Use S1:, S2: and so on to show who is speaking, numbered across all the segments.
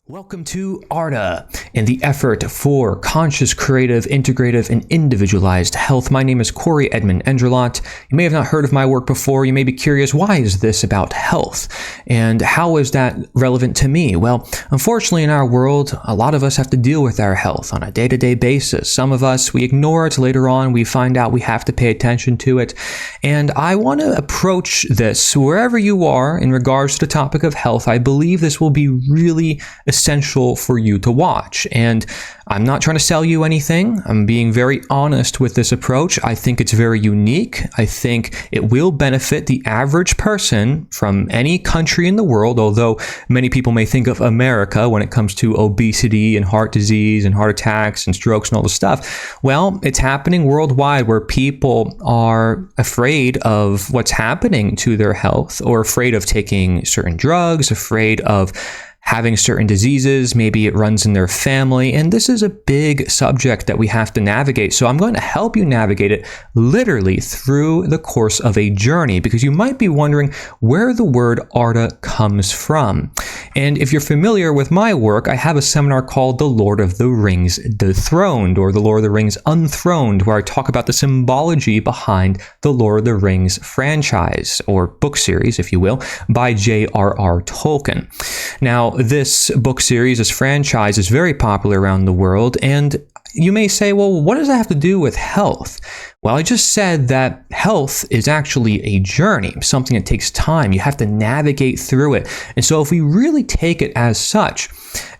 S1: Welcome to ARDA and the effort for conscious, creative, integrative, and individualized health. My name is Cory Endrulat. You may have not heard of my work before. You may be curious, why is this about health? And how is that relevant to me? Well, unfortunately in our world, a lot of us have to deal with our health on a day-to-day basis. Some of us, we ignore it. Later on, we find out we have to pay attention to it. And I want to approach this wherever you are in regards to the topic of health. I believe this will be really essential for you to watch. And I'm not trying to sell you anything. I'm being very honest with this approach. I think it's very unique. I think it will benefit the average person from any country in the world, although many people may think of America when it comes to obesity and heart disease and heart attacks and strokes and all this stuff. Well, it's happening worldwide where people are afraid of what's happening to their health, or afraid of taking certain drugs, afraid of having certain diseases. Maybe it runs in their family. And this is a big subject that we have to navigate. So I'm going to help you navigate it literally through the course of a journey, because you might be wondering where the word ARDA comes from. And if you're familiar with my work, I have a seminar called The Lord of the Rings Dethroned, or The Lord of the Rings Unthroned, where I talk about the symbology behind the Lord of the Rings franchise, or book series, if you will, by J.R.R. Tolkien. Now, this book series, this franchise, is very popular around the world, and you may say, well, what does that have to do with health? Well, I just said that health is actually a journey, something that takes time. You have to navigate through it. And so if we really take it as such,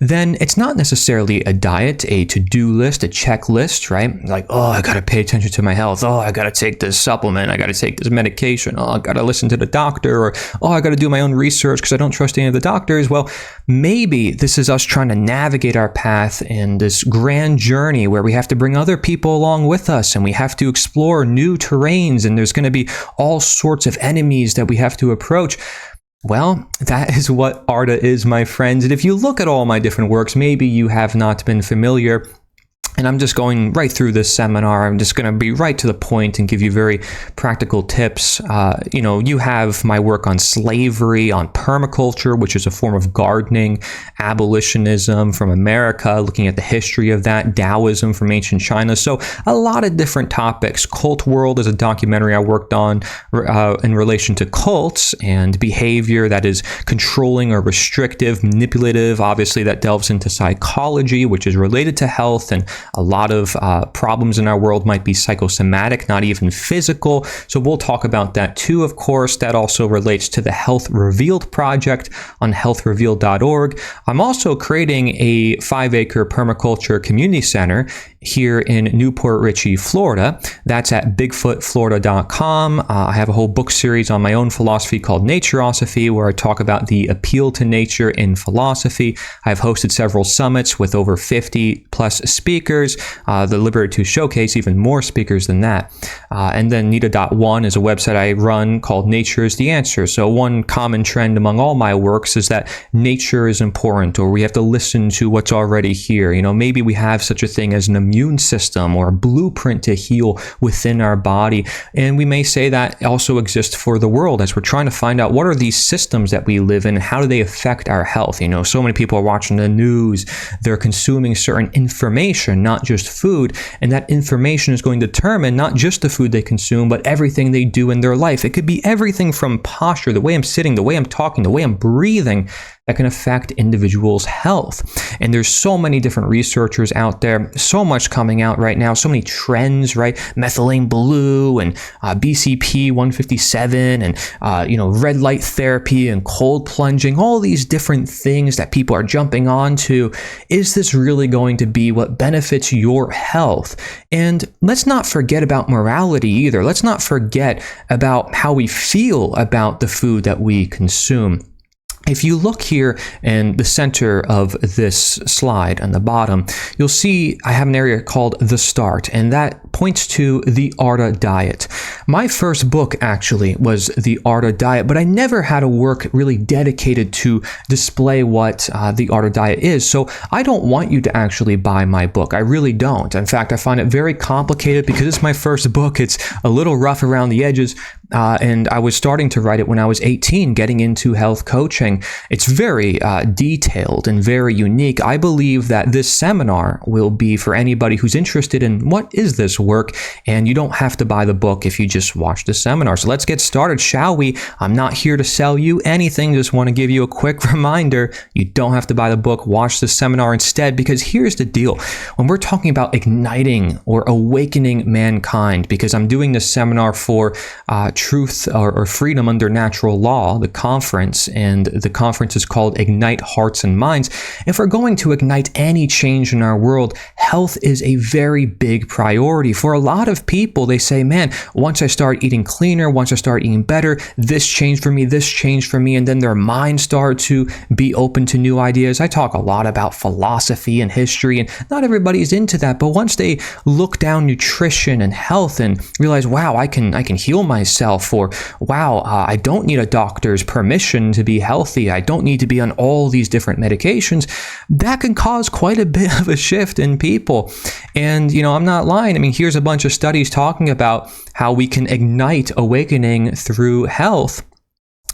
S1: then it's not necessarily a diet, a to-do list, a checklist, right? Like, oh, I got to pay attention to my health. Oh, I got to take this supplement. I got to take this medication. Oh, I got to listen to the doctor. Or, oh, I got to do my own research because I don't trust any of the doctors. Well, maybe this is us trying to navigate our path in this grand journey where we have to bring other people along with us, and we have to explore new terrains, and there's going to be all sorts of enemies that we have to approach. Well, that is what ARDA is, my friends. And if you look at all my different works, maybe you have not been familiar. And I'm just going right through this seminar. I'm just going to be right to the point and give you very practical tips. You have my work on slavery, on permaculture, which is a form of gardening, abolitionism from America, looking at the history of that, Taoism from ancient China. So a lot of different topics. Cult World is a documentary I worked on in relation to cults and behavior that is controlling or restrictive, manipulative. Obviously, that delves into psychology, which is related to health, and a lot of problems in our world might be psychosomatic, not even physical. So we'll talk about that too, of course. That also relates to the Health Revealed project on healthrevealed.org. I'm also creating a 5-acre permaculture community center here in Newport Richey, Florida. That's at bigfootflorida.com. I have a whole book series on my own philosophy called Natureosophy, where I talk about the appeal to nature in philosophy. I've hosted several summits with over 50 plus speakers. The Liberty to showcase even more speakers than that. And then Nita.1 is a website I run called Nature is the Answer. So one common trend among all my works is that nature is important, or we have to listen to what's already here. Maybe we have such a thing as an immune system or a blueprint to heal within our body. And we may say that also exists for the world, as we're trying to find out what are these systems that we live in, and how do they affect our health. So many people are watching the news, they're consuming certain information, not just food, and that information is going to determine not just the food they consume, but everything they do in their life. It could be everything from posture, the way I'm sitting, the way I'm talking, the way I'm breathing, that can affect individuals' health. And there's so many different researchers out there, so much coming out right now, so many trends, right? Methylene blue and BCP 157 and, red light therapy and cold plunging, all these different things that people are jumping onto. Is this really going to be what benefits your health? And let's not forget about morality either. Let's not forget about how we feel about the food that we consume. If you look here in the center of this slide on the bottom, you'll see I have an area called The Start, and that points to the ARDA diet. My first book actually was the ARDA diet, but I never had a work really dedicated to display what the ARDA diet is. So I don't want you to actually buy my book. I really don't. In fact, I find it very complicated because it's my first book. It's a little rough around the edges, and I was starting to write it when I was 18, getting into health coaching. It's very detailed and very unique. I believe that this seminar will be for anybody who's interested in what is this work, and you don't have to buy the book if you just watch the seminar. So let's get started, shall we? I'm not here to sell you anything. Just want to give you a quick reminder. You don't have to buy the book. Watch the seminar instead, because here's the deal. When we're talking about igniting or awakening mankind, because I'm doing this seminar for Truth or Freedom Under Natural Law, the conference, and the conference is called Ignite Hearts and Minds. If we're going to ignite any change in our world, health is a very big priority. For a lot of people, they say, man, once I start eating cleaner, once I start eating better, this changed for me, and then their minds start to be open to new ideas. I talk a lot about philosophy and history, and not everybody's into that, but once they look down nutrition and health and realize, wow, I can heal myself, or wow, I don't need a doctor's permission to be healthy, I don't need to be on all these different medications, that can cause quite a bit of a shift in people. And, I'm not lying. I mean, here's a bunch of studies talking about how we can ignite awakening through health.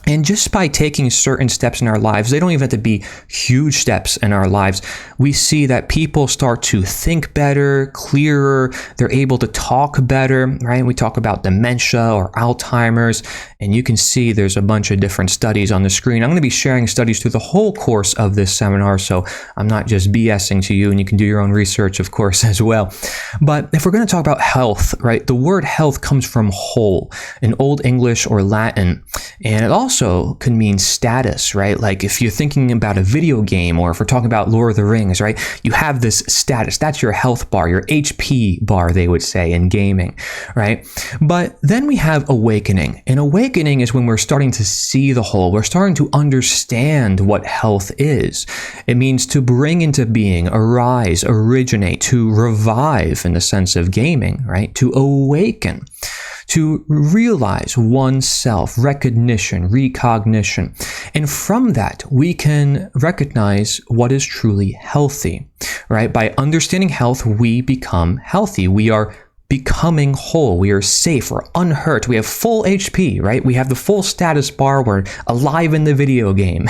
S1: And just by taking certain steps in our lives, they don't even have to be huge steps in our lives, we see that people start to think better, clearer, they're able to talk better, right? We talk about dementia or Alzheimer's, and you can see there's a bunch of different studies on the screen. I'm going to be sharing studies through the whole course of this seminar, so I'm not just BSing to you, and you can do your own research, of course, as well. But if we're going to talk about health, right, the word health comes from whole in Old English or Latin, and it also can mean status, right? Like if you're thinking about a video game, or if we're talking about Lord of the Rings, right? You have this status. That's your health bar, your HP bar, they would say in gaming, right? But then we have awakening. And awakening is when we're starting to see the whole. We're starting to understand what health is. It means to bring into being, arise, originate, to revive in the sense of gaming, right? To awaken, to realize oneself, recognition, recognition. And from that, we can recognize what is truly healthy, right? By understanding health, we become healthy. We are becoming whole. We are safe. We're unhurt. We have full HP, right? We have the full status bar. We're alive in the video game.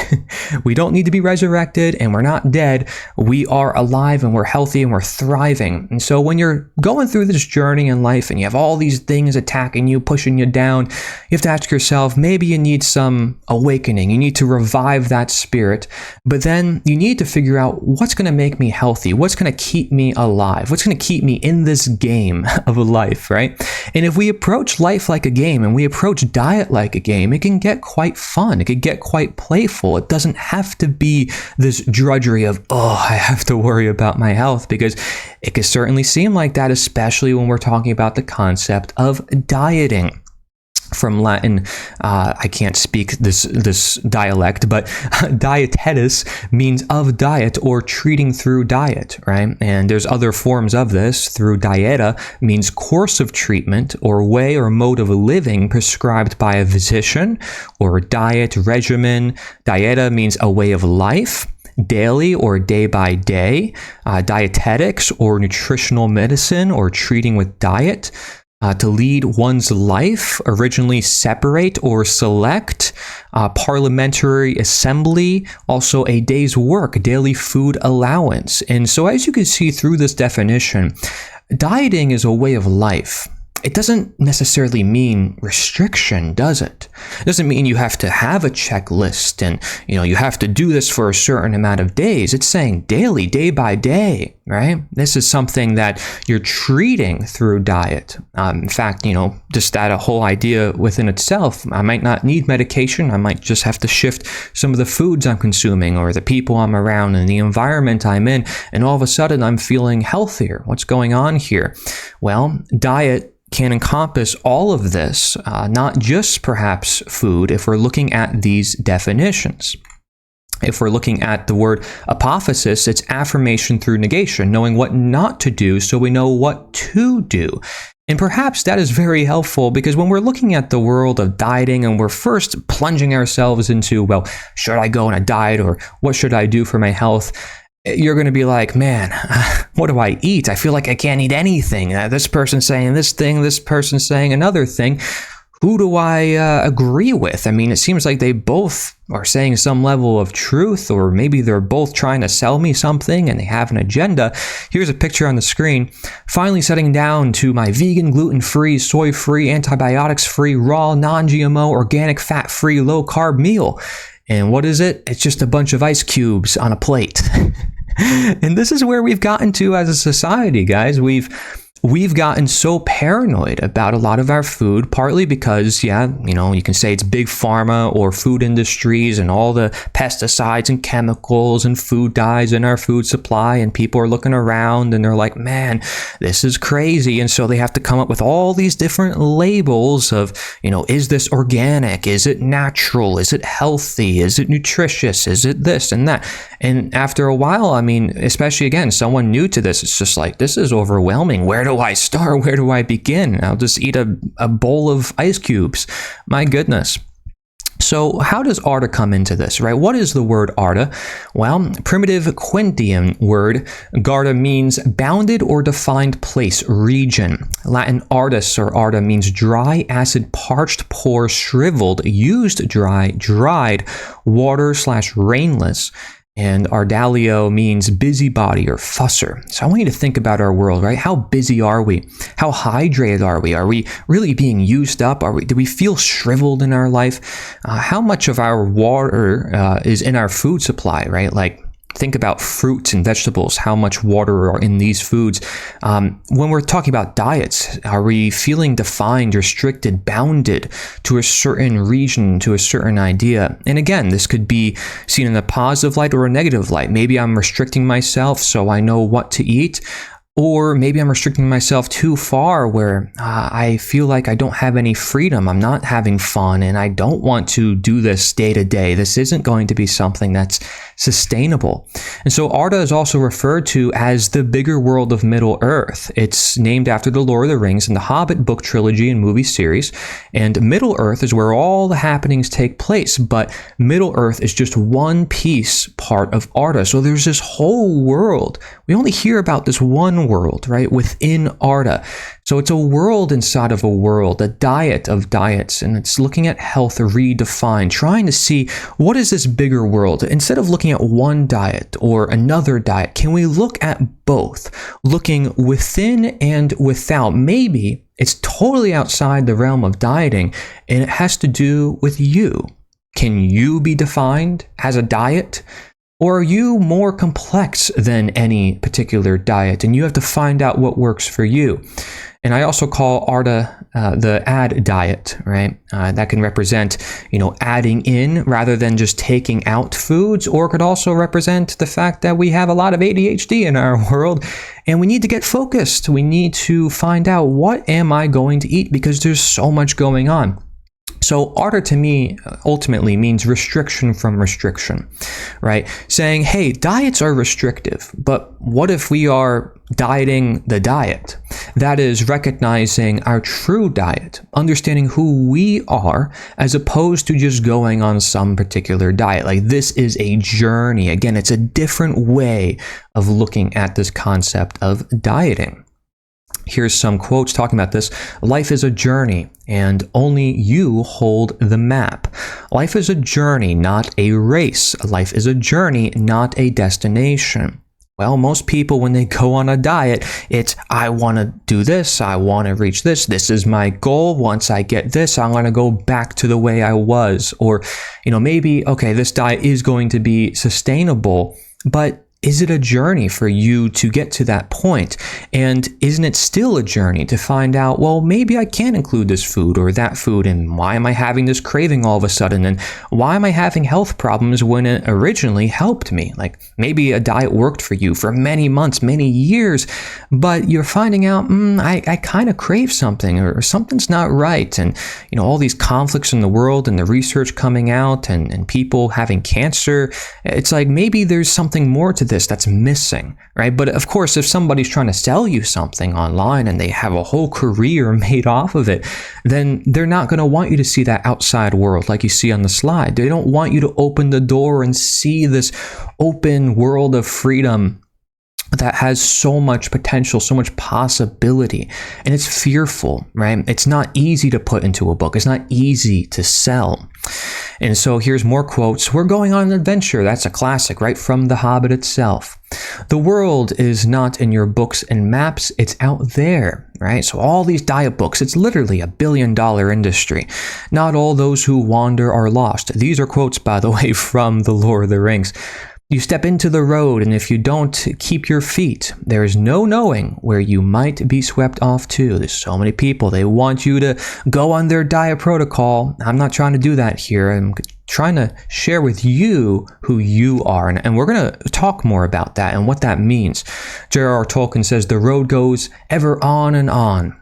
S1: We don't need to be resurrected, and we're not dead. We are alive, and we're healthy, and we're thriving. And so when you're going through this journey in life and you have all these things attacking you, pushing you down, you have to ask yourself, maybe you need some awakening. You need to revive that spirit, but then you need to figure out what's going to make me healthy. What's going to keep me alive? What's going to keep me in this game of a life, right? And if we approach life like a game and we approach diet like a game, it can get quite fun. It can get quite playful. It doesn't have to be this drudgery of, I have to worry about my health, because it can certainly seem like that, especially when we're talking about the concept of dieting. From Latin, I can't speak this dialect, but dietetis means of diet or treating through diet, right? And there's other forms of this. Through dieta means course of treatment or way or mode of living prescribed by a physician, or diet regimen. Dieta means a way of life. Daily or day by day. Dietetics or nutritional medicine or treating with diet. To lead one's life, originally separate or select, parliamentary assembly, also a day's work, daily food allowance. And so as you can see through this definition, dieting is a way of life. It doesn't necessarily mean restriction, does it? It doesn't mean you have to have a checklist and, you have to do this for a certain amount of days. It's saying daily, day by day, right? This is something that you're treating through diet. In fact, just that a whole idea within itself, I might not need medication. I might just have to shift some of the foods I'm consuming or the people I'm around and the environment I'm in, and all of a sudden I'm feeling healthier. What's going on here? Well, diet can encompass all of this, not just perhaps food, if we're looking at these definitions. If we're looking at the word apophysis, it's affirmation through negation, knowing what not to do so we know what to do. And perhaps that is very helpful, because when we're looking at the world of dieting and we're first plunging ourselves into, well, should I go on a diet, or what should I do for my health? You're going to be like, man, what do I eat? I feel like I can't eat anything. This person's saying this thing, this person's saying another thing. who do I agree with? I mean, it seems like they both are saying some level of truth, or maybe they're both trying to sell me something and they have an agenda. Here's a picture on the screen. Finally settling down to my vegan, gluten-free, soy-free, antibiotics-free, raw, non-GMO, organic, fat-free, low-carb meal. And what is it? It's just a bunch of ice cubes on a plate. And this is where we've gotten to as a society, guys. We've gotten so paranoid about a lot of our food, partly because, you can say it's big pharma or food industries and all the pesticides and chemicals and food dyes in our food supply, and people are looking around and they're like, man, this is crazy. And so they have to come up with all these different labels of, is this organic? Is it natural? Is it healthy? Is it nutritious? Is it this and that? And after a while, I mean, especially again, someone new to this, it's just like, this is overwhelming. Where do I start? Where do I begin? I'll just eat a bowl of ice cubes. My goodness. So how does ARDA come into this, right? What is the word ARDA? Well, primitive Quintian word, Garda means bounded or defined place, region. Latin ardus or ARDA means dry, acid, parched, poor, shriveled, used dry, dried, water/rainless. And ardalio means busybody or fusser. So I want you to think about our world, right? How busy are we? How hydrated are we? Are we really being used up? Do we feel shriveled in our life? How much of our water is in our food supply, right? Like, think about fruits and vegetables, how much water are in these foods. When we're talking about diets, are we feeling defined, restricted, bounded to a certain region, to a certain idea? And again, this could be seen in a positive light or a negative light. Maybe I'm restricting myself so I know what to eat. Or maybe I'm restricting myself too far where I feel like I don't have any freedom. I'm not having fun and I don't want to do this day to day. This isn't going to be something that's sustainable. And so ARDA is also referred to as the bigger world of Middle Earth. It's named after the Lord of the Rings and the Hobbit book trilogy and movie series. And Middle Earth is where all the happenings take place. But Middle Earth is just one piece part of ARDA. So there's this whole world. We only hear about this one world, right, within ARDA. So it's a world inside of a world, a diet of diets, and it's looking at health redefined, trying to see what is this bigger world. Instead of looking at one diet or another diet, can we look at both, looking within and without? Maybe it's totally outside the realm of dieting, and it has to do with you. Can you be defined as a diet? Or are you more complex than any particular diet, and you have to find out what works for you? And I also call ARDA the add diet, right? That can represent, adding in rather than just taking out foods, or it could also represent the fact that we have a lot of ADHD in our world, and we need to get focused. We need to find out, what am I going to eat? Because there's so much going on. So ARDA to me ultimately means restriction from restriction, right? Saying, hey, diets are restrictive, but what if we are dieting the diet? That is recognizing our true diet, understanding who we are, as opposed to just going on some particular diet. Like, this is a journey. Again, it's a different way of looking at this concept of dieting. Here's some quotes talking about this. Life is a journey, and only you hold the map. Life is a journey, not a race. Life is a journey, not a destination. Well, most people, when they go on a diet, it's, I want to do this, I want to reach this, this is my goal. Once I get this, I'm going to go back to the way I was. Or, maybe, okay, this diet is going to be sustainable, but is it a journey for you to get to that point? And isn't it still a journey to find out, well, maybe I can include this food or that food, and why am I having this craving all of a sudden? And why am I having health problems when it originally helped me? Like, maybe a diet worked for you for many months, many years, but you're finding out, I kind of crave something, or something's not right. And, all these conflicts in the world and the research coming out and people having cancer, it's like, maybe there's something more to this that's missing, right? But of course, if somebody's trying to sell you something online and they have a whole career made off of it, then they're not going to want you to see that outside world like you see on the slide. They don't want you to open the door and see this open world of freedom that has so much potential, so much possibility, and it's fearful, right? It's not easy to put into a book. It's not easy to sell. And so here's more quotes. We're going on an adventure. That's a classic, right from The Hobbit itself. The world is not in your books and maps. It's out there, right? So all these diet books, it's literally $1 billion industry. Not all those who wander are lost. These are quotes, by the way, from The Lord of the Rings. You step into the road, and if you don't keep your feet, there is no knowing where you might be swept off to. There's so many people. They want you to go on their diet protocol. I'm not trying to do that here. I'm trying to share with you who you are. And we're going to talk more about that and what that means. J.R.R. Tolkien says, the road goes ever on and on.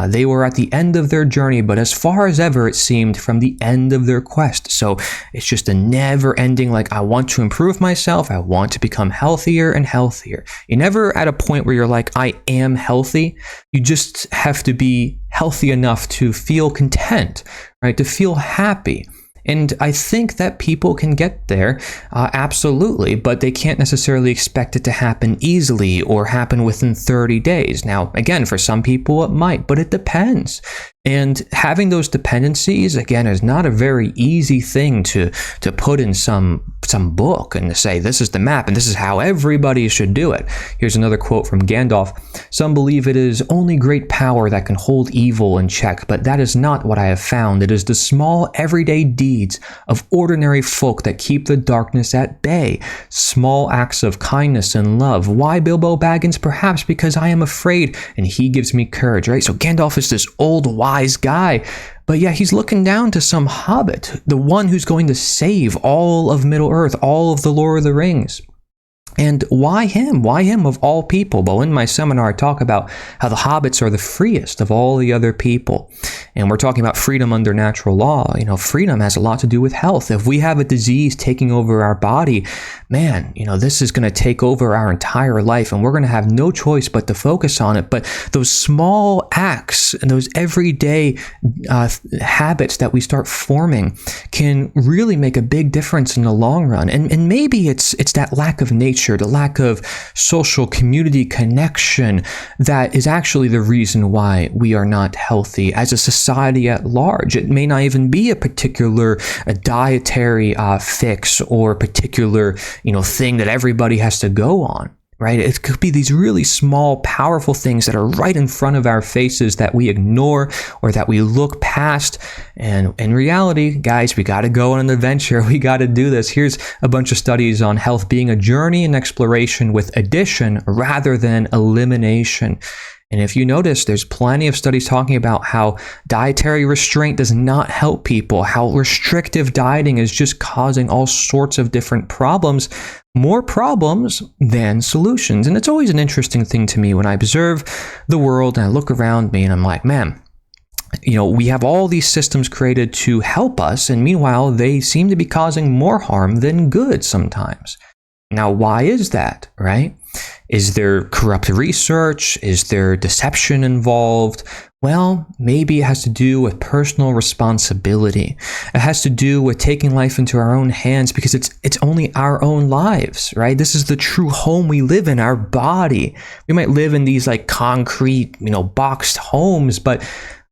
S1: They were at the end of their journey, but as far as ever, it seemed, from the end of their quest. So it's just a never-ending, like, I want to improve myself. I want to become healthier and healthier. You're never at a point where you're like, I am healthy. You just have to be healthy enough to feel content, right? To feel happy. And I think that people can get there, absolutely, but they can't necessarily expect it to happen easily or happen within 30 days. Now, again, for some people it might, but it depends. And having those dependencies, again, is not a very easy thing to put in some book and to say, this is the map and this is how everybody should do it. Here's another quote from Gandalf. Some believe it is only great power that can hold evil in check, but that is not what I have found. It is the small, everyday deeds of ordinary folk that keep the darkness at bay. Small acts of kindness and love. Why Bilbo Baggins? Perhaps because I am afraid and he gives me courage, right? So Gandalf is this old, wise guy. But yeah, he's looking down to some hobbit, the one who's going to save all of Middle-earth, all of the Lord of the Rings. And why him? Why him of all people? Well, in my seminar, I talk about how the hobbits are the freest of all the other people. And we're talking about freedom under natural law. You know, freedom has a lot to do with health. If we have a disease taking over our body, man, you know, this is going to take over our entire life and we're going to have no choice but to focus on it. But those small acts and those everyday habits that we start forming can really make a big difference in the long run. And maybe it's that lack of nature, the lack of social community connection that is actually the reason why we are not healthy as a society at large. It may not even be a particular dietary fix or particular, you know, thing that everybody has to go on. Right? It could be these really small, powerful things that are right in front of our faces that we ignore or that we look past. And in reality, guys, we got to go on an adventure. We got to do this. Here's a bunch of studies on health being a journey and exploration with addition rather than elimination. And if you notice, there's plenty of studies talking about how dietary restraint does not help people, how restrictive dieting is just causing all sorts of different problems, more problems than solutions. And it's always an interesting thing to me when I observe the world and I look around me and I'm like, man, you know, we have all these systems created to help us, and meanwhile, they seem to be causing more harm than good sometimes. Now, why is that, right? Is there corrupt research? Is there deception involved? Well, maybe it has to do with personal responsibility. It has to do with taking life into our own hands because it's only our own lives, right? This is the true home we live in, our body. We might live in these like concrete, you know, boxed homes, but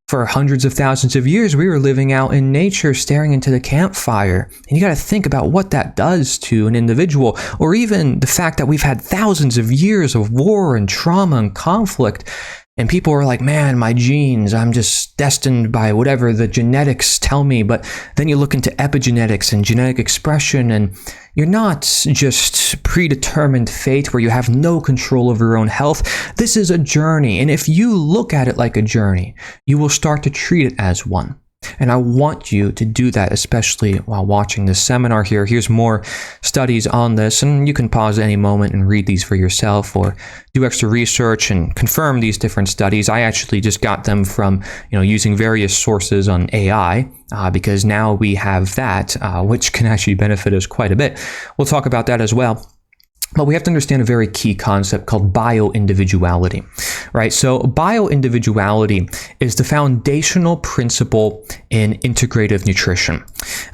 S1: for hundreds of thousands of years, we were living out in nature, staring into the campfire. And you got to think about what that does to an individual, or even the fact that we've had thousands of years of war and trauma and conflict. And people are like, man, my genes, I'm just destined by whatever the genetics tell me. But then you look into epigenetics and genetic expression, and you're not just predetermined fate where you have no control over your own health. This is a journey. And if you look at it like a journey, you will start to treat it as one. And I want you to do that, especially while watching this seminar here. Here's more studies on this, and you can pause at any moment and read these for yourself or do extra research and confirm these different studies. I actually just got them from, you know, using various sources on AI because now we have that, which can actually benefit us quite a bit. We'll talk about that as well. But we have to understand a very key concept called bio individuality, right? So bio individuality is the foundational principle in integrative nutrition.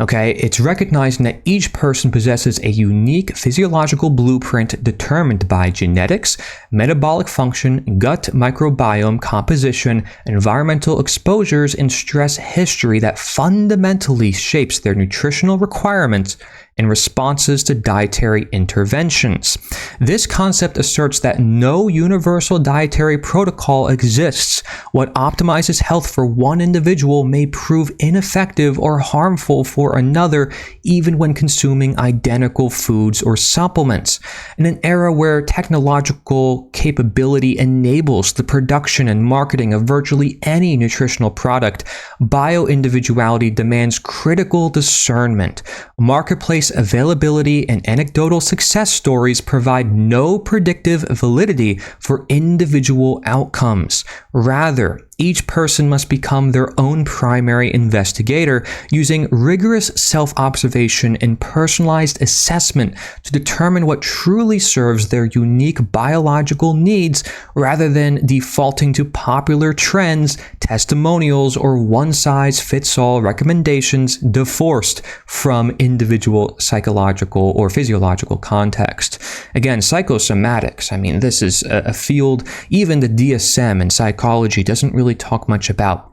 S1: Okay, it's recognizing that each person possesses a unique physiological blueprint determined by genetics, metabolic function, gut microbiome composition, environmental exposures, and stress history that fundamentally shapes their nutritional requirements and responses to dietary interventions. This concept asserts that no universal dietary protocol exists. What optimizes health for one individual may prove ineffective or harmful for another, even when consuming identical foods or supplements. In an era where technological capability enables the production and marketing of virtually any nutritional product, bio-individuality demands critical discernment. Marketplace availability and anecdotal success stories provide no predictive validity for individual outcomes. Rather, each person must become their own primary investigator, using rigorous self-observation and personalized assessment to determine what truly serves their unique biological needs, rather than defaulting to popular trends, testimonials, or one-size-fits-all recommendations divorced from individual psychological or physiological context. Again, psychosomatics, I mean, this is a field even the DSM and psychology doesn't really talk much about.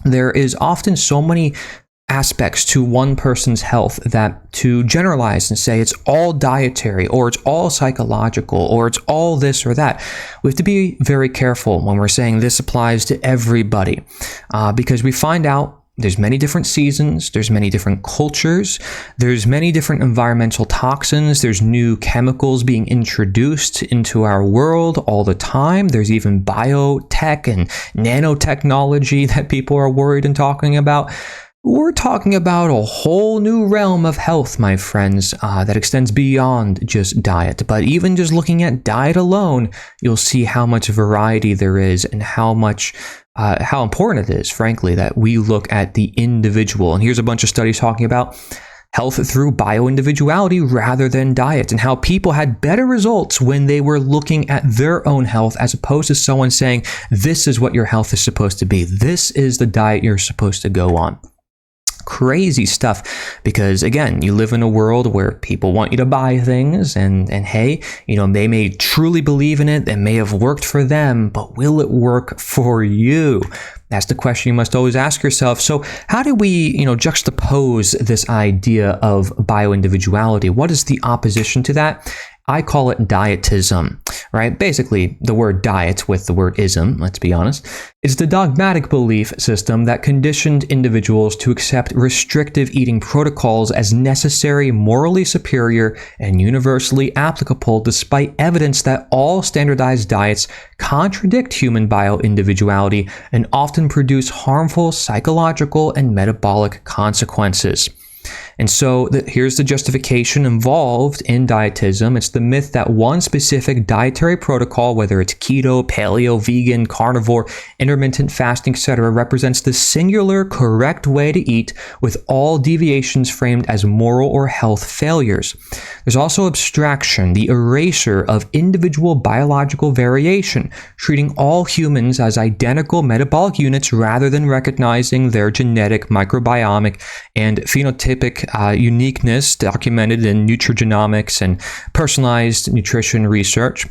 S1: There is often so many aspects to one person's health that to generalize and say it's all dietary or it's all psychological or it's all this or that, we have to be very careful when we're saying this applies to everybody, because we find out there's many different seasons, there's many different cultures, there's many different environmental toxins, there's new chemicals being introduced into our world all the time. There's even biotech and nanotechnology that people are worried and talking about. We're talking about a whole new realm of health, my friends, that extends beyond just diet. But even just looking at diet alone, you'll see how much variety there is and how important it is, frankly, that we look at the individual. And here's a bunch of studies talking about health through bio-individuality rather than diet, and how people had better results when they were looking at their own health as opposed to someone saying, this is what your health is supposed to be. This is the diet you're supposed to go on. Crazy stuff, because again, you live in a world where people want you to buy things, and hey, they may truly believe in it, it may have worked for them, but will it work for you? That's the question you must always ask yourself. So how do we, juxtapose this idea of bio-individuality? What is the opposition to that? I call it dietism, right? Basically, the word diet with the word ism, let's be honest, is the dogmatic belief system that conditioned individuals to accept restrictive eating protocols as necessary, morally superior, and universally applicable, despite evidence that all standardized diets contradict human bio-individuality and often produce harmful psychological and metabolic consequences. And so here's the justification involved in dietism. It's the myth that one specific dietary protocol, whether it's keto, paleo, vegan, carnivore, intermittent fasting, etc., represents the singular correct way to eat, with all deviations framed as moral or health failures. There's also abstraction, the erasure of individual biological variation, treating all humans as identical metabolic units rather than recognizing their genetic, microbiomic, and phenotypic uniqueness documented in nutrigenomics and personalized nutrition research.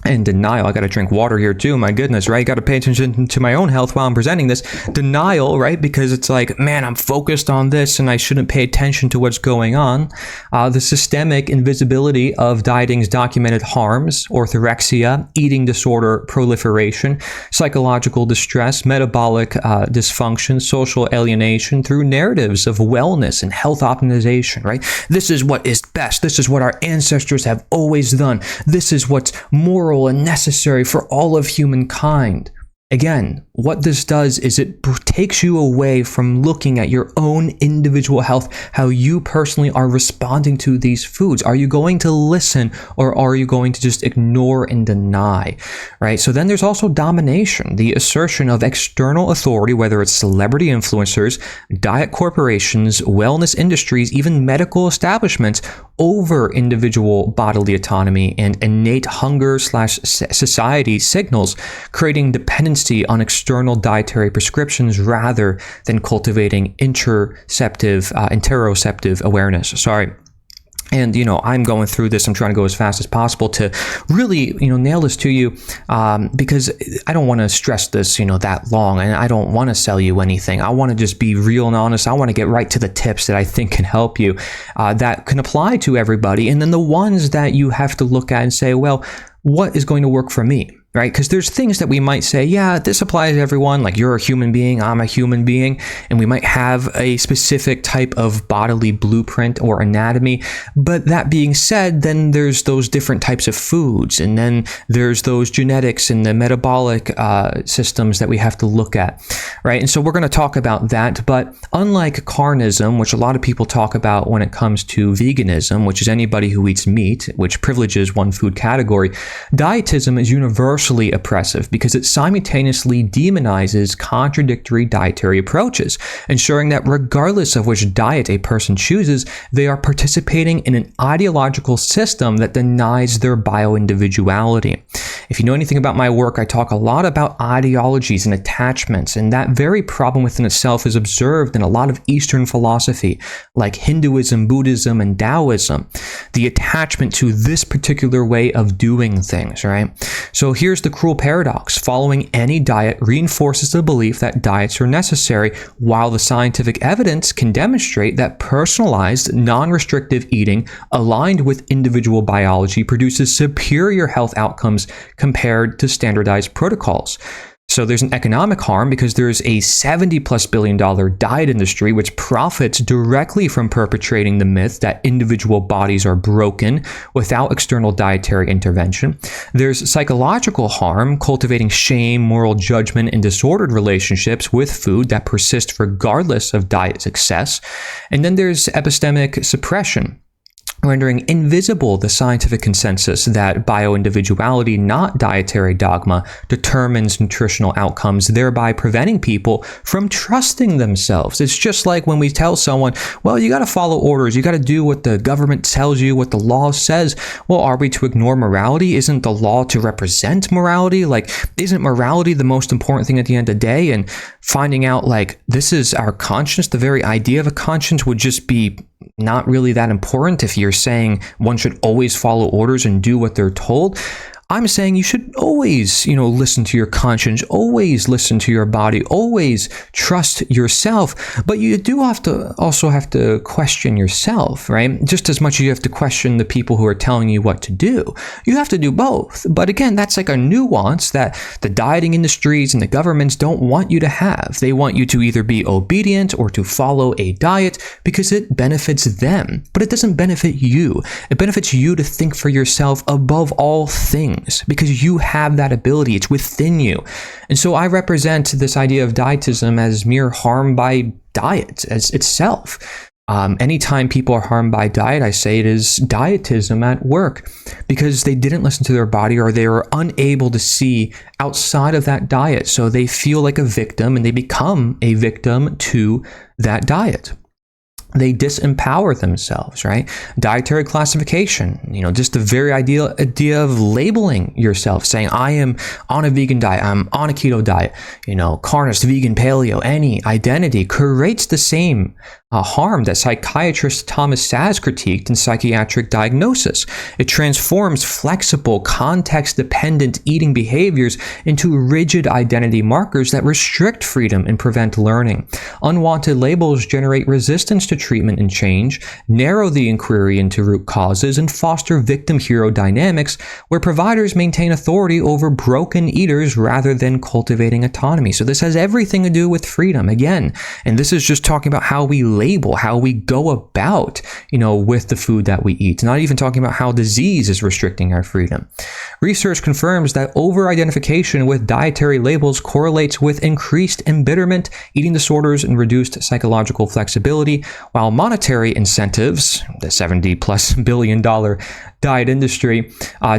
S1: And denial. I got to drink water here too. My goodness, right? Got to pay attention to my own health while I'm presenting this. Denial, right? Because it's like, man, I'm focused on this and I shouldn't pay attention to what's going on. The systemic invisibility of dieting's documented harms: orthorexia, eating disorder proliferation, psychological distress, metabolic dysfunction, social alienation through narratives of wellness and health optimization, right? This is what is best. This is what our ancestors have always done. This is what's moral and necessary for all of humankind. Again, what this does is it takes you away from looking at your own individual health, how you personally are responding to these foods. Are you going to listen, or are you going to just ignore and deny, right? So then there's also domination, the assertion of external authority, whether it's celebrity influencers, diet corporations, wellness industries, even medical establishments, over individual bodily autonomy and innate hunger/society signals, creating dependency on external dietary prescriptions rather than cultivating interoceptive awareness. And, I'm going through this. I'm trying to go as fast as possible to really, nail this to you, because I don't want to stress this, that long, and I don't want to sell you anything. I want to just be real and honest. I want to get right to the tips that I think can help you, that can apply to everybody. And then the ones that you have to look at and say, well, what is going to work for me? Right? Because there's things that we might say, yeah, this applies to everyone. Like, you're a human being, I'm a human being, and we might have a specific type of bodily blueprint or anatomy. But that being said, then there's those different types of foods, and then there's those genetics and the metabolic systems that we have to look at, right? And so we're going to talk about that. But unlike carnism, which a lot of people talk about when it comes to veganism, which is anybody who eats meat, which privileges one food category, dietism is universally oppressive because it simultaneously demonizes contradictory dietary approaches, ensuring that regardless of which diet a person chooses, they are participating in an ideological system that denies their bio-individuality. If you know anything about my work, I talk a lot about ideologies and attachments, and that very problem within itself is observed in a lot of Eastern philosophy, like Hinduism, Buddhism, and Taoism. The attachment to this particular way of doing things, right? So here's the cruel paradox. Following any diet reinforces the belief that diets are necessary, while the scientific evidence can demonstrate that personalized, non-restrictive eating aligned with individual biology produces superior health outcomes compared to standardized protocols. So there's an economic harm because there's a $70+ billion diet industry which profits directly from perpetrating the myth that individual bodies are broken without external dietary intervention. There's psychological harm, cultivating shame, moral judgment, and disordered relationships with food that persist regardless of diet success. And then there's epistemic suppression, rendering invisible the scientific consensus that bio-individuality, not dietary dogma, determines nutritional outcomes, thereby preventing people from trusting themselves. It's just like when we tell someone, well, you got to follow orders, you got to do what the government tells you, what the law says. Well, are we to ignore morality? Isn't the law to represent morality? Like, isn't morality the most important thing at the end of the day? And finding out, like, this is our conscience, the very idea of a conscience would just be not really that important if you're saying one should always follow orders and do what they're told. I'm saying you should always, listen to your conscience, always listen to your body, always trust yourself. But you do have to question yourself, right? Just as much as you have to question the people who are telling you what to do. You have to do both. But again, that's like a nuance that the dieting industries and the governments don't want you to have. They want you to either be obedient or to follow a diet because it benefits them. But it doesn't benefit you. It benefits you to think for yourself above all things, because you have that ability. It's within you. And so I represent this idea of dietism as mere harm by diet as itself. Anytime people are harmed by diet, I say it is dietism at work, because they didn't listen to their body, or they were unable to see outside of that diet. So they feel like a victim, and they become a victim to that diet. They disempower themselves, right? Dietary classification, just the very idea of labeling yourself, saying, I am on a vegan diet, I'm on a keto diet, carnist, vegan, paleo, any identity creates the same harm that psychiatrist Thomas Saz critiqued in Psychiatric Diagnosis. It transforms flexible, context-dependent eating behaviors into rigid identity markers that restrict freedom and prevent learning. Unwanted labels generate resistance to treatment and change, narrow the inquiry into root causes, and foster victim-hero dynamics where providers maintain authority over broken eaters rather than cultivating autonomy. So this has everything to do with freedom, again. And this is just talking about how we label, how we go about, with the food that we eat. Not even talking about how disease is restricting our freedom. Research confirms that over-identification with dietary labels correlates with increased embitterment, eating disorders, and reduced psychological flexibility, while monetary incentives, the $70+ billion diet industry,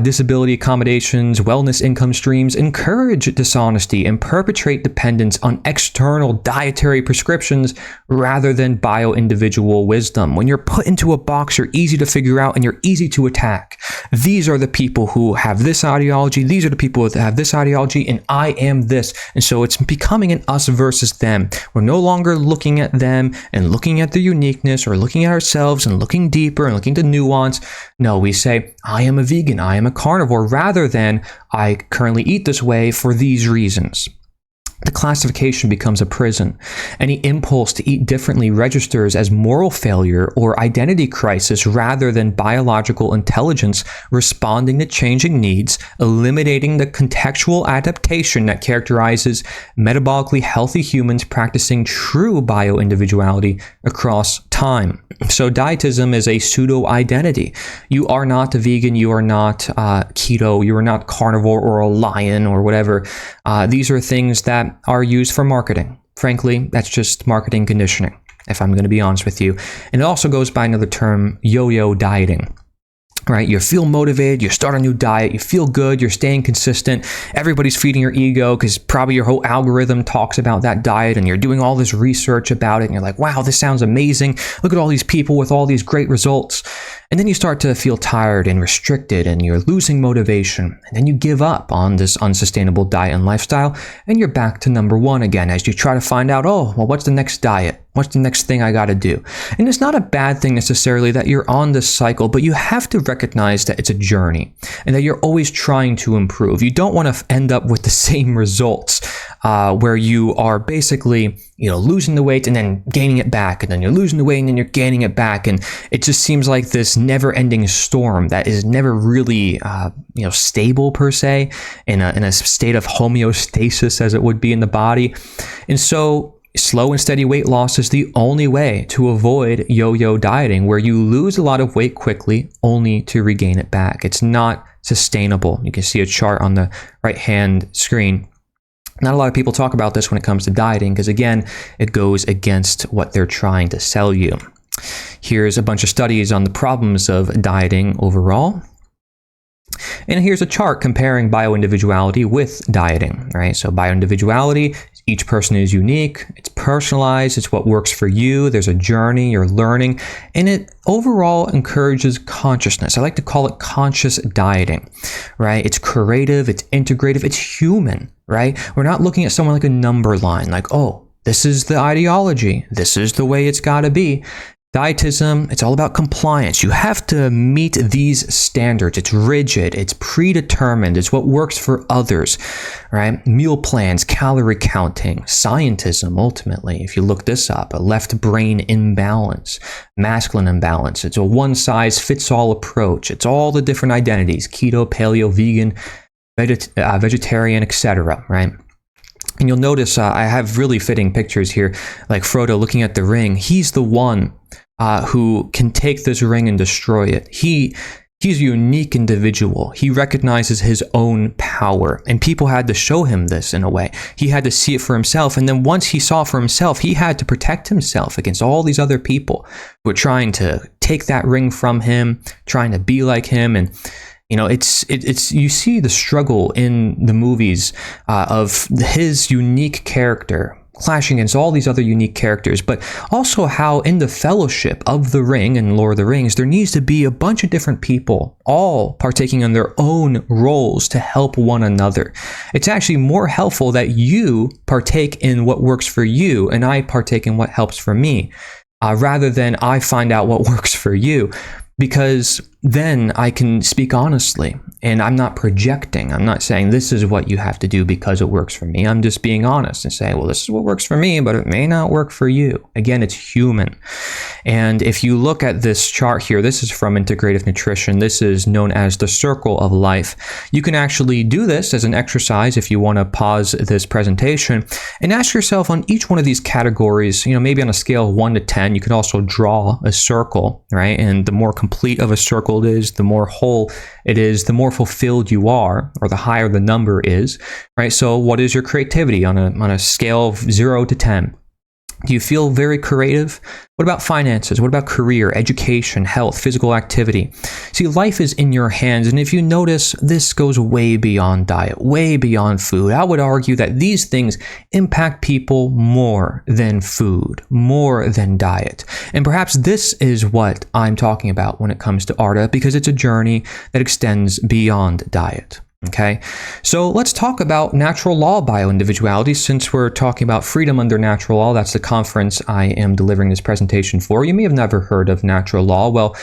S1: disability accommodations, wellness income streams encourage dishonesty and perpetrate dependence on external dietary prescriptions rather than bio-individual wisdom. When you're put into a box, you're easy to figure out and you're easy to attack. These are the people who have this ideology, these are the people that have this ideology, and I am this. And so it's becoming an us versus them. We're no longer looking at them and looking at the uniqueness or looking at ourselves and looking deeper and looking to nuance. No, we say, I am a vegan, I am a carnivore, rather than I currently eat this way for these reasons. The classification becomes a prison. Any impulse to eat differently registers as moral failure or identity crisis rather than biological intelligence responding to changing needs, eliminating the contextual adaptation that characterizes metabolically healthy humans practicing true bio-individuality across time. So dietism is a pseudo-identity. You are not a vegan, you are not keto, you are not carnivore or a lion or whatever. These are things that are used for marketing. Frankly, that's just marketing conditioning, if I'm going to be honest with you. And it also goes by another term, yo-yo dieting. Right? You feel motivated, you start a new diet, you feel good, you're staying consistent, everybody's feeding your ego because probably your whole algorithm talks about that diet and you're doing all this research about it and you're like, wow, this sounds amazing. Look at all these people with all these great results. And then you start to feel tired and restricted and you're losing motivation. And then you give up on this unsustainable diet and lifestyle and you're back to number one again as you try to find out, oh, well, what's the next diet? What's the next thing I got to do? And it's not a bad thing necessarily that you're on this cycle, but you have to recognize that it's a journey and that you're always trying to improve. You don't want to end up with the same results where you are basically, losing the weight and then gaining it back, and then you're losing the weight and then you're gaining it back. And it just seems like this never-ending storm that is never really, stable per se, in a state of homeostasis as it would be in the body. And so slow and steady weight loss is the only way to avoid yo-yo dieting, where you lose a lot of weight quickly only to regain it back. It's not sustainable. You can see a chart on the right-hand screen. Not a lot of people talk about this when it comes to dieting because, again, it goes against what they're trying to sell you. Here's a bunch of studies on the problems of dieting overall. And here's a chart comparing bio-individuality with dieting, right? So bio-individuality, each person is unique, it's personalized, it's what works for you, there's a journey, you're learning, and it overall encourages consciousness. I like to call it conscious dieting, right? It's creative, it's integrative, it's human, right? We're not looking at someone like a number line, like, oh, this is the ideology, this is the way it's got to be. Dietism, it's all about compliance. You have to meet these standards. It's rigid, it's predetermined, it's what works for others, right? Meal plans, calorie counting, scientism, ultimately. If you look this up, a left brain imbalance, masculine imbalance. It's a one-size-fits-all approach. It's all the different identities, keto, paleo, vegan, vegetarian, etc., right? And you'll notice I have really fitting pictures here, like Frodo looking at the ring. He's the one who can take this ring and destroy it. He's a unique individual. He recognizes his own power, and people had to show him this in a way. He had to see it for himself, and then once he saw it for himself, he had to protect himself against all these other people who were trying to take that ring from him, trying to be like him. And it's you see the struggle in the movies of his unique character clashing against all these other unique characters, but also how in the Fellowship of the Ring and Lord of the Rings, there needs to be a bunch of different people all partaking in their own roles to help one another. It's actually more helpful that you partake in what works for you and I partake in what helps for me, rather than I find out what works for you. Because then I can speak honestly and I'm not projecting. I'm not saying this is what you have to do because it works for me. I'm just being honest and saying, well, this is what works for me, but it may not work for you. Again, it's human. And if you look at this chart here, this is from Integrative Nutrition. This is known as the Circle of Life. You can actually do this as an exercise if you want to pause this presentation and ask yourself on each one of these categories, maybe on a scale of 1 to 10, you can also draw a circle, right? And the more complete of a circle it is, the more whole it is, the more fulfilled you are, or the higher the number is, right? So what is your creativity on a scale of 0 to 10? Do you feel very creative? What about finances? What about career, education, health, physical activity? See, life is in your hands, and if you notice, this goes way beyond diet, way beyond food. I would argue that these things impact people more than food, more than diet. And perhaps this is what I'm talking about when it comes to ARDA, because it's a journey that extends beyond diet. Okay, so let's talk about natural law bio individuality, since we're talking about freedom under natural law. That's the conference I am delivering this presentation for. You may have never heard of natural law. Well,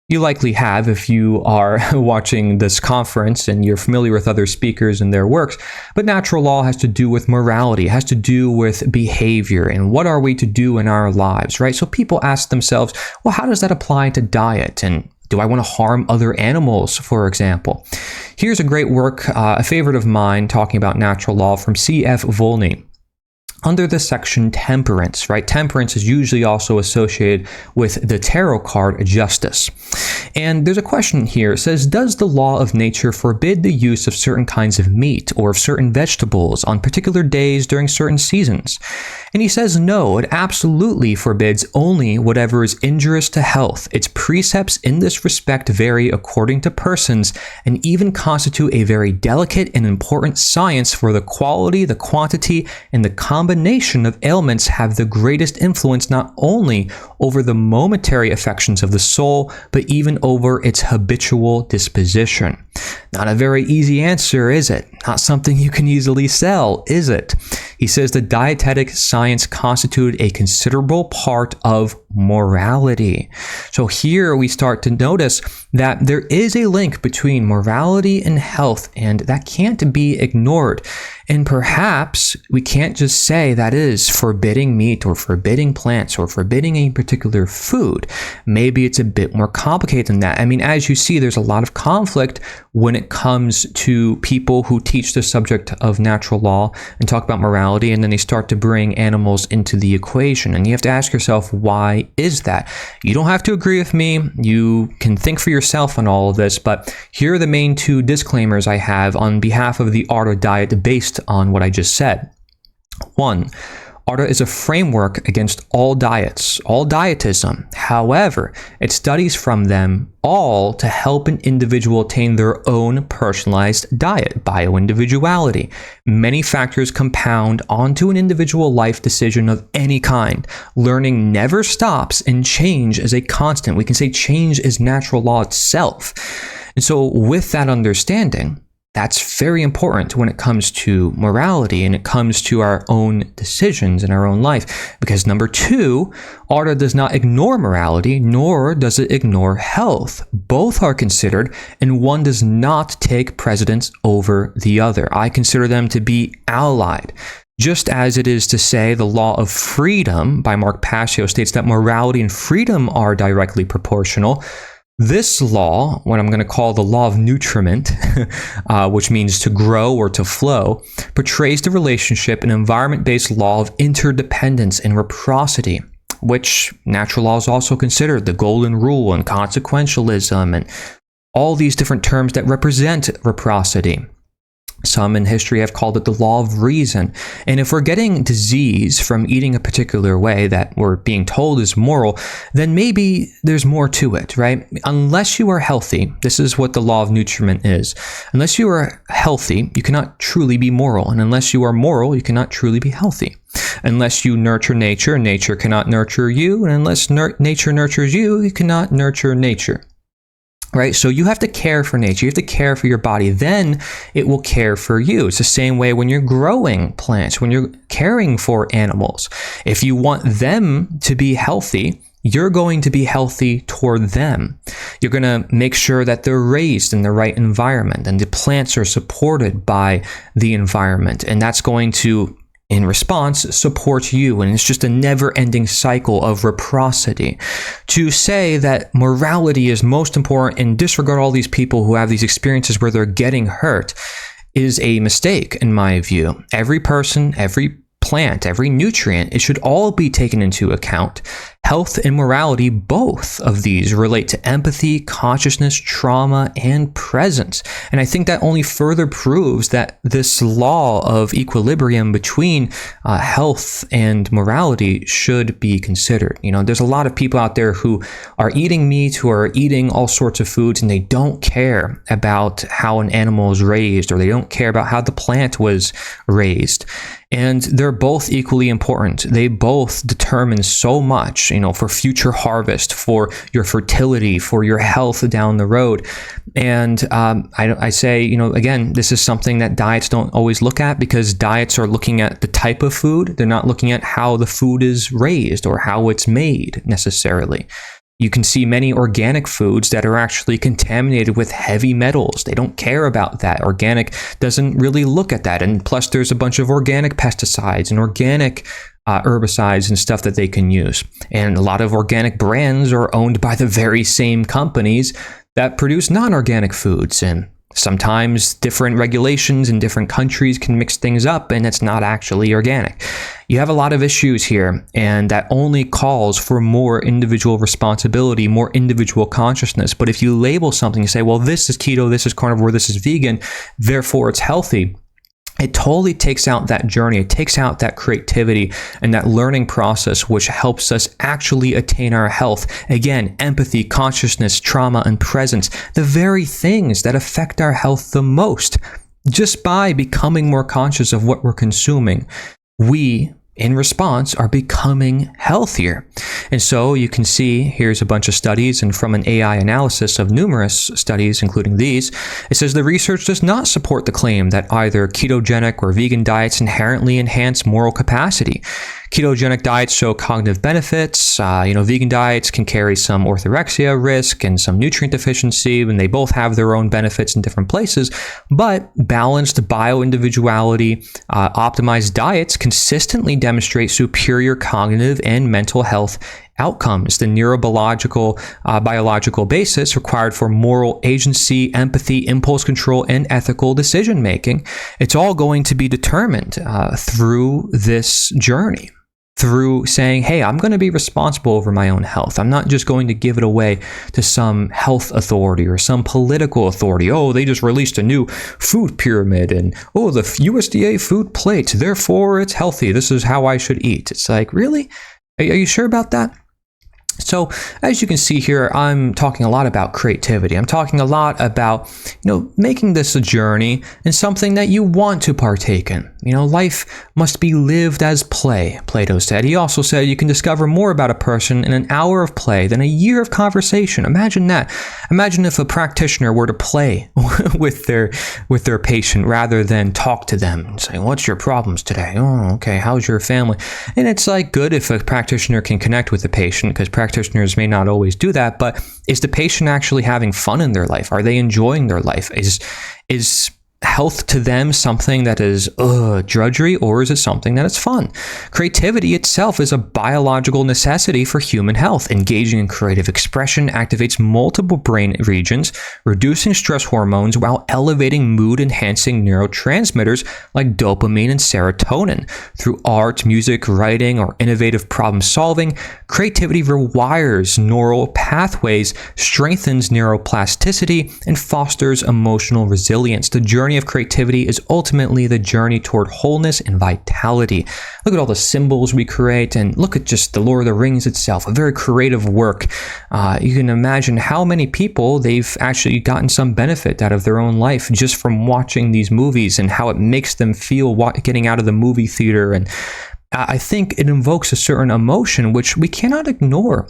S1: you likely have if you are watching this conference and you're familiar with other speakers and their works. But natural law has to do with morality, it has to do with behavior and what are we to do in our lives, right? So people ask themselves, well, how does that apply to diet? And do I want to harm other animals, for example? Here's a great work, a favorite of mine, talking about natural law from C.F. Volney. Under the section temperance, right? Temperance is usually also associated with the tarot card justice. And there's a question here. It says, does the law of nature forbid the use of certain kinds of meat or of certain vegetables on particular days during certain seasons? And he says, no, it absolutely forbids only whatever is injurious to health. Its precepts in this respect vary according to persons and even constitute a very delicate and important science, for the quality, the quantity, and the combination of ailments have the greatest influence not only over the momentary affections of the soul, but even over its habitual disposition. Not a very easy answer, is it? Not something you can easily sell, is it? He says the dietetic science constituted a considerable part of morality. So here we start to notice that there is a link between morality and health, and that can't be ignored. And perhaps we can't just say that is forbidding meat or forbidding plants or forbidding a particular food. Maybe it's a bit more complicated than that. I mean, as you see, there's a lot of conflict when it comes to people who teach the subject of natural law and talk about morality, and then they start to bring animals into the equation. And you have to ask yourself, why is that? You don't have to agree with me. You can think for yourself on all of this, but here are the main two disclaimers I have on behalf of the ARDA diet based on what I just said. 1. ARDA is a framework against all diets, all dietism. However, it studies from them all to help an individual attain their own personalized diet, bio-individuality. Many factors compound onto an individual life decision of any kind. Learning never stops, and change is a constant. We can say change is natural law itself. And so with that understanding, that's very important when it comes to morality and it comes to our own decisions in our own life. Because number 2, ARDA does not ignore morality, nor does it ignore health. Both are considered, and one does not take precedence over the other. I consider them to be allied. Just as it is to say the law of freedom by Mark Passio states that morality and freedom are directly proportional, this law, what I'm going to call the law of nutriment, which means to grow or to flow, portrays the relationship, an environment-based law of interdependence and reciprocity, which natural law is also considered the golden rule and consequentialism and all these different terms that represent reciprocity. Some in history have called it the law of reason. And if we're getting disease from eating a particular way that we're being told is moral, then maybe there's more to it, right? Unless you are healthy, this is what the law of nutriment is. Unless you are healthy, you cannot truly be moral. And unless you are moral, you cannot truly be healthy. Unless you nurture nature, nature cannot nurture you. And unless nature nurtures you, you cannot nurture nature. Right? So you have to care for nature. You have to care for your body. Then it will care for you. It's the same way when you're growing plants, when you're caring for animals. If you want them to be healthy, you're going to be healthy toward them. You're going to make sure that they're raised in the right environment and the plants are supported by the environment. And that's going to, in response, support you. And it's just a never-ending cycle of reciprocity. To say that morality is most important and disregard all these people who have these experiences where they're getting hurt is a mistake, in my view. Every person, every plant, every nutrient, it should all be taken into account. Health and morality, both of these relate to empathy, consciousness, trauma, and presence. And I think that only further proves that this law of equilibrium between health and morality should be considered. There's a lot of people out there who are eating meat, who are eating all sorts of foods, and they don't care about how an animal is raised, or they don't care about how the plant was raised. And they're both equally important. They both determine so much, for future harvest, for your fertility, for your health down the road. And I say, again, this is something that diets don't always look at, because diets are looking at the type of food. They're not looking at how the food is raised or how it's made necessarily. You can see many organic foods that are actually contaminated with heavy metals. They don't care about that. Organic doesn't really look at that. And plus, there's a bunch of organic pesticides and organic herbicides and stuff that they can use. And a lot of organic brands are owned by the very same companies that produce non-organic foods. And sometimes different regulations in different countries can mix things up, and it's not actually organic. You have a lot of issues here, and that only calls for more individual responsibility, more individual consciousness. But if you label something, you say, well, this is keto, this is carnivore, this is vegan, therefore it's healthy, it totally takes out that journey. It takes out that creativity and that learning process, which helps us actually attain our health. Again, empathy, consciousness, trauma, and presence, the very things that affect our health the most. Just by becoming more conscious of what we're consuming, we, in response, are becoming healthier. And so you can see, here's a bunch of studies, and from an AI analysis of numerous studies, including these, it says the research does not support the claim that either ketogenic or vegan diets inherently enhance moral capacity. Ketogenic diets show cognitive benefits. Vegan diets can carry some orthorexia risk and some nutrient deficiency, and they both have their own benefits in different places. But balanced bio-individuality, optimized diets consistently demonstrate superior cognitive and mental health outcomes. The neurobiological biological basis required for moral agency, empathy, impulse control, and ethical decision making. It's all going to be determined through this journey. Through saying, hey, I'm going to be responsible over my own health. I'm not just going to give it away to some health authority or some political authority. Oh, they just released a new food pyramid, and oh, the USDA food plate, therefore it's healthy. This is how I should eat. It's like, really? Are you sure about that? So as you can see here, I'm talking a lot about creativity. I'm talking a lot about, making this a journey and something that you want to partake in. Life must be lived as play, Plato said. He also said you can discover more about a person in an hour of play than a year of conversation. Imagine that. Imagine if a practitioner were to play with their patient rather than talk to them and say, what's your problems today? Oh, okay. How's your family? And it's like good if a practitioner can connect with the patient, because practitioners may not always do that, but is the patient actually having fun in their life? Are they enjoying their life? Is health to them something that is drudgery, or is it something that is fun? Creativity itself is a biological necessity for human health. Engaging in creative expression activates multiple brain regions, reducing stress hormones while elevating mood-enhancing neurotransmitters like dopamine and serotonin. Through art, music, writing, or innovative problem-solving, creativity rewires neural pathways, strengthens neuroplasticity, and fosters emotional resilience. The journey of creativity is ultimately the journey toward wholeness and vitality. Look at all the symbols we create, and look at just the Lord of the Rings itself, a very creative work. You can imagine how many people they've actually gotten some benefit out of their own life just from watching these movies, and how it makes them feel getting out of the movie theater. And I think it invokes a certain emotion which we cannot ignore.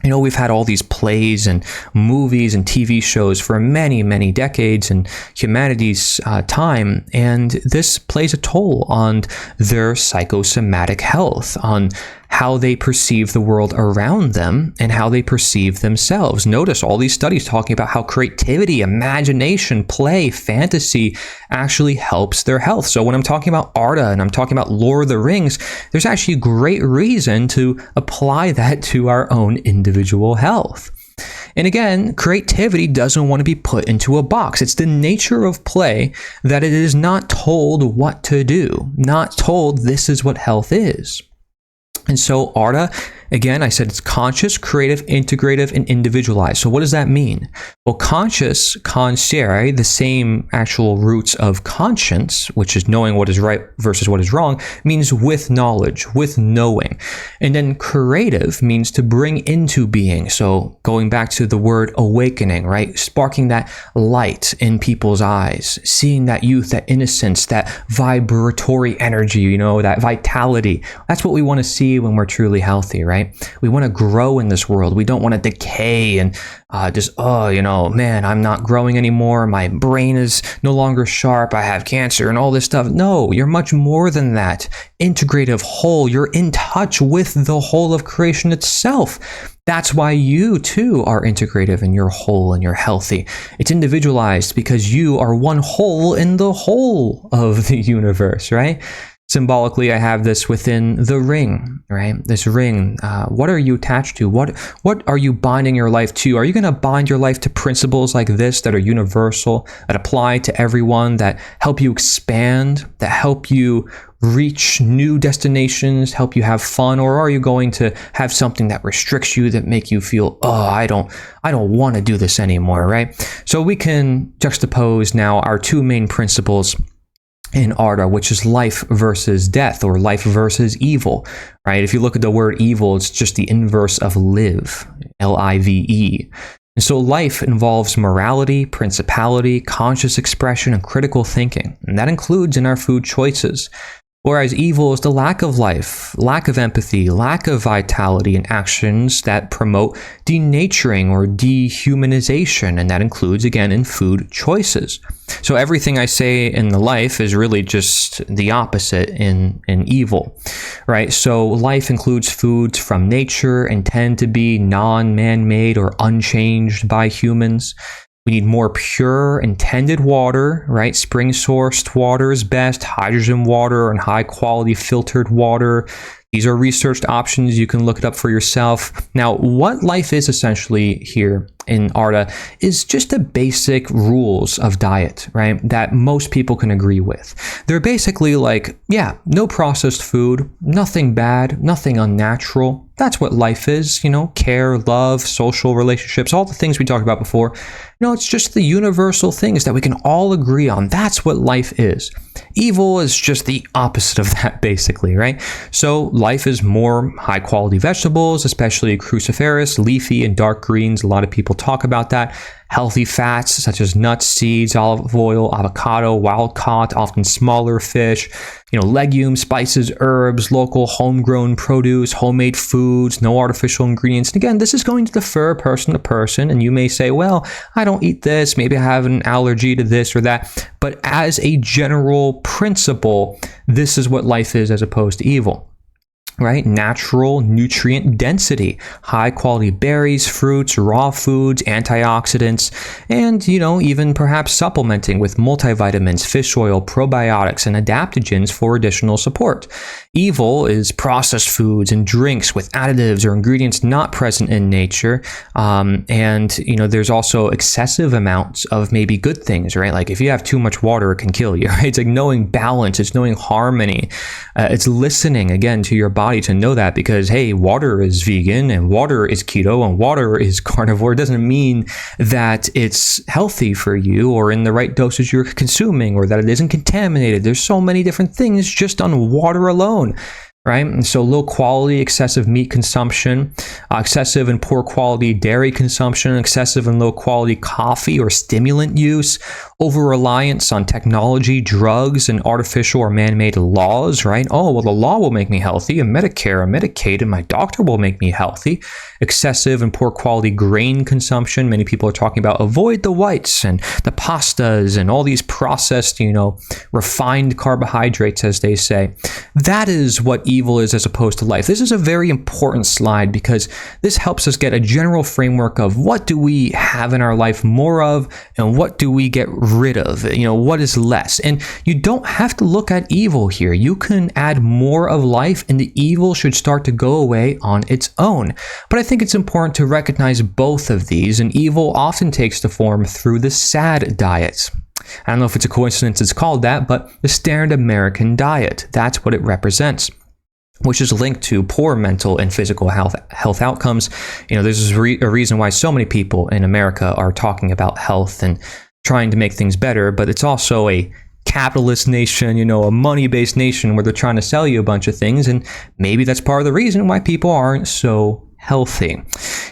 S1: We've had all these plays and movies and TV shows for many, many decades in humanity's time, and this plays a toll on their psychosomatic health, on how they perceive the world around them and how they perceive themselves. Notice all these studies talking about how creativity, imagination, play, fantasy actually helps their health. So when I'm talking about ARDA and I'm talking about Lord of the Rings, there's actually great reason to apply that to our own individual health. And again, creativity doesn't want to be put into a box. It's the nature of play that it is not told what to do, not told this is what health is. And so ARDA, again, I said it's conscious, creative, integrative, and individualized. So what does that mean? Well, conscious, consciere, the same actual roots of conscience, which is knowing what is right versus what is wrong, means with knowledge, with knowing. And then creative means to bring into being. So going back to the word awakening, right? Sparking that light in people's eyes, seeing that youth, that innocence, that vibratory energy, that vitality. That's what we want to see when we're truly healthy, right? We want to grow in this world. We don't want to decay and man, I'm not growing anymore. My brain is no longer sharp. I have cancer and all this stuff. No, you're much more than that. Integrative, whole. You're in touch with the whole of creation itself. That's why you too are integrative and you're whole and you're healthy. It's individualized because you are one whole in the whole of the universe, right? Symbolically, I have this within the ring, right? This ring. What are you attached to? What are you binding your life to? Are you going to bind your life to principles like this that are universal, that apply to everyone, that help you expand, that help you reach new destinations, help you have fun? Or are you going to have something that restricts you, that make you feel, I don't want to do this anymore, right? So we can juxtapose now our two main principles in ARDA, which is life versus death, or life versus evil, right? If you look at the word evil, it's just the inverse of live, L-I-V-E. And so life involves morality, principality, conscious expression, and critical thinking. And that includes in our food choices. Whereas evil is the lack of life, lack of empathy, lack of vitality, and actions that promote denaturing or dehumanization. And that includes, again, in food choices. So everything I say in the life is really just the opposite in evil, right? So life includes foods from nature and tend to be non-man-made or unchanged by humans. We need more pure, intended water, right? Spring-sourced water is best, hydrogen water and high-quality filtered water. These are researched options. You can look it up for yourself. Now, what life is essentially here in ARDA is just the basic rules of diet, right? That most people can agree with. They're basically like, no processed food, nothing bad, nothing unnatural. That's what life is, care, love, social relationships, all the things we talked about before. It's just the universal things that we can all agree on. That's what life is. Evil is just the opposite of that, basically, right? So life is more high-quality vegetables, especially cruciferous, leafy, and dark greens. A lot of people talk about that. Healthy fats such as nuts, seeds, olive oil, avocado, wild-caught, often smaller fish, legumes, spices, herbs, local homegrown produce, homemade foods, no artificial ingredients. And again, this is going to differ person to person, and you may say, well, I don't eat this, maybe I have an allergy to this or that. But as a general principle, this is what life is as opposed to evil. Right? Natural nutrient density, high quality berries, fruits, raw foods, antioxidants, and, even perhaps supplementing with multivitamins, fish oil, probiotics, and adaptogens for additional support. Evil is processed foods and drinks with additives or ingredients not present in nature. There's also excessive amounts of maybe good things, right? Like if you have too much water, it can kill you, right? It's like knowing balance, it's knowing harmony. It's listening, again, to your body to know that, because hey, water is vegan and water is keto and water is carnivore. It doesn't mean that it's healthy for you or in the right dosage you're consuming, or that it isn't contaminated. There's so many different things just on water alone. Right? And so low quality, excessive meat consumption, excessive and poor quality dairy consumption, excessive and low quality coffee or stimulant use, over-reliance on technology, drugs, and artificial or man-made laws, right? Oh, well, the law will make me healthy, and Medicare and Medicaid and my doctor will make me healthy. Excessive and poor quality grain consumption. Many people are talking about avoid the whites and the pastas and all these processed, refined carbohydrates, as they say. That is what evil is as opposed to life. This is a very important slide because this helps us get a general framework of what do we have in our life more of and what do we get rid of? What is less? And you don't have to look at evil here. You can add more of life and the evil should start to go away on its own. But I think it's important to recognize both of these, and evil often takes the form through the SAD diet. I don't know if it's a coincidence it's called that, but the standard American diet, that's what it represents, which is linked to poor mental and physical health outcomes. There's a reason why so many people in America are talking about health and trying to make things better, but it's also a capitalist nation, a money-based nation where they're trying to sell you a bunch of things, and maybe that's part of the reason why people aren't so healthy.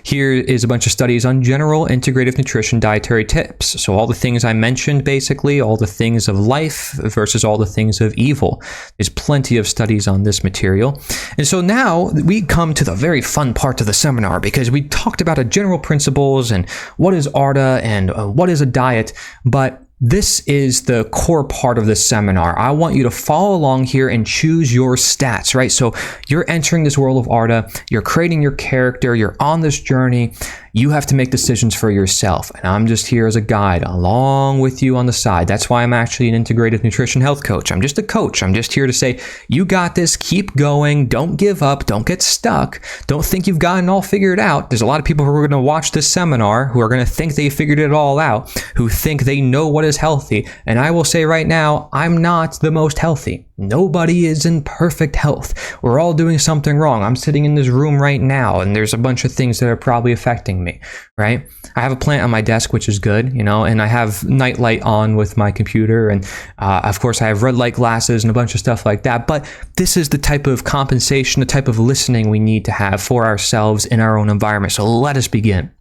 S1: Here is a bunch of studies on general integrative nutrition dietary tips. So all the things I mentioned, basically, all the things of life versus all the things of evil. There's plenty of studies on this material. And so now we come to the very fun part of the seminar, because we talked about general principles and what is ARDA and what is a diet, but this is the core part of this seminar. I want you to follow along here and choose your stats, right? So you're entering this world of ARDA, you're creating your character, you're on this journey. You have to make decisions for yourself. And I'm just here as a guide along with you on the side. That's why I'm actually an integrative nutrition health coach. I'm just a coach. I'm just here to say, you got this, keep going, don't give up, don't get stuck, don't think you've gotten it all figured out. There's a lot of people who are going to watch this seminar who are going to think they figured it all out, who think they know what is healthy. And I will say right now, I'm not the most healthy. Nobody is in perfect health. We're all doing something wrong. I'm sitting in this room right now, and there's a bunch of things that are probably affecting me, right? I have a plant on my desk, which is good, and I have night light on with my computer, and of course I have red light glasses and a bunch of stuff like that. But this is the type of compensation, the type of listening we need to have for ourselves in our own environment. So let us begin.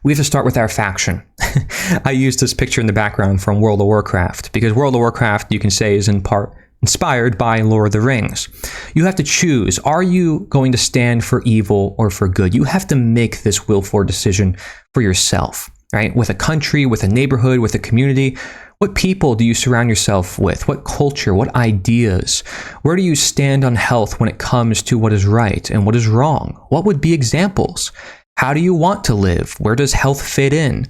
S1: We have to start with our faction. I used this picture in the background from World of Warcraft, because World of Warcraft, you can say, is in part inspired by Lord of the Rings. You have to choose, are you going to stand for evil or for good? You have to make this willful decision for yourself, right? With a country, with a neighborhood, with a community. What people do you surround yourself with? What culture? What ideas? Where do you stand on health when it comes to what is right and what is wrong? What would be examples? How do you want to live? Where does health fit in?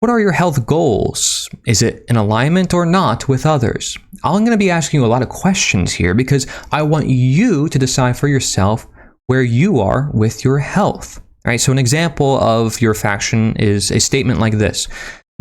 S1: What are your health goals? Is it in alignment or not with others? I'm going to be asking you a lot of questions here because I want you to decide for yourself where you are with your health. All right, so an example of your faction is a statement like this.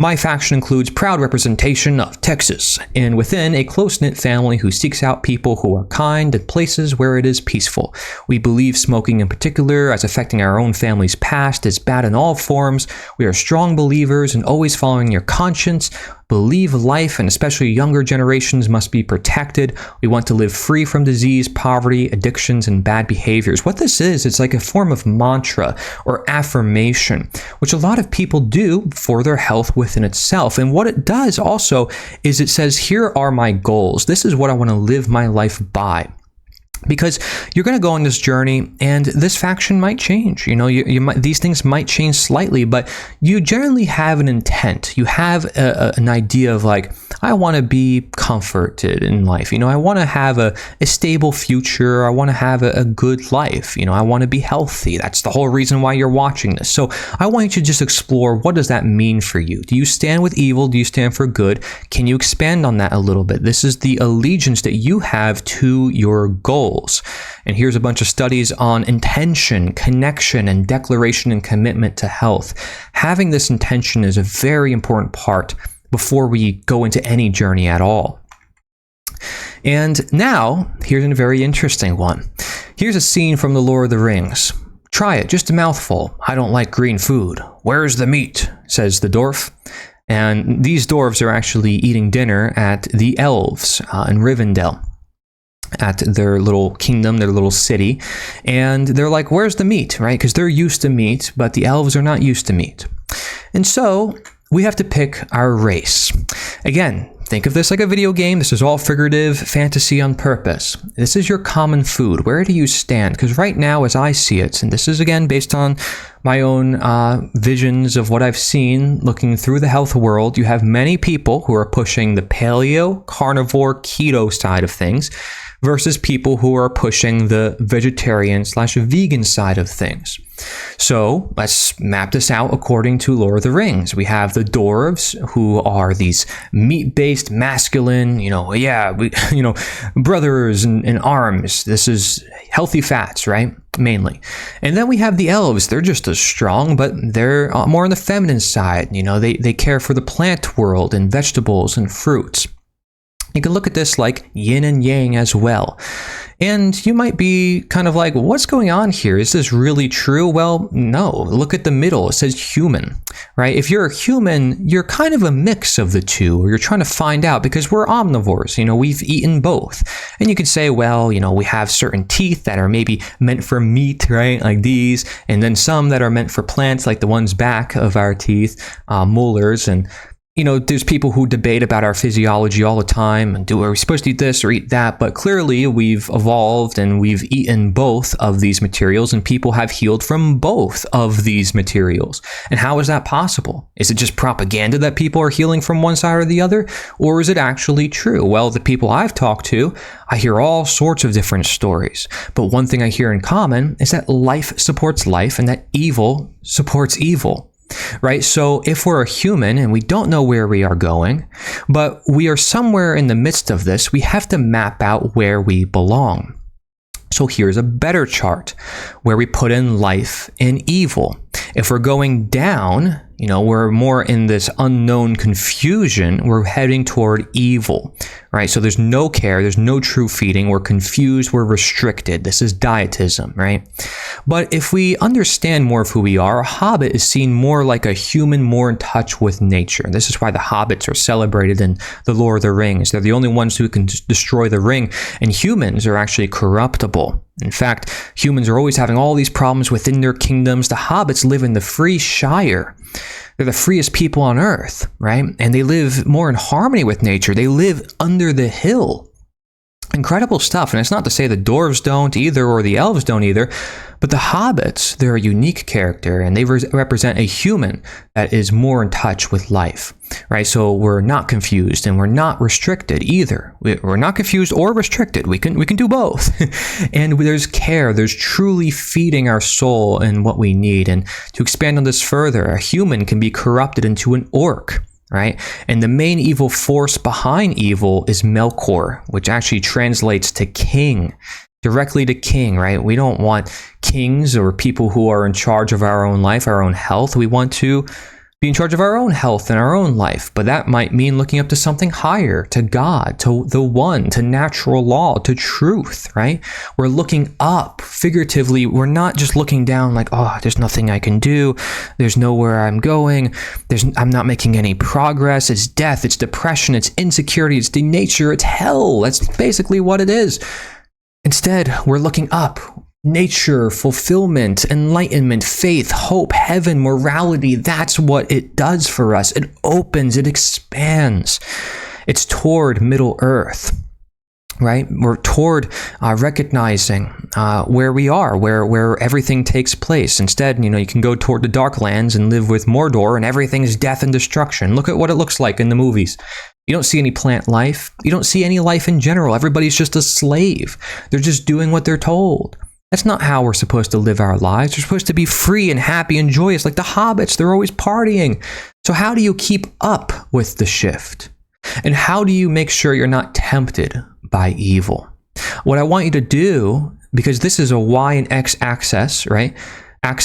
S1: My faction includes proud representation of Texas, and within a close-knit family who seeks out people who are kind and places where it is peaceful. We believe smoking in particular, as affecting our own family's past, is bad in all forms. We are strong believers in always following your conscience. Believe life, and especially younger generations, must be protected. We want to live free from disease, poverty, addictions, and bad behaviors. What this is, it's like a form of mantra or affirmation, which a lot of people do for their health within itself. And what it does also is it says, here are my goals. This is what I want to live my life by. Because you're going to go on this journey, and this faction might change. You might, these things might change slightly, but you generally have an intent. You have an idea of like, I want to be comforted in life. I want to have a stable future. I want to have a good life. I want to be healthy. That's the whole reason why you're watching this. So I want you to just explore, what does that mean for you? Do you stand with evil? Do you stand for good? Can you expand on that a little bit? This is the allegiance that you have to your goal. And here's a bunch of studies on intention, connection, and declaration and commitment to health. Having this intention is a very important part before we go into any journey at all. And now, here's a very interesting one. Here's a scene from The Lord of the Rings. Try it, just a mouthful. I don't like green food. Where's the meat? Says the dwarf. And these dwarves are actually eating dinner at the elves in Rivendell, at their little kingdom, their little city. And they're like, where's the meat, right? Because they're used to meat, but the elves are not used to meat. And so we have to pick our race. Again, think of this like a video game. This is all figurative fantasy on purpose. This is your common food. Where do you stand? Because right now, as I see it, and this is again based on my own visions of what I've seen looking through the health world, you have many people who are pushing the paleo, carnivore, keto side of things versus people who are pushing the vegetarian/vegan side of things. So let's map this out according to Lord of the Rings. We have the dwarves, who are these meat-based, masculine, brothers in arms. This is healthy fats, right? Mainly. And then we have the elves. They're just as strong, but they're more on the feminine side. They care for the plant world and vegetables and fruits. You can look at this like yin and yang as well. And you might be kind of like, what's going on here? Is this really true? Well, no. Look at the middle. It says human, right? If you're a human, you're kind of a mix of the two, or you're trying to find out, because we're omnivores. We've eaten both. And you could say, well, we have certain teeth that are maybe meant for meat, right? Like these, and then some that are meant for plants, like the ones back of our teeth, molars. And there's people who debate about our physiology all the time and are we supposed to eat this or eat that? But clearly we've evolved and we've eaten both of these materials, and people have healed from both of these materials. And how is that possible? Is it just propaganda that people are healing from one side or the other? Or is it actually true? Well, the people I've talked to, I hear all sorts of different stories. But one thing I hear in common is that life supports life and that evil supports evil. Right? So if we're a human and we don't know where we are going, but we are somewhere in the midst of this, we have to map out where we belong. So here's a better chart where we put in life and evil. If we're going down, we're more in this unknown confusion, we're heading toward evil, right? So there's no care, there's no true feeding, we're confused, we're restricted. This is dietism, right? But if we understand more of who we are, a hobbit is seen more like a human, more in touch with nature. And this is why the hobbits are celebrated in the Lord of the Rings. They're the only ones who can destroy the ring, and humans are actually corruptible. In fact, humans are always having all these problems within their kingdoms. The hobbits live in the free Shire. They're the freest people on earth, right? And they live more in harmony with nature. They live under the hill. Incredible stuff. And it's not to say the dwarves don't either, or the elves don't either, but the hobbits, they're a unique character, and they represent a human that is more in touch with life, right? So we're not confused and we're not restricted either. We're not confused or restricted. We can do both. And there's care. There's truly feeding our soul and what we need. And to expand on this further, a human can be corrupted into an orc, right? And the main evil force behind evil is Melkor, which actually translates to king, directly to king, right? We don't want kings or people who are in charge of our own life, our own health. We want to be in charge of our own health and our own life. But that might mean looking up to something higher, to God, to the one, to natural law, to truth, right? We're looking up figuratively. We're not just looking down like, oh, there's nothing I can do. There's nowhere I'm going. I'm not making any progress. It's death. It's depression. It's insecurity. It's denature. It's hell. That's basically what it is. Instead, we're looking up. Nature, fulfillment, enlightenment, faith, hope, heaven, morality. That's what it does for us. It opens, it expands. It's toward Middle Earth, right? We're toward recognizing where we are, where everything takes place. Instead, you can go toward the dark lands and live with Mordor, and everything is death and destruction. Look at what it looks like in the movies. You don't see any plant life. You don't see any life in general. Everybody's just a slave. They're just doing what they're told. That's not how we're supposed to live our lives. We're supposed to be free and happy and joyous, like the hobbits. They're always partying. So how do you keep up with the shift? And how do you make sure you're not tempted by evil? What I want you to do, because this is a Y and X axis, right?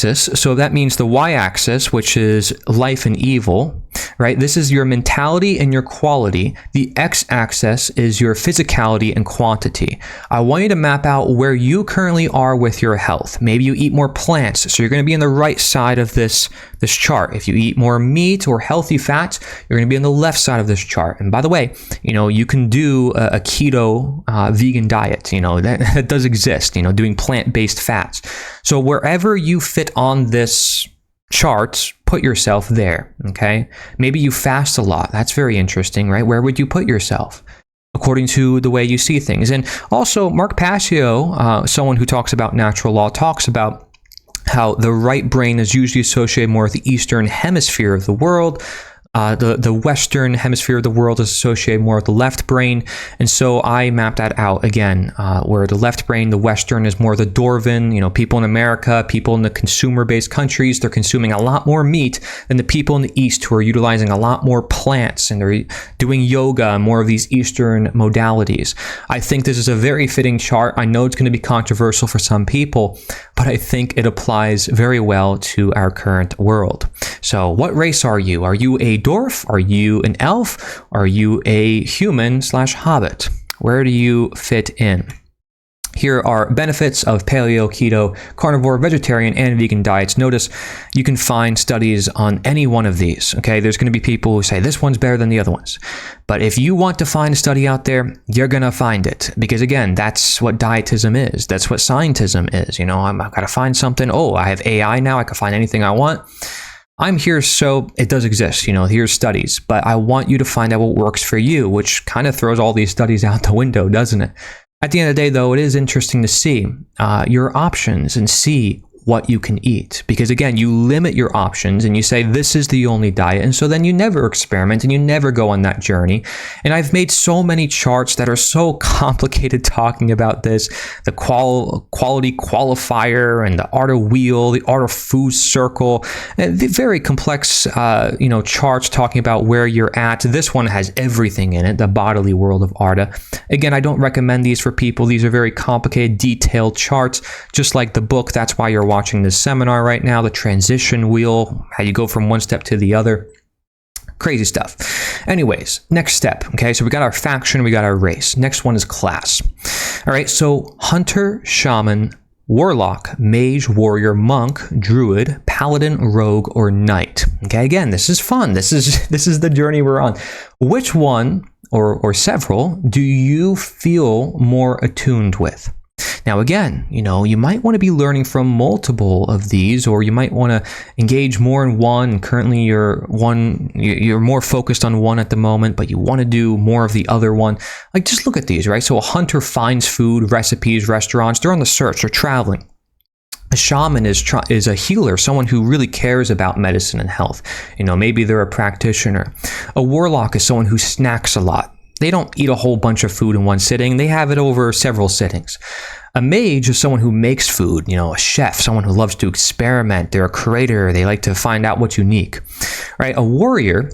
S1: So that means the Y-axis, which is life and evil, right? This is your mentality and your quality. The X-axis is your physicality and quantity. I want you to map out where you currently are with your health. Maybe you eat more plants, so you're going to be on the right side of this chart. If you eat more meat or healthy fats, you're going to be on the left side of this chart. And by the way, you can do a keto vegan diet. That does exist, doing plant-based fats. So wherever you fit on this chart, put yourself there, okay? Maybe you fast a lot. That's very interesting, right? Where would you put yourself according to the way you see things? And also, Mark Passio, someone who talks about natural law, talks about how the right brain is usually associated more with the Eastern Hemisphere of the world. The Western Hemisphere of the world is associated more with the left brain. And so I mapped that out again, where the left brain, the Western, is more the Dorvan. People in America, people in the consumer-based countries, they're consuming a lot more meat than the people in the East who are utilizing a lot more plants, and they're doing yoga and more of these Eastern modalities. I think this is a very fitting chart. I know it's going to be controversial for some people, but I think it applies very well to our current world. So what race are you? Are you a dwarf? Are you an elf? Are you a human/hobbit? Where do you fit in? Here are benefits of paleo, keto, carnivore, vegetarian, and vegan diets. Notice you can find studies on any one of these. Okay, there's going to be people who say this one's better than the other ones. But if you want to find a study out there, you're going to find it. Because again, that's what dietism is. That's what scientism is. I've got to find something. Oh, I have AI now. I can find anything I want. I'm here, so it does exist. Here's studies. But I want you to find out what works for you, which kind of throws all these studies out the window, doesn't it? At the end of the day, though, it is interesting to see your options and see what you can eat. Because again, you limit your options and you say, this is the only diet. And so then you never experiment and you never go on that journey. And I've made so many charts that are so complicated talking about this, the quality qualifier and the ARDA wheel, the ARDA food circle, the very complex, charts talking about where you're at. This one has everything in it, the bodily world of ARDA. Again, I don't recommend these for people. These are very complicated, detailed charts, just like the book. That's why you're watching this seminar right now, the transition wheel, how you go from one step to the other. Crazy stuff. Anyways, next step. Okay, so we got our faction, we got our race. Next one is class. All right, so hunter, shaman, warlock, mage, warrior, monk, druid, paladin, rogue, or knight. Okay, again, this is fun. This is the journey we're on. Which one or several do you feel more attuned with? Now, again, you might want to be learning from multiple of these, or you might want to engage more in one. And currently, you're more focused on one at the moment, but you want to do more of the other one. Like, just look at these, right? So a hunter finds food, recipes, restaurants. They're on the search. They're traveling. A shaman is a healer, someone who really cares about medicine and health. Maybe they're a practitioner. A warlock is someone who snacks a lot. They don't eat a whole bunch of food in one sitting. They have it over several sittings. A mage is someone who makes food, a chef, someone who loves to experiment. They're a creator. They like to find out what's unique, right? A warrior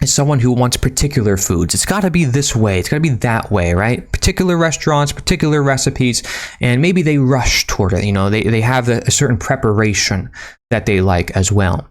S1: is someone who wants particular foods. It's got to be this way. It's got to be that way, right? Particular restaurants, particular recipes, and maybe they rush toward it. They have a certain preparation that they like as well.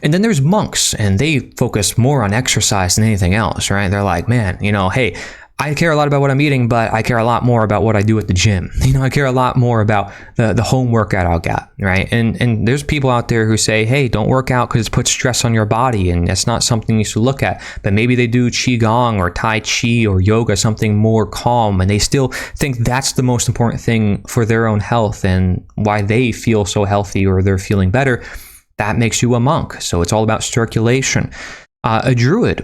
S1: And then there's monks, and they focus more on exercise than anything else, right? They're like, man, hey, I care a lot about what I'm eating, but I care a lot more about what I do at the gym. I care a lot more about the home workout I'll get, right? And there's people out there who say, hey, don't work out because it puts stress on your body, and that's not something you should look at. But maybe they do qigong or tai chi or yoga, something more calm, and they still think that's the most important thing for their own health and why they feel so healthy or they're feeling better. That makes you a monk. So it's all about circulation. A druid,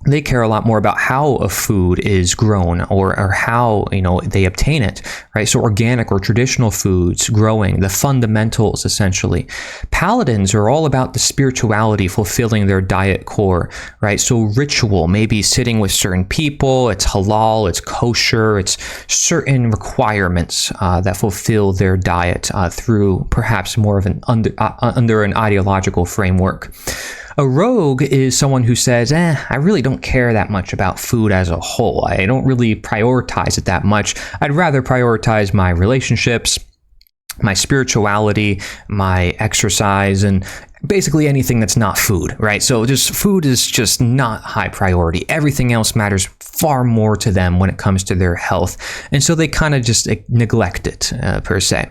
S1: they care a lot more about how a food is grown or how they obtain it, right? So organic or traditional foods growing, the fundamentals essentially. Paladins are all about the spirituality fulfilling their diet core, right? So ritual, maybe sitting with certain people, it's halal, it's kosher, it's certain requirements that fulfill their diet through perhaps more of an under an ideological framework. A rogue is someone who says, I really don't care that much about food as a whole. I don't really prioritize it that much. I'd rather prioritize my relationships, my spirituality, my exercise, and basically anything that's not food, right? So just food is just not high priority. Everything else matters far more to them when it comes to their health. And so they kind of just neglect it per se.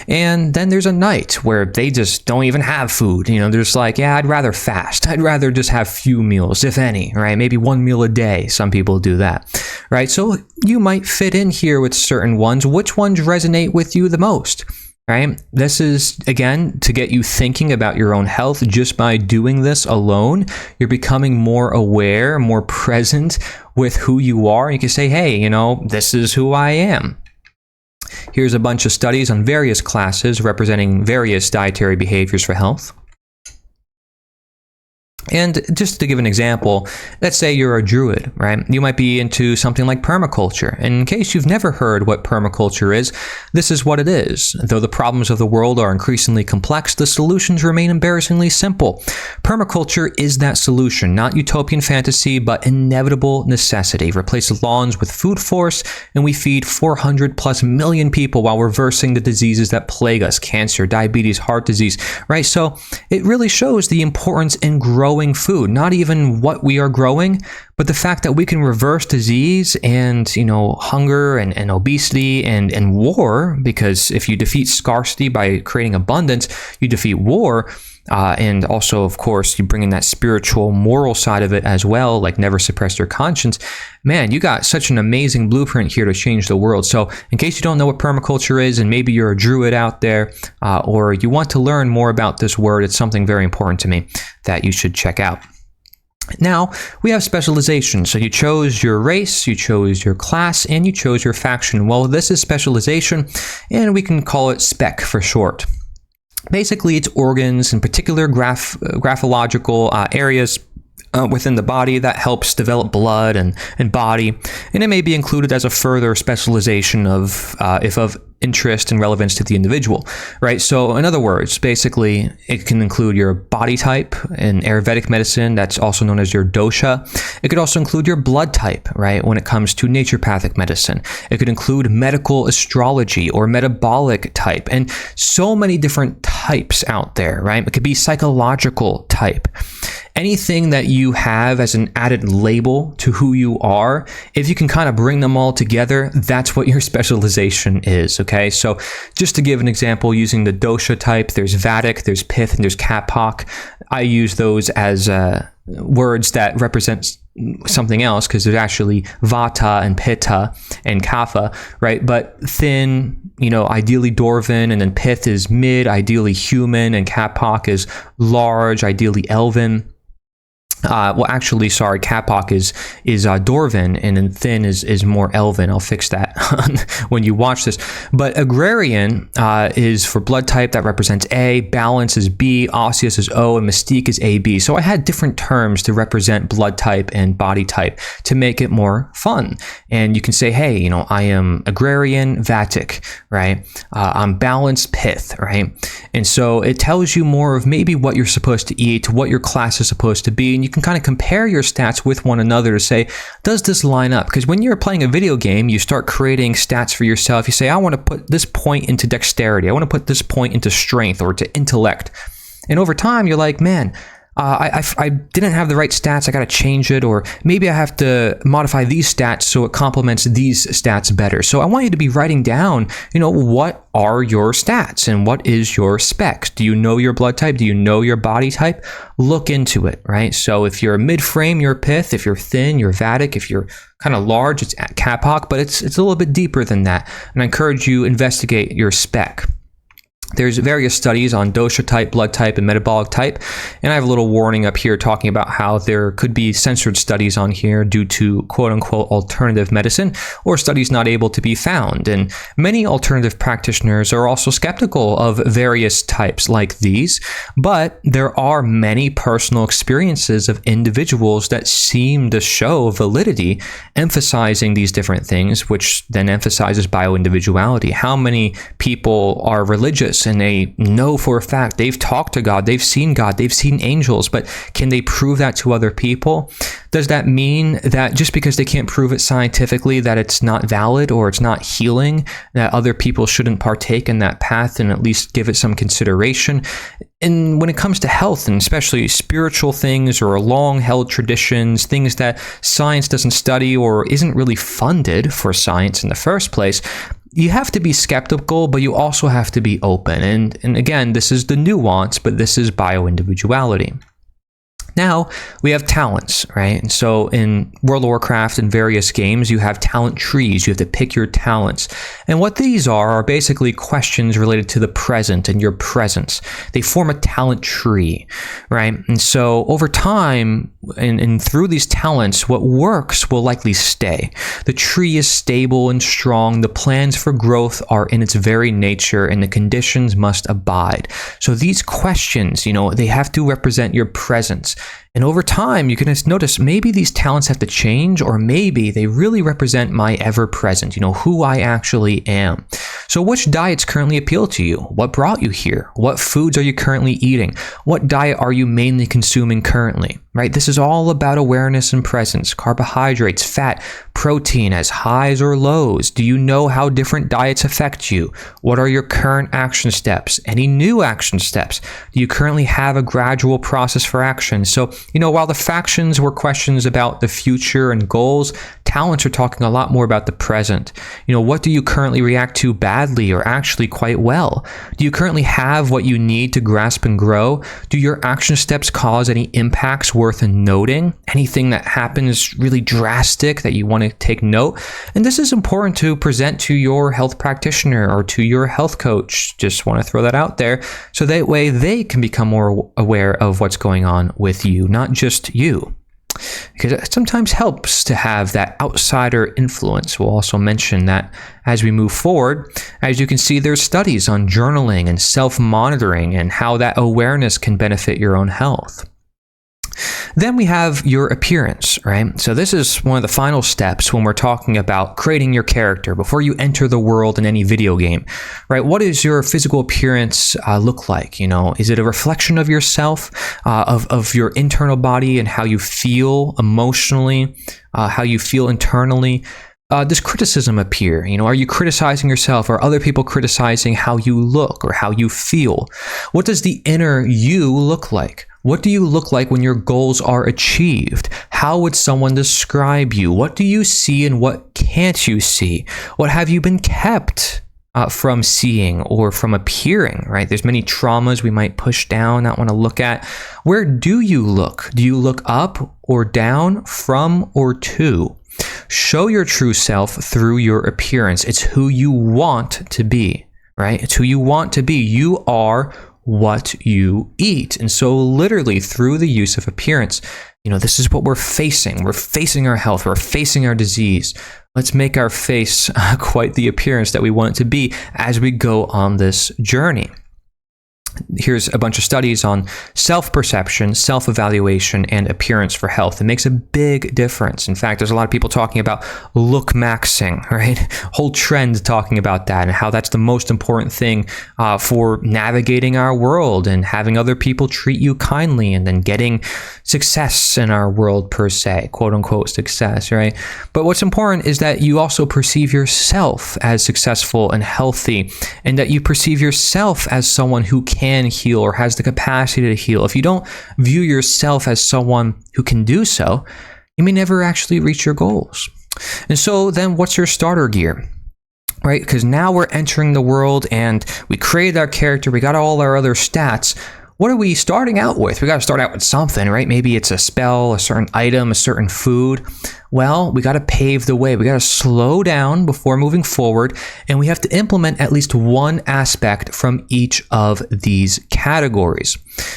S1: And then there's a night where they just don't even have food. They're just like, I'd rather fast. I'd rather just have few meals, if any, right? Maybe one meal a day. Some people do that, right? So you might fit in here with certain ones. Which ones resonate with you the most? Right? This is, again, to get you thinking about your own health. Just by doing this alone, you're becoming more aware, more present with who you are. You can say, hey, this is who I am. Here's a bunch of studies on various classes representing various dietary behaviors for health. And just to give an example, let's say you're a druid, right? You might be into something like permaculture. And in case you've never heard what permaculture is, this is what it is. Though the problems of the world are increasingly complex, the solutions remain embarrassingly simple. Permaculture is that solution, not utopian fantasy, but inevitable necessity. Replace lawns with food forests, and we feed 400 plus million people while reversing the diseases that plague us: cancer, diabetes, heart disease, right? So it really shows the importance in growing food, not even what we are growing, but the fact that we can reverse disease and, hunger and obesity and war, because if you defeat scarcity by creating abundance, you defeat war. And also, of course, you bring in that spiritual, moral side of it as well, like never suppress your conscience. Man, you got such an amazing blueprint here to change the world. So in case you don't know what permaculture is, and maybe you're a druid out there, or you want to learn more about this word, it's something very important to me that you should check out. Now, we have specialization. So you chose your race, you chose your class, and you chose your faction. Well, this is specialization, and we can call it Spec for short. Basically, it's organs, in particular graphological areas within the body that helps develop blood and body, and it may be included as a further specialization of, if of interest and relevance to the individual, right? So in other words, basically, it can include your body type in Ayurvedic medicine, that's also known as your dosha. It could also include your blood type, right? When it comes to naturopathic medicine, it could include medical astrology or metabolic type, and so many different types out there, right? It could be psychological type. Anything that you have as an added label to who you are, if you can kind of bring them all together, that's what your specialization is, okay? So just to give an example, using the dosha type, there's Vedic, there's Pith, and there's Kapok. I use those as words that represent something else, because there's actually Vata and Pitta and Kapha, right? But thin, ideally Dwarven, and then Pith is mid, ideally human, and Kapok is large, ideally elven. Kapok is Dwarven, and then thin is more elven. I'll fix that when you watch this. But agrarian is for blood type, that represents A, balance is B, osseous is O, and mystique is AB. So I had different terms to represent blood type and body type to make it more fun. And you can say, hey, I am agrarian, Vatic, right? I'm balanced, Pith, right? And so it tells you more of maybe what you're supposed to eat, what your class is supposed to be, and you can kind of compare your stats with one another to say, does this line up? Because when you're playing a video game, you start creating stats for yourself. You say, I want to put this point into dexterity. I want to put this point into strength or to intellect. And over time, you're like, man, I didn't have the right stats. I got to change it, or maybe I have to modify these stats so it complements these stats better. So I want you to be writing down, what are your stats and what is your spec? Do you know your blood type? Do you know your body type? Look into it, right? So if you're mid-frame, you're Pith. If you're thin, you're Vedic. If you're kind of large, it's Kapok, but it's a little bit deeper than that. And I encourage you investigate your spec. There's various studies on dosha type, blood type, and metabolic type. And I have a little warning up here talking about how there could be censored studies on here due to quote-unquote alternative medicine or studies not able to be found. And many alternative practitioners are also skeptical of various types like these, but there are many personal experiences of individuals that seem to show validity, emphasizing these different things, which then emphasizes bio-individuality. How many people are religious and they know for a fact they've talked to God, they've seen angels, but can they prove that to other people? Does that mean that just because they can't prove it scientifically that it's not valid or it's not healing, that other people shouldn't partake in that path and at least give it some consideration? And when it comes to health, and especially spiritual things or long-held traditions, things that science doesn't study or isn't really funded for science in the first place, you have to be skeptical, but you also have to be open. And again, this is the nuance, but this is bio-individuality. Now, we have talents, right? And so in World of Warcraft and various games, you have talent trees. You have to pick your talents. And what these are basically questions related to the present and your presence. They form a talent tree, right? And so over time, and through these talents, what works will likely stay. The tree is stable and strong. The plans for growth are in its very nature, and the conditions must abide. So these questions, they have to represent your presence. And over time, you can notice maybe these talents have to change, or maybe they really represent my ever-present, who I actually am. So which diets currently appeal to you? What brought you here? What foods are you currently eating? What diet are you mainly consuming currently? Right? This is all about awareness and presence. Carbohydrates, fat, protein as highs or lows. Do you know how different diets affect you? What are your current action steps? Any new action steps? Do you currently have a gradual process for action? So, while the factions were questions about the future and goals, talents are talking a lot more about the present. What do you currently react to badly or actually quite well? Do you currently have what you need to grasp and grow? Do your action steps cause any impacts worth noting? Anything that happens really drastic that you want to take note? And this is important to present to your health practitioner or to your health coach. Just want to throw that out there so that way they can become more aware of what's going on with you, not just you. Because it sometimes helps to have that outsider influence. We'll also mention that as we move forward. As you can see, there's studies on journaling and self-monitoring and how that awareness can benefit your own health. Then we have your appearance, right? So this is one of the final steps when we're talking about creating your character before you enter the world in any video game, right? What does your physical appearance look like? Is it a reflection of yourself, of your internal body and how you feel emotionally, how you feel internally? Does criticism appear? Are you criticizing yourself? Are other people criticizing how you look or how you feel? What does the inner you look like? What do you look like when your goals are achieved? How would someone describe you? What do you see and what can't you see? What have you been kept from seeing or from appearing, right? There's many traumas we might push down, not want to look at. Where do you look? Do you look up or down, from or to? Show your true self through your appearance. It's who you want to be, right? It's who you want to be. You are what you eat. And so literally through the use of appearance, this is what we're facing. We're facing our health. We're facing our disease. Let's make our face quite the appearance that we want it to be as we go on this journey. Here's a bunch of studies on self-perception, self-evaluation, and appearance for health. It makes a big difference. In fact, there's a lot of people talking about look maxing, right? Whole trend talking about that and how that's the most important thing for navigating our world and having other people treat you kindly and then getting success in our world per se, quote unquote success, right? But what's important is that you also perceive yourself as successful and healthy, and that you perceive yourself as someone who can heal or has the capacity to heal. If you don't view yourself as someone who can do so, you may never actually reach your goals. And so then what's your starter gear? Right? Because now we're entering the world and we created our character, we got all our other stats. What are we starting out with? We got to start out with something, right? Maybe it's a spell, a certain item, a certain food. Well, we got to pave the way. We got to slow down before moving forward, and we have to implement at least one aspect from each of these categories.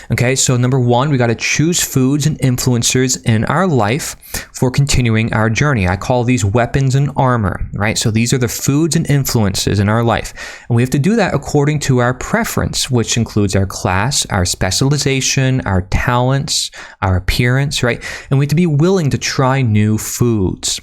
S1: Okay, so number one, we got to choose foods and influencers in our life for continuing our journey. I call these weapons and armor, right? So these are the foods and influences in our life. And we have to do that according to our preference, which includes our class, our specialization, our talents, our appearance, right? And we have to be willing to try new foods.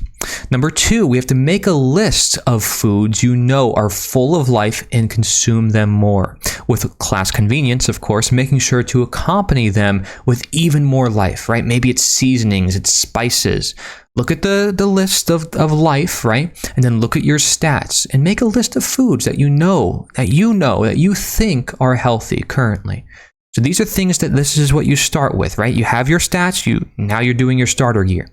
S1: Number two, we have to make a list of foods you know are full of life and consume them more. With class convenience, of course, making sure to accompany them with even more life, right? Maybe it's seasonings, it's spices. Look at the list of life, right? And then look at your stats and make a list of foods that you think are healthy currently. So these are things that this is what you start with, right? You have your stats, now you're doing your starter gear.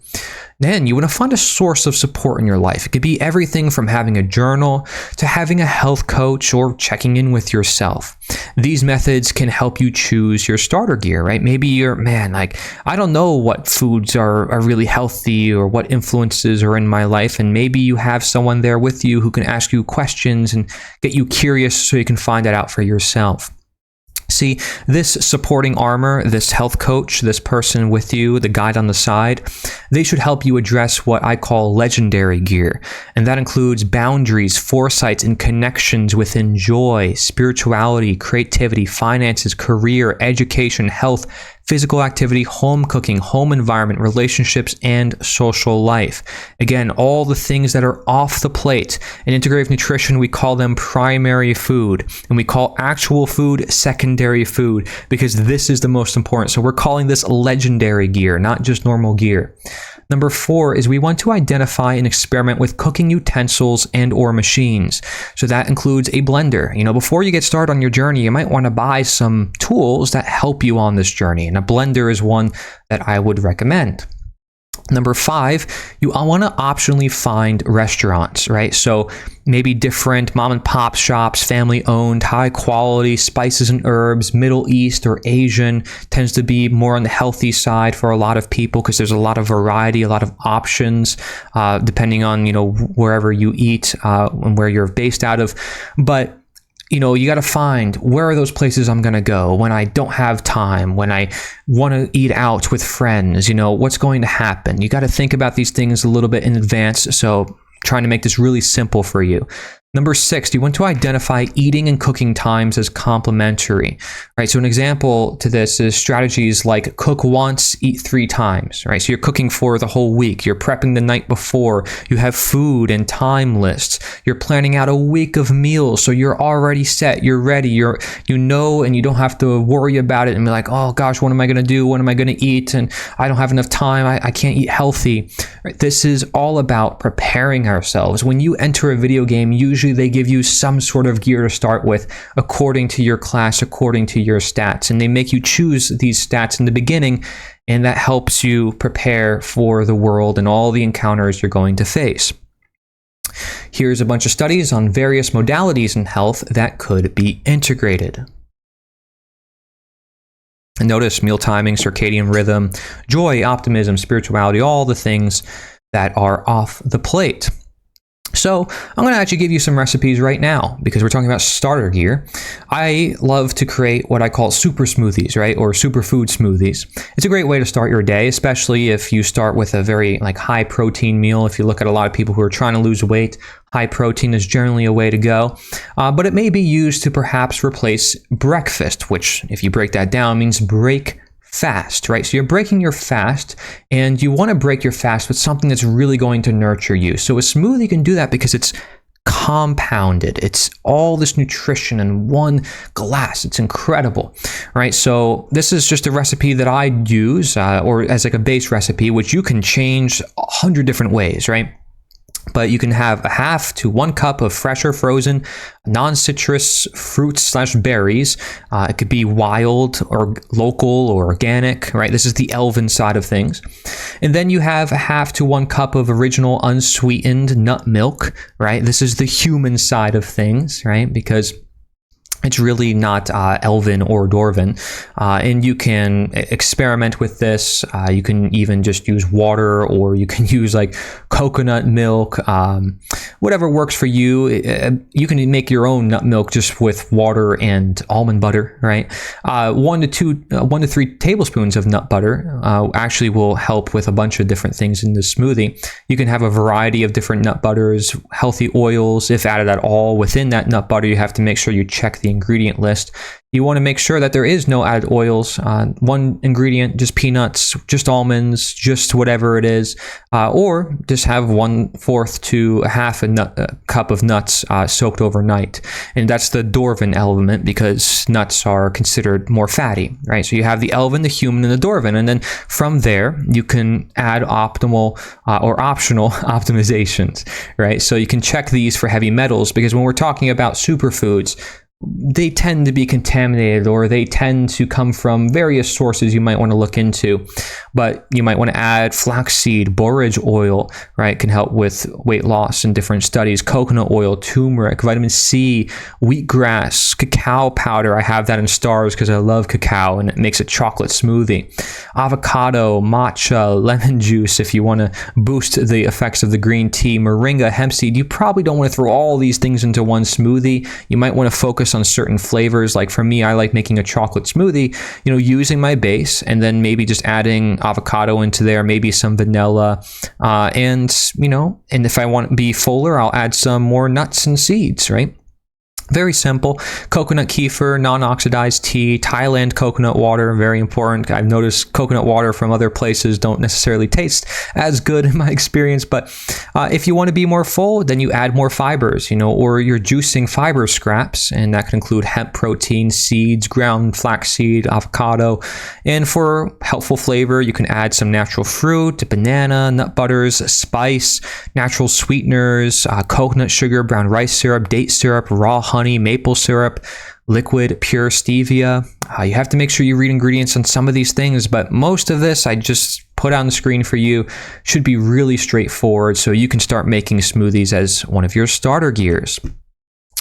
S1: Then you want to find a source of support in your life. It could be everything from having a journal to having a health coach or checking in with yourself. These methods can help you choose your starter gear, right? Maybe you're, I don't know what foods are really healthy or what influences are in my life. And maybe you have someone there with you who can ask you questions and get you curious so you can find that out for yourself. See, this supporting armor, this health coach, this person with you, the guide on the side, they should help you address what I call legendary gear. And that includes boundaries, foresights, and connections within joy, spirituality, creativity, finances, career, education, health, physical activity, home cooking, home environment, relationships, and social life. Again, all the things that are off the plate. In integrative nutrition, we call them primary food, and we call actual food secondary food because this is the most important. So we're calling this legendary gear, not just normal gear. Number 4 is we want to identify and experiment with cooking utensils and or machines. So that includes a blender. Before you get started on your journey, you might want to buy some tools that help you on this journey. And a blender is one that I would recommend. Number 5, you want to optionally find restaurants, right? So maybe different mom and pop shops, family owned, high quality spices and herbs, Middle East or Asian tends to be more on the healthy side for a lot of people because there's a lot of variety, a lot of options, depending on, wherever you eat and where you're based out of. But you got to find where are those places I'm going to go when I don't have time, when I want to eat out with friends, what's going to happen. You got to think about these things a little bit in advance. So trying to make this really simple for you. Number 6, you want to identify eating and cooking times as complementary, right? So an example to this is strategies like cook once, eat 3 times, right? So you're cooking for the whole week. You're prepping the night before. You have food and time lists. You're planning out a week of meals. So you're already set. You're ready. And you don't have to worry about it and be like, oh gosh, what am I going to do? What am I going to eat? And I don't have enough time. I can't eat healthy. Right? This is all about preparing ourselves. When you enter a video game, usually they give you some sort of gear to start with according to your class, according to your stats, and they make you choose these stats in the beginning, and that helps you prepare for the world and all the encounters you're going to face. Here's a bunch of studies on various modalities in health that could be integrated. And notice meal timing, circadian rhythm, joy, optimism, spirituality, all the things that are off the plate. So I'm going to actually give you some recipes right now because we're talking about starter gear. I love to create what I call super smoothies, right? Or superfood smoothies. It's a great way to start your day, especially if you start with a very high protein meal. If you look at a lot of people who are trying to lose weight, high protein is generally a way to go. But it may be used to perhaps replace breakfast, which if you break that down means break fast, right? So you're breaking your fast and you want to break your fast with something that's really going to nurture you. So a smoothie can do that because it's compounded. It's all this nutrition in one glass. It's incredible, right? So this is just a recipe that I use or as a base recipe, which you can change 100 different ways, right? But you can have a half to 1 cup of fresh or frozen non-citrus fruits / berries. It could be wild or local or organic, right? This is the elven side of things. And then you have a half to 1 cup of original unsweetened nut milk, right? This is the human side of things, right? Because it's really not elven or dwarven, and you can experiment with this. You can even just use water, or you can use coconut milk, whatever works for you. You can make your own nut milk just with water and almond butter, right? 1 to 3 tablespoons of nut butter actually will help with a bunch of different things in the smoothie. You can have a variety of different nut butters, healthy oils, if added at all. Within that nut butter, you have to make sure you check the ingredient list. You want to make sure that there is no added oils. 1 ingredient, just peanuts, just almonds, just whatever it is, or just have 1/4 to a half a cup of nuts soaked overnight. And that's the dwarven element because nuts are considered more fatty, right? So you have the elven, the human, and the dwarven. And then from there, you can add optimal or optional optimizations, right? So you can check these for heavy metals because when we're talking about superfoods, they tend to be contaminated or they tend to come from various sources you might want to look into. But you might want to add flaxseed, borage oil, right? Can help with weight loss in different studies. Coconut oil, turmeric, vitamin C, wheatgrass, cacao powder. I have that in stars because I love cacao and it makes a chocolate smoothie. Avocado, matcha, lemon juice if you want to boost the effects of the green tea, moringa, hemp seed. You probably don't want to throw all these things into one smoothie. You might want to focus focus on certain flavors. Like for me, I like making a chocolate smoothie, using my base and then maybe just adding avocado into there, maybe some vanilla. And if I want to be fuller, I'll add some more nuts and seeds, right? Very simple. Coconut kefir, non-oxidized tea, Thailand coconut water, very important. I've noticed coconut water from other places don't necessarily taste as good in my experience, but if you want to be more full, then you add more fibers, or you're juicing fiber scraps, and that can include hemp protein, seeds, ground flaxseed, avocado. And for helpful flavor, you can add some natural fruit, banana, nut butters, spice, natural sweeteners, coconut sugar, brown rice syrup, date syrup, raw honey, maple syrup, liquid, pure stevia. You have to make sure you read ingredients on some of these things, but most of this I just put on the screen for you. Should be really straightforward, so you can start making smoothies as one of your starter gears.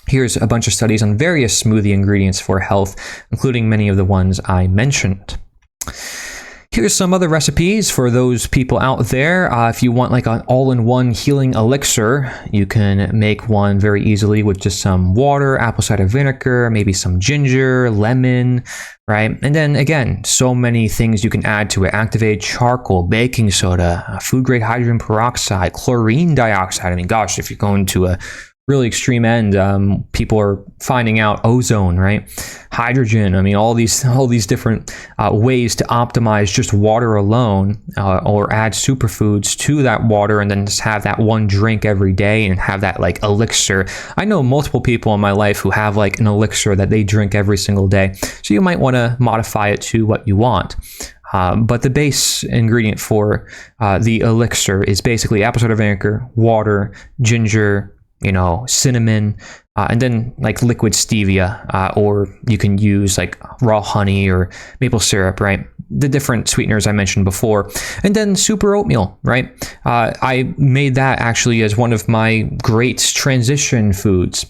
S1: Here's a bunch of studies on various smoothie ingredients for health, including many of the ones I mentioned. Here's some other recipes for those people out there. If you want like an all-in-one healing elixir, you can make one very easily with just some water, apple cider vinegar, maybe some ginger, lemon, right? And then again, so many things you can add to it. Activate charcoal, baking soda, food-grade hydrogen peroxide, chlorine dioxide. I mean, gosh, if you're going to a really extreme end, people are finding out ozone, right? Hydrogen. I mean, all these different ways to optimize just water alone, or add superfoods to that water, and then just have that one drink every day and have that like elixir. I know multiple people in my life who have like an elixir that they drink every single day. So you might want to modify it to what you want. But the base ingredient for the elixir is basically apple cider vinegar, water, ginger, cinnamon, and then like liquid stevia, or you can use like raw honey or maple syrup, right? The different sweeteners I mentioned before. And then super oatmeal, right? I made that actually as one of my great transition foods.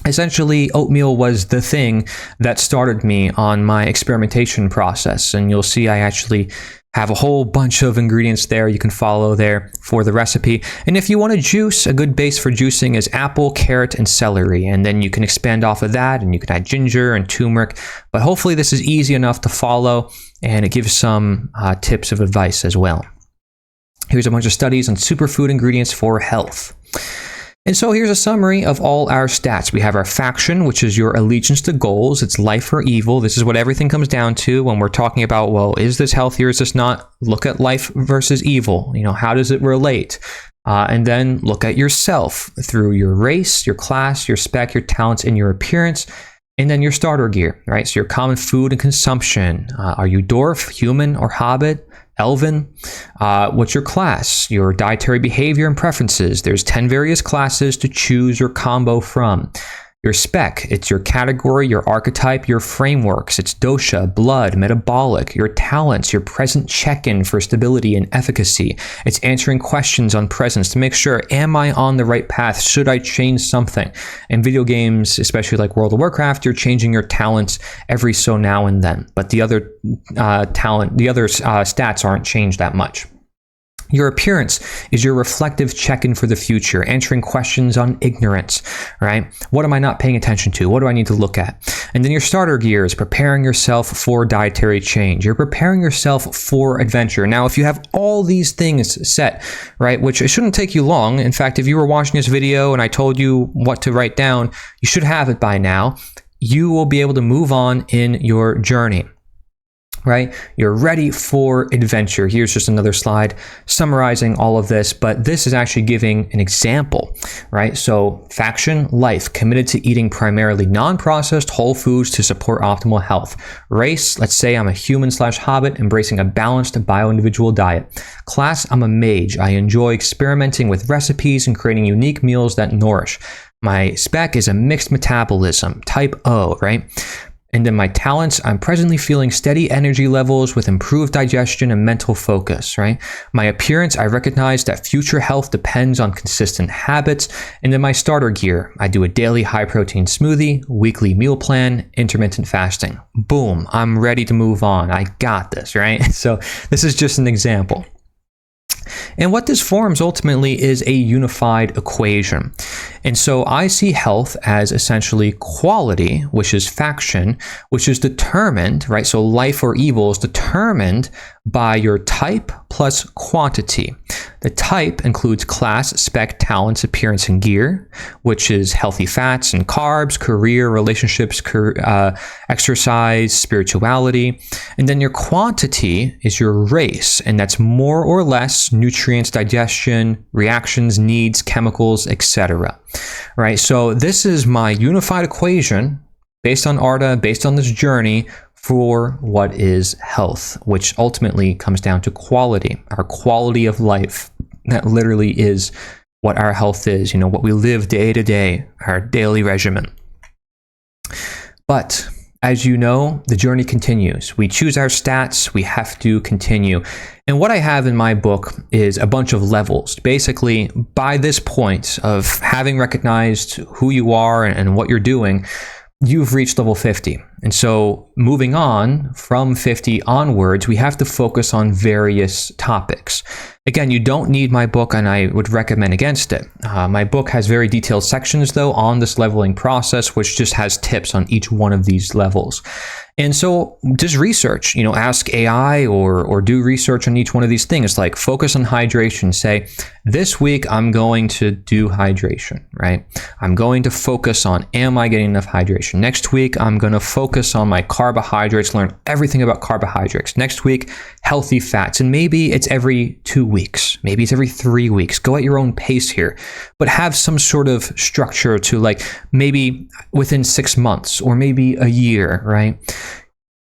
S1: Essentially, oatmeal was the thing that started me on my experimentation process. And you'll see I actually have a whole bunch of ingredients there you can follow there for the recipe. And if you want to juice, a good base for juicing is apple, carrot, and celery. And then you can expand off of that, and you can add ginger and turmeric. But hopefully this is easy enough to follow, and it gives some tips of advice as well. Here's a bunch of studies on superfood ingredients for health. And so here's a summary of all our stats. We have our faction, which is your allegiance to goals. It's life or evil. This is what everything comes down to when we're talking about, well, is this healthy or is this not? Look at life versus evil. How does it relate? And then look at yourself through your race, your class, your spec, your talents, and your appearance. And then your starter gear, right? So your common food and consumption. Are you dwarf, human, or hobbit? Elven? What's your class? Your dietary behavior and preferences. There's 10 various classes to choose your combo from. Your spec, it's your category, your archetype, your frameworks. It's dosha, blood, metabolic, your talents, your present check-in for stability and efficacy. It's answering questions on presence to make sure, am I on the right path? Should I change something? In video games, especially like World of Warcraft, you're changing your talents every so now and then. But the other stats aren't changed that much. Your appearance is your reflective check-in for the future, answering questions on ignorance, right? What am I not paying attention to? What do I need to look at? And then your starter gear is preparing yourself for dietary change. You're preparing yourself for adventure. Now, if you have all these things set, right, which it shouldn't take you long. In fact, if you were watching this video and I told you what to write down, you should have it by now. You will be able to move on in your journey. Right? You're ready for adventure. Here's just another slide summarizing all of this, but this is actually giving an example, right? So faction, life, committed to eating primarily non-processed whole foods to support optimal health. Race, let's say I'm a human/hobbit, embracing a balanced bio-individual diet. Class, I'm a mage. I enjoy experimenting with recipes and creating unique meals that nourish. My spec is a mixed metabolism, type O, right? And then my talents, I'm presently feeling steady energy levels with improved digestion and mental focus, right? My appearance, I recognize that future health depends on consistent habits. And then my starter gear, I do a daily high protein smoothie, weekly meal plan, intermittent fasting. Boom, I'm ready to move on. I got this, right? So this is just an example. And what this forms ultimately is a unified equation. And so I see health as essentially quality, which is faction, which is determined, right? So life or evil is determined by your type plus quantity. The type includes class, spec, talents, appearance, and gear, which is healthy fats and carbs, career, relationships, exercise, spirituality. And then your quantity is your race, and that's more or less nutrients, digestion, reactions, needs, chemicals, etc. Right? So this is my unified equation based on ARDA, based on this journey for what is health, which ultimately comes down to quality, our quality of life. That literally is what our health is, what we live day to day, our daily regimen. But as you know, the journey continues. We choose our stats, we have to continue. And what I have in my book is a bunch of levels. Basically, by this point of having recognized who you are and what you're doing, you've reached level 50. And so moving on from 50 onwards, we have to focus on various topics. Again, you don't need my book, and I would recommend against it. My book has very detailed sections, though, on this leveling process, which just has tips on each one of these levels. And so just research, ask AI or do research on each one of these things. Like focus on hydration. Say, this week I'm going to do hydration, right? I'm going to focus on, am I getting enough hydration? Next week, I'm going to focus on my carbohydrates, learn everything about carbohydrates. Next week, healthy fats. And maybe it's every 2 weeks. Maybe it's every 3 weeks. Go at your own pace here, but have some sort of structure to maybe within 6 months or maybe a year, right?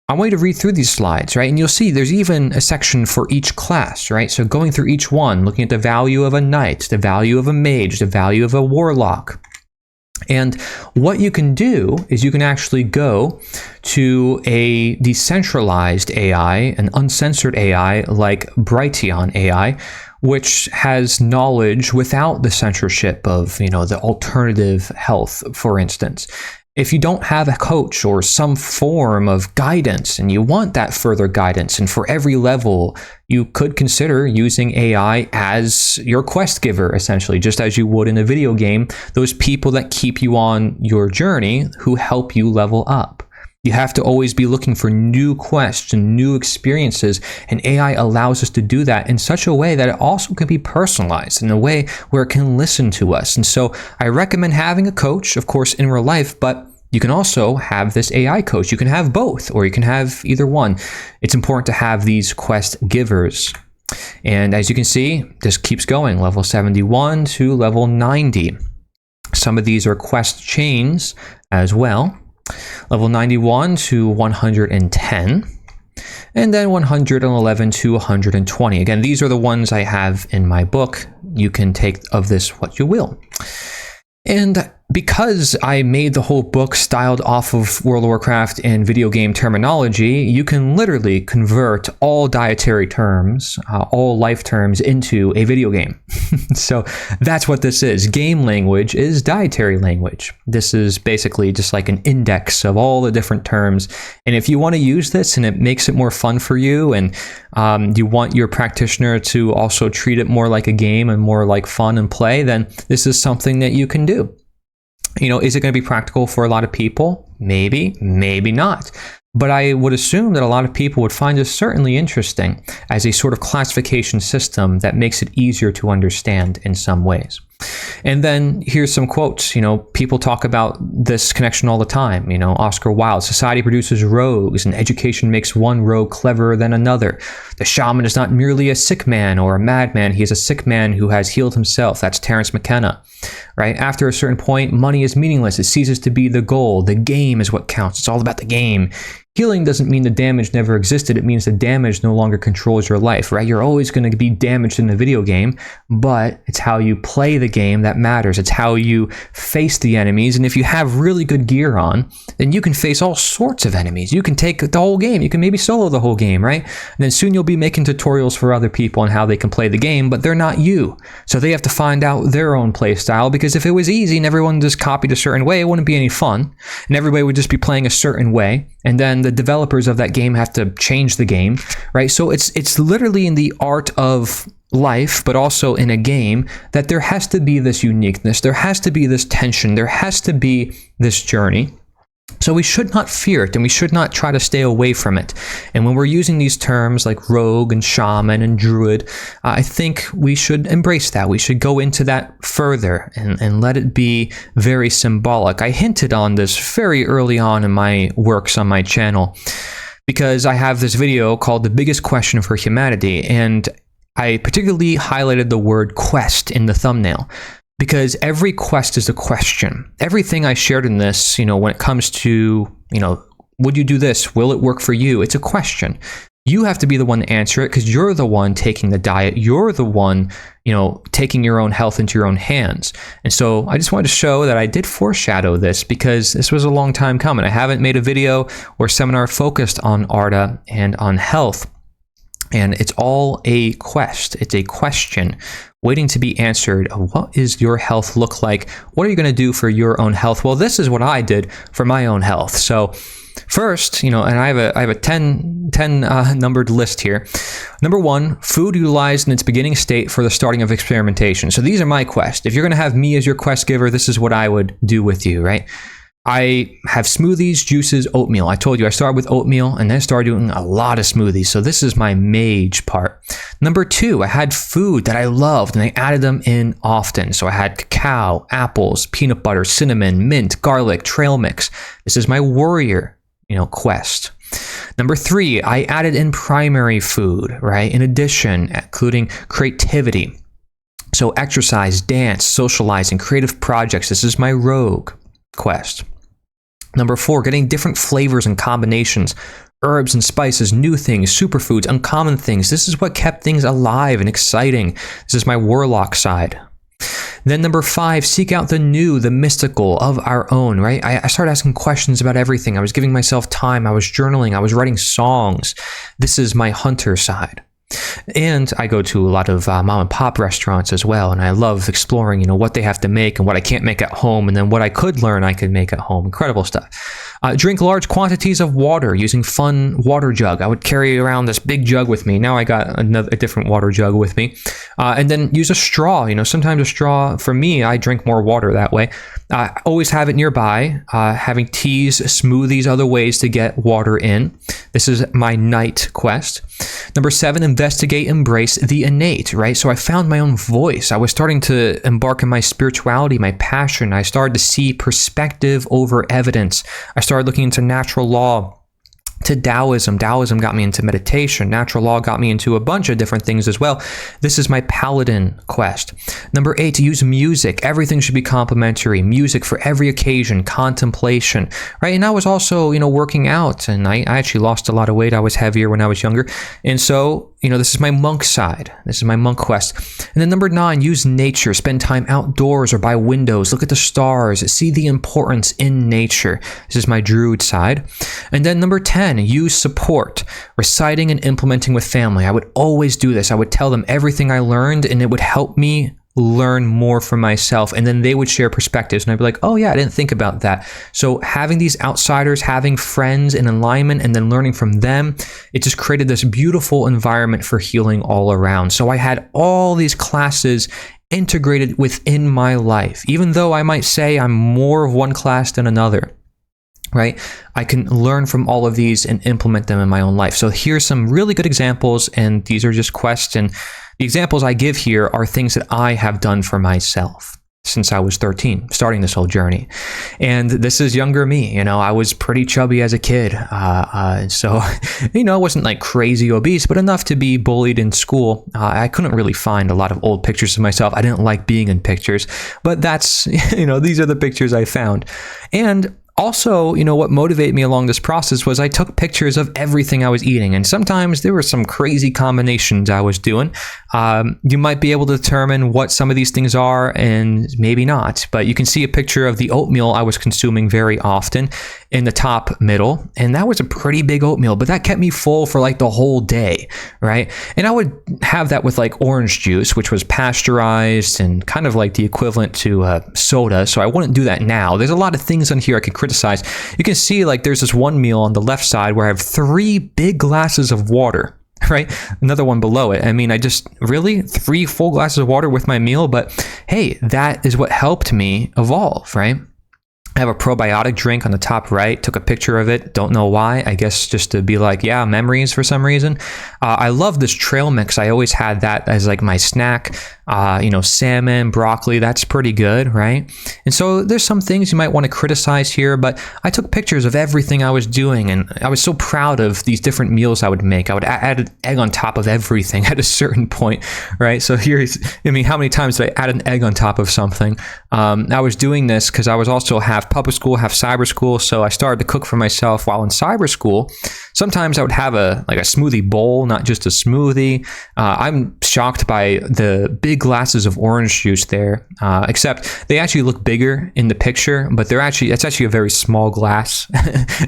S1: I want you to read through these slides, right? And you'll see there's even a section for each class, right? So going through each one, looking at the value of a knight, the value of a mage, the value of a warlock. And what you can do is you can actually go to a decentralized AI, an uncensored AI like Brighteon AI, which has knowledge without the censorship of, the alternative health, for instance. If you don't have a coach or some form of guidance and you want that further guidance, and for every level, you could consider using AI as your quest giver, essentially, just as you would in a video game, those people that keep you on your journey who help you level up. You have to always be looking for new quests and new experiences, and AI allows us to do that in such a way that it also can be personalized in a way where it can listen to us. And so I recommend having a coach, of course, in real life, but you can also have this AI coach. You can have both, or you can have either one. It's important to have these quest givers. And as you can see, this keeps going, level 71 to level 90. Some of these are quest chains as well. Level 91 to 110, and then 111 to 120. Again, these are the ones I have in my book. You can take of this what you will. And because I made the whole book styled off of World of Warcraft and video game terminology, you can literally convert all dietary terms, all life terms into a video game. So that's what this is. Game language is dietary language. This is basically just like an index of all the different terms. And if you want to use this and it makes it more fun for you, and you want your practitioner to also treat it more like a game and more like fun and play, then this is something that you can do. Is it going to be practical for a lot of people? Maybe, maybe not. But I would assume that a lot of people would find this certainly interesting as a sort of classification system that makes it easier to understand in some ways. And then here's some quotes. People talk about this connection all the time. Oscar Wilde, society produces rogues and education makes one rogue cleverer than another. The shaman is not merely a sick man or a madman. He is a sick man who has healed himself. That's Terence McKenna, right? After a certain point, money is meaningless. It ceases to be the goal. The game is what counts. It's all about the game. Healing doesn't mean the damage never existed. It means the damage no longer controls your life, right? You're always going to be damaged in a video game, but it's how you play the game that matters. It's how you face the enemies. And if you have really good gear on, then you can face all sorts of enemies. You can take the whole game. You can maybe solo the whole game, right? And then soon you'll be making tutorials for other people on how they can play the game, but they're not you. So they have to find out their own play style, because if it was easy and everyone just copied a certain way, it wouldn't be any fun. And everybody would just be playing a certain way. And then the developers of that game have to change the game, right? So it's literally in the art of life, but also in a game, that there has to be this uniqueness, there has to be this tension, there has to be this journey. So we should not fear it, and we should not try to stay away from it. And when we're using these terms like rogue and shaman and druid, I think we should embrace that. We should go into that further and let it be very symbolic. I hinted on this very early on in my works on my channel, because I have this video called The Biggest Question for Humanity, and I particularly highlighted the word quest in the thumbnail. Because every quest is a question. Everything I shared in this, when it comes to, would you do this? Will it work for you? It's a question. You have to be the one to answer it, because you're the one taking the diet. You're the one, taking your own health into your own hands. And so I just wanted to show that I did foreshadow this, because this was a long time coming. I haven't made a video or seminar focused on ARDA and on health. And it's all a quest. It's a question waiting to be answered. What is your health look like? What are you going to do for your own health? Well, this is what I did for my own health. So first, and I have a 10 numbered list here. Number 1, food utilized in its beginning state for the starting of experimentation. So these are my quests. If you're going to have me as your quest giver, this is what I would do with you, right? I have smoothies, juices, oatmeal. I told you I started with oatmeal and then started doing a lot of smoothies. So this is my mage part. Number 2, I had food that I loved and I added them in often. So I had cacao, apples, peanut butter, cinnamon, mint, garlic, trail mix. This is my warrior, quest. Number 3, I added in primary food, right? In addition, including creativity. So exercise, dance, socializing, creative projects. This is my rogue quest. Number 4, getting different flavors and combinations, herbs and spices, new things, superfoods, uncommon things. This is what kept things alive and exciting. This is my warlock side. Then number 5, seek out the new, the mystical of our own, right? I started asking questions about everything. I was giving myself time. I was journaling. I was writing songs. This is my hunter side. And I go to a lot of mom and pop restaurants as well, and I love exploring, what they have to make and what I can't make at home, and then what I could learn I could make at home. Incredible stuff. Drink large quantities of water using fun water jug. I would carry around this big jug with me. Now I got a different water jug with me. And then use a straw. Sometimes a straw, for me, I drink more water that way. Always have it nearby. Having teas, smoothies, other ways to get water in. This is my night quest. Number 7, investigate, embrace the innate, right? So I found my own voice. I was starting to embark in my spirituality, my passion. I started to see perspective over evidence. I started looking into natural law, to Taoism. Taoism got me into meditation. Natural law got me into a bunch of different things as well. This is my paladin quest. Number 8, use music. Everything should be complementary. Music for every occasion, contemplation, right? And I was also, working out, and I actually lost a lot of weight. I was heavier when I was younger. And so, this is my monk side. This is my monk quest. And then number 9, use nature. Spend time outdoors or by windows. Look at the stars. See the importance in nature. This is my druid side. And then number 10, use support. Reciting and implementing with family. I would always do this. I would tell them everything I learned, and it would help me learn more for myself, and then they would share perspectives, and I'd be like, oh yeah, I didn't think about that. So having these outsiders, having friends in alignment, and then learning from them, it just created this beautiful environment for healing all around. So I had all these classes integrated within my life, even though I might say I'm more of one class than another, right? I can learn from all of these and implement them in my own life. So here's some really good examples, and these are just quests, and the examples I give here are things that I have done for myself since I was 13, starting this whole journey. And this is younger me. I was pretty chubby as a kid. So, I wasn't like crazy obese, but enough to be bullied in school. I couldn't really find a lot of old pictures of myself. I didn't like being in pictures, but that's, these are the pictures I found. And also, what motivated me along this process was I took pictures of everything I was eating, and sometimes there were some crazy combinations I was doing. You might be able to determine what some of these things are and maybe not, but you can see a picture of the oatmeal I was consuming very often in the top middle, and that was a pretty big oatmeal, but that kept me full for like the whole day, right? And I would have that with like orange juice, which was pasteurized and kind of like the equivalent to soda, so I wouldn't do that now. There's a lot of things on here I could criticize. You can see like there's this one meal on the left side where I have 3 big glasses of water, right? Another one below it. I mean, I just really 3 full glasses of water with my meal, but hey, that is what helped me evolve, right? I have a probiotic drink on the top right, took a picture of it. Don't know why. I guess just to be like, yeah, memories for some reason. I love this trail mix. I always had that as like my snack. Salmon, broccoli, that's pretty good, right? And so there's some things you might want to criticize here, but I took pictures of everything I was doing, and I was so proud of these different meals I would make. I would add an egg on top of everything at a certain point, right? So how many times did I add an egg on top of something? I was doing this because I was also half public school, half cyber school, so I started to cook for myself while in cyber school. Sometimes I would have a smoothie bowl, not just a smoothie. I'm shocked by the big glasses of orange juice there, except they actually look bigger in the picture, but it's actually a very small glass.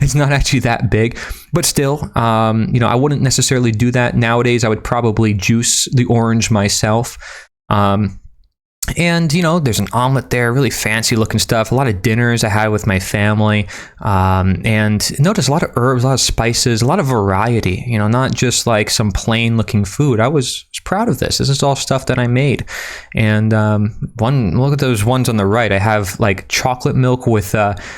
S1: It's not actually that big, but still, I wouldn't necessarily do that nowadays. I would probably juice the orange myself. And, there's an omelet there, really fancy looking stuff, a lot of dinners I had with my family. And notice a lot of herbs, a lot of spices, a lot of variety, not just like some plain looking food. I was proud of this. This is all stuff that I made. And look at those ones on the right. I have like chocolate milk with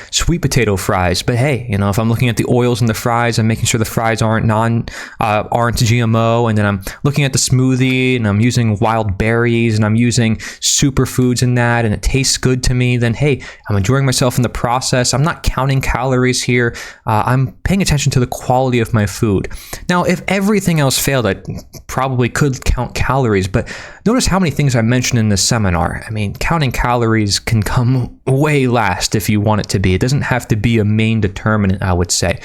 S1: sweet potato fries. But hey, if I'm looking at the oils in the fries, I'm making sure the fries aren't GMO. And then I'm looking at the smoothie and I'm using wild berries and I'm using superfoods in that, and it tastes good to me, then hey, I'm enjoying myself in the process. I'm not counting calories here. I'm paying attention to the quality of my food. Now, if everything else failed, I probably could count calories, but notice how many things I mentioned in this seminar. I mean, counting calories can come way last if you want it to be. It doesn't have to be a main determinant, I would say.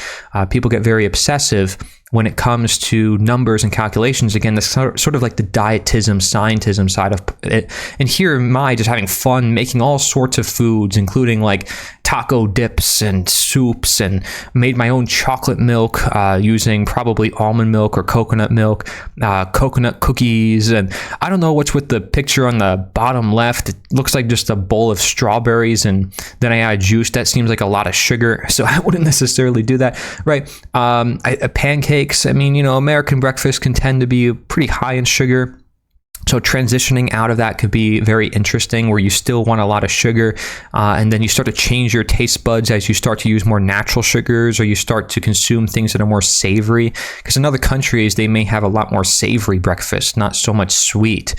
S1: People get very obsessive when it comes to numbers and calculations. Again, that's sort of like the dietism, scientism side of it. And here am I just having fun making all sorts of foods, including like taco dips and soups, and made my own chocolate milk using probably almond milk or coconut milk, coconut cookies. And I don't know what's with the picture on the bottom left. It looks like just a bowl of strawberries, and then I add juice. That seems like a lot of sugar, so I wouldn't necessarily do that, right? Pancakes. I mean, American breakfast can tend to be pretty high in sugar. So transitioning out of that could be very interesting, where you still want a lot of sugar, and then you start to change your taste buds as you start to use more natural sugars, or you start to consume things that are more savory. Because in other countries, they may have a lot more savory breakfast, not so much sweet,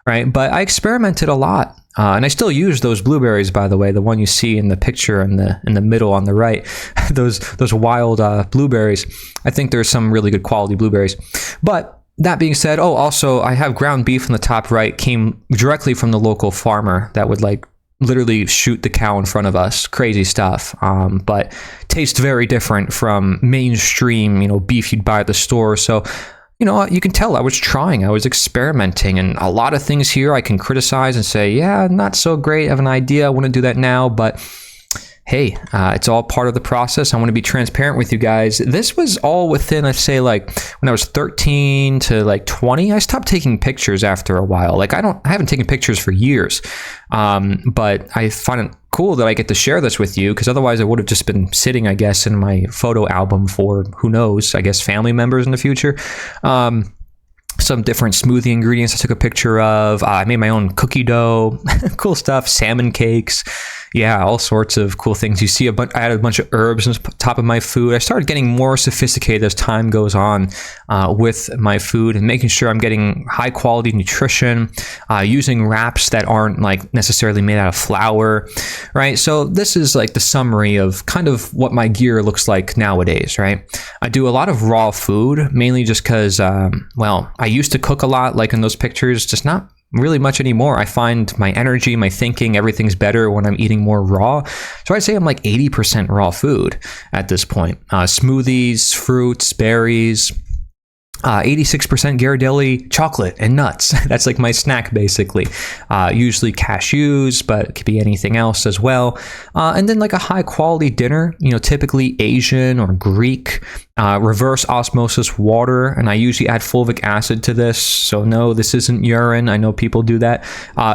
S1: right? But I experimented a lot. And I still use those blueberries, by the way, the one you see in the picture in the middle on the right, those wild blueberries. I think there's some really good quality blueberries. But that being said, also I have ground beef in the top right, came directly from the local farmer that would literally shoot the cow in front of us. Crazy stuff. But tastes very different from mainstream, beef you'd buy at the store. So, you can tell I was trying, I was experimenting, and a lot of things here I can criticize and say, yeah, not so great of an idea. I wouldn't do that now, but hey, it's all part of the process. I want to be transparent with you guys. This was all within, I'd say, when I was 13 to 20. I stopped taking pictures after a while. I haven't taken pictures for years, but I find it cool that I get to share this with you, because otherwise I would have just been sitting, I guess, in my photo album for, who knows, I guess family members in the future. Some different smoothie ingredients I took a picture of. I made my own cookie dough, cool stuff, salmon cakes. Yeah, all sorts of cool things. You see, I added a bunch of herbs on top of my food. I started getting more sophisticated as time goes on with my food, and making sure I'm getting high quality nutrition, using wraps that aren't necessarily made out of flour, right? So this is the summary of kind of what my gear looks like nowadays, right? I do a lot of raw food, mainly just because, I used to cook a lot, like in those pictures, just not really much anymore. I find my energy, my thinking, everything's better when I'm eating more raw. So I'd say I'm 80% raw food at this point. Smoothies, fruits, berries, 86% Ghirardelli chocolate and nuts. That's my snack, basically. Usually cashews, but it could be anything else as well. And then a high quality dinner, typically Asian or Greek. reverse osmosis water, and I usually add fulvic acid to this. So no, this isn't urine. I know people do that.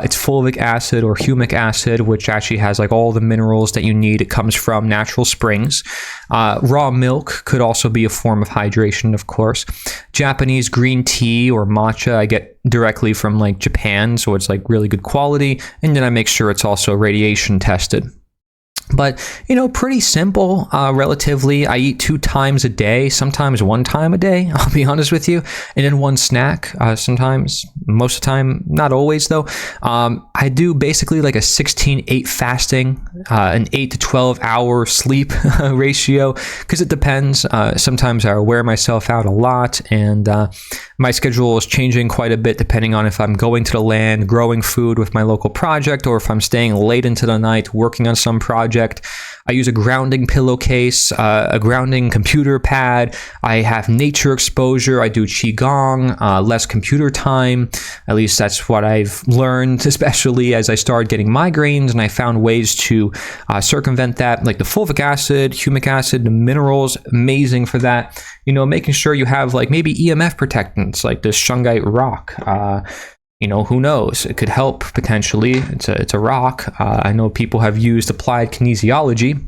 S1: It's fulvic acid or humic acid, which actually has like all the minerals that you need. It comes from natural springs. Raw milk could also be a form of hydration, of course. Japanese green tea or matcha I get directly from like Japan, so it's like really good quality. And then I make sure it's also radiation tested. But, pretty simple, relatively. I eat 2 times a day, sometimes 1 time a day, I'll be honest with you. And then 1 snack, sometimes, most of the time, not always though. I do basically like a 16-8 fasting, an 8 to 12 hour sleep ratio, because it depends. Sometimes I wear myself out a lot, and my schedule is changing quite a bit depending on if I'm going to the land, growing food with my local project, or if I'm staying late into the night working on some project. I use a grounding pillowcase, a grounding computer pad. I have nature exposure. I do Qigong, less computer time. At least that's what I've learned, especially as I started getting migraines, and I found ways to circumvent that, like the fulvic acid, humic acid, the minerals, amazing for that. Making sure you have like maybe EMF protectants like this shungite rock. Who knows? It could help potentially. It's a rock. I know people have used applied kinesiology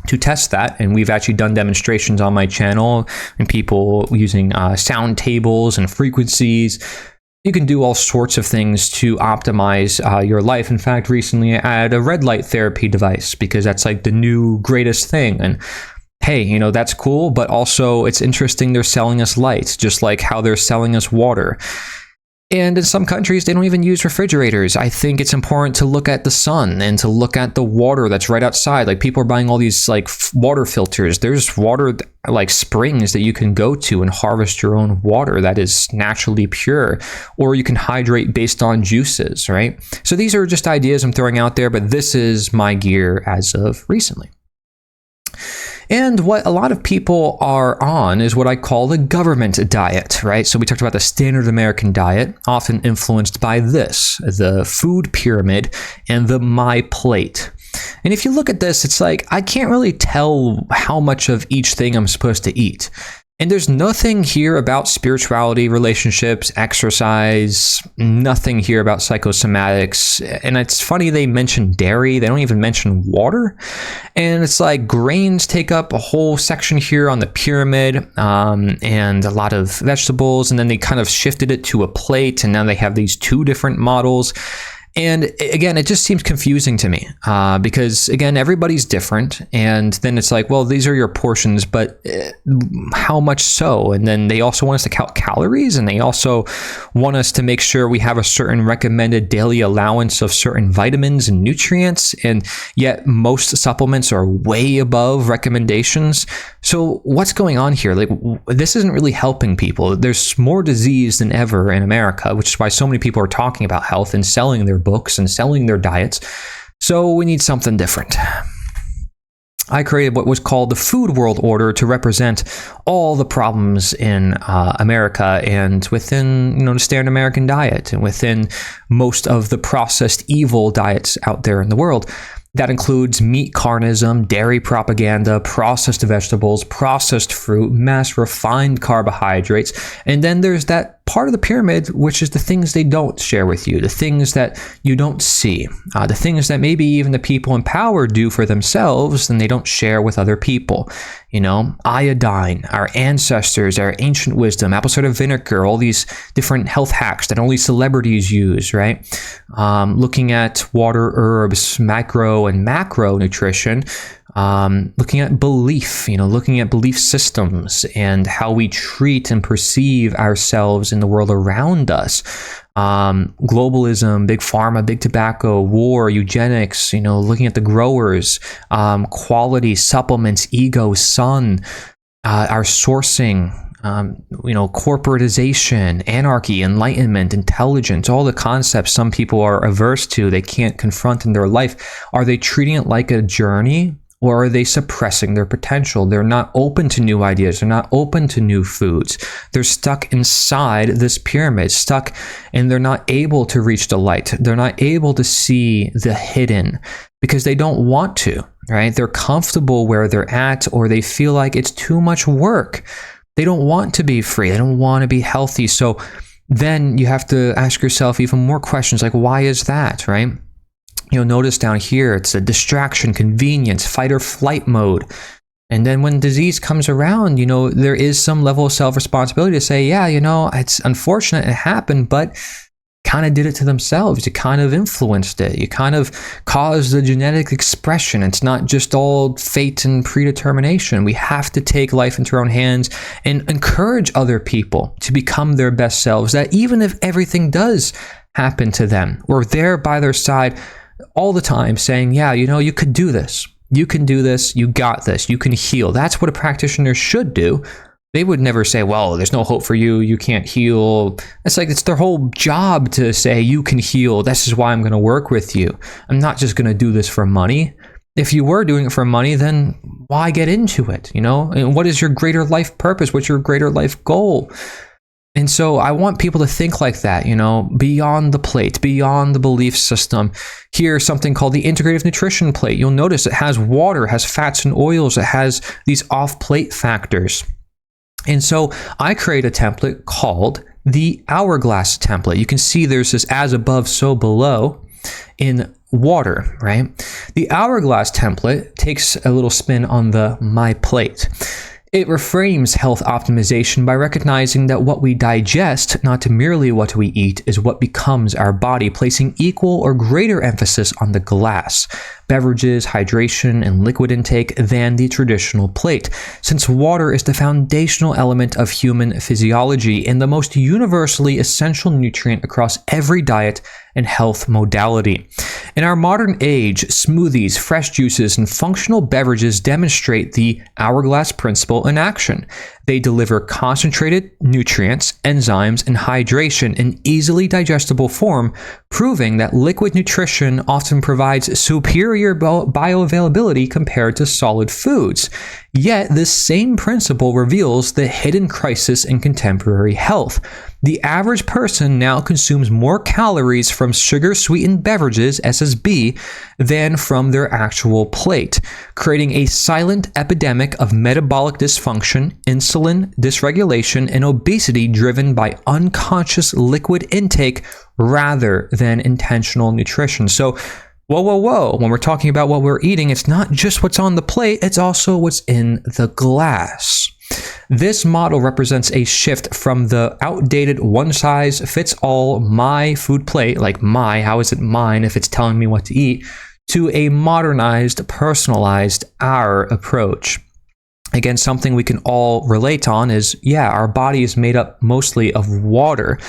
S1: to test that, and we've actually done demonstrations on my channel and people using sound tables and frequencies. You can do all sorts of things to optimize your life. In fact, recently I had a red light therapy device because that's like the new greatest thing. And hey, that's cool, but also it's interesting they're selling us lights, just like how they're selling us water. And in some countries, they don't even use refrigerators. I think it's important to look at the sun and to look at the water that's right outside. Like people are buying all these like water filters. There's water like springs that you can go to and harvest your own water that is naturally pure, or you can hydrate based on juices, right? So these are just ideas I'm throwing out there, but this is my gear as of recently. And what a lot of people are on is what I call the government diet, right? So we talked about the standard American diet, often influenced by this, the food pyramid and the My Plate. And if you look at this, it's like, I can't really tell how much of each thing I'm supposed to eat. And there's nothing here about spirituality, relationships, exercise, nothing here about psychosomatics. And it's funny they mention dairy. They don't even mention water. And it's like grains take up a whole section here on the pyramid, and a lot of vegetables. And then they kind of shifted it to a plate. And now they have these 2 different models. And again, it just seems confusing to me because, again, everybody's different. And then it's like, well, these are your portions, but how much so? And then they also want us to count calories, and they also want us to make sure we have a certain recommended daily allowance of certain vitamins and nutrients. And yet most supplements are way above recommendations. So what's going on here? Like, this isn't really helping people. There's more disease than ever in America, which is why so many people are talking about health and selling their books and selling their diets. So we need something different. I created what was called the Food World Order to represent all the problems in America and within, the standard American diet and within most of the processed evil diets out there in the world. That includes meat carnism, dairy propaganda, processed vegetables, processed fruit, mass refined carbohydrates. And then there's that part of the pyramid, which is the things they don't share with you, the things that you don't see, the things that maybe even the people in power do for themselves and they don't share with other people. Iodine, our ancestors, our ancient wisdom, apple cider vinegar, all these different health hacks that only celebrities use, right? Looking at water, herbs, macro and macro nutrition, looking at belief, looking at belief systems and how we treat and perceive ourselves in the world around us. Globalism, big pharma, big tobacco, war, eugenics, looking at the growers, quality, supplements, ego, sun, our sourcing, corporatization, anarchy, enlightenment, intelligence, all the concepts some people are averse to, they can't confront in their life. Are they treating it like a journey? Or are they suppressing their potential? They're not open to new ideas. They're not open to new foods. They're stuck inside this pyramid, and they're not able to reach the light. They're not able to see the hidden because they don't want to. right? They're comfortable where they're at, or they feel like it's too much work. They don't want to be free. They don't want to be healthy. So then you have to ask yourself even more questions like, why is that, right? You'll notice down here, it's a distraction, convenience, fight or flight mode. And then when disease comes around, there is some level of self-responsibility to say, yeah, it's unfortunate it happened, but kind of did it to themselves. You kind of influenced it. You kind of caused the genetic expression. It's not just all fate and predetermination. We have to take life into our own hands and encourage other people to become their best selves, that even if everything does happen to them, we're there by their side all the time saying, yeah, you could do this. You can do this. You got this. You can heal. That's what a practitioner should do. They would never say, well, there's no hope for you. You can't heal. It's their whole job to say, you can heal. This is why I'm going to work with you. I'm not just going to do this for money. If you were doing it for money, then why get into it? And what is your greater life purpose? What's your greater life goal? And so I want people to think like that, beyond the plate, beyond the belief system. Here's something called the integrative nutrition plate. You'll notice it has water, has fats and oils, it has these off-plate factors. And so I create a template called the Hourglass template. You can see there's this as above, so below in water, right? The Hourglass template takes a little spin on the my plate. It reframes health optimization by recognizing that what we digest, not merely what we eat, is what becomes our body, placing equal or greater emphasis on the glass, beverages, hydration, and liquid intake than the traditional plate, since water is the foundational element of human physiology and the most universally essential nutrient across every diet and health modality. In our modern age, smoothies, fresh juices, and functional beverages demonstrate the Hourglass principle in action. They deliver concentrated nutrients, enzymes, and hydration in easily digestible form, proving that liquid nutrition often provides superior bioavailability compared to solid foods. Yet, this same principle reveals the hidden crisis in contemporary health. The average person now consumes more calories from sugar-sweetened beverages, SSB, than from their actual plate, creating a silent epidemic of metabolic dysfunction, insulin dysregulation, and obesity driven by unconscious liquid intake rather than intentional nutrition. So, whoa. When we're talking about what we're eating, it's not just what's on the plate, it's also what's in the glass. This model represents a shift from the outdated one-size-fits-all my food plate, like how is it mine if it's telling me what to eat, to a modernized, personalized our approach. Again, something we can all relate on is, our body is made up mostly of water.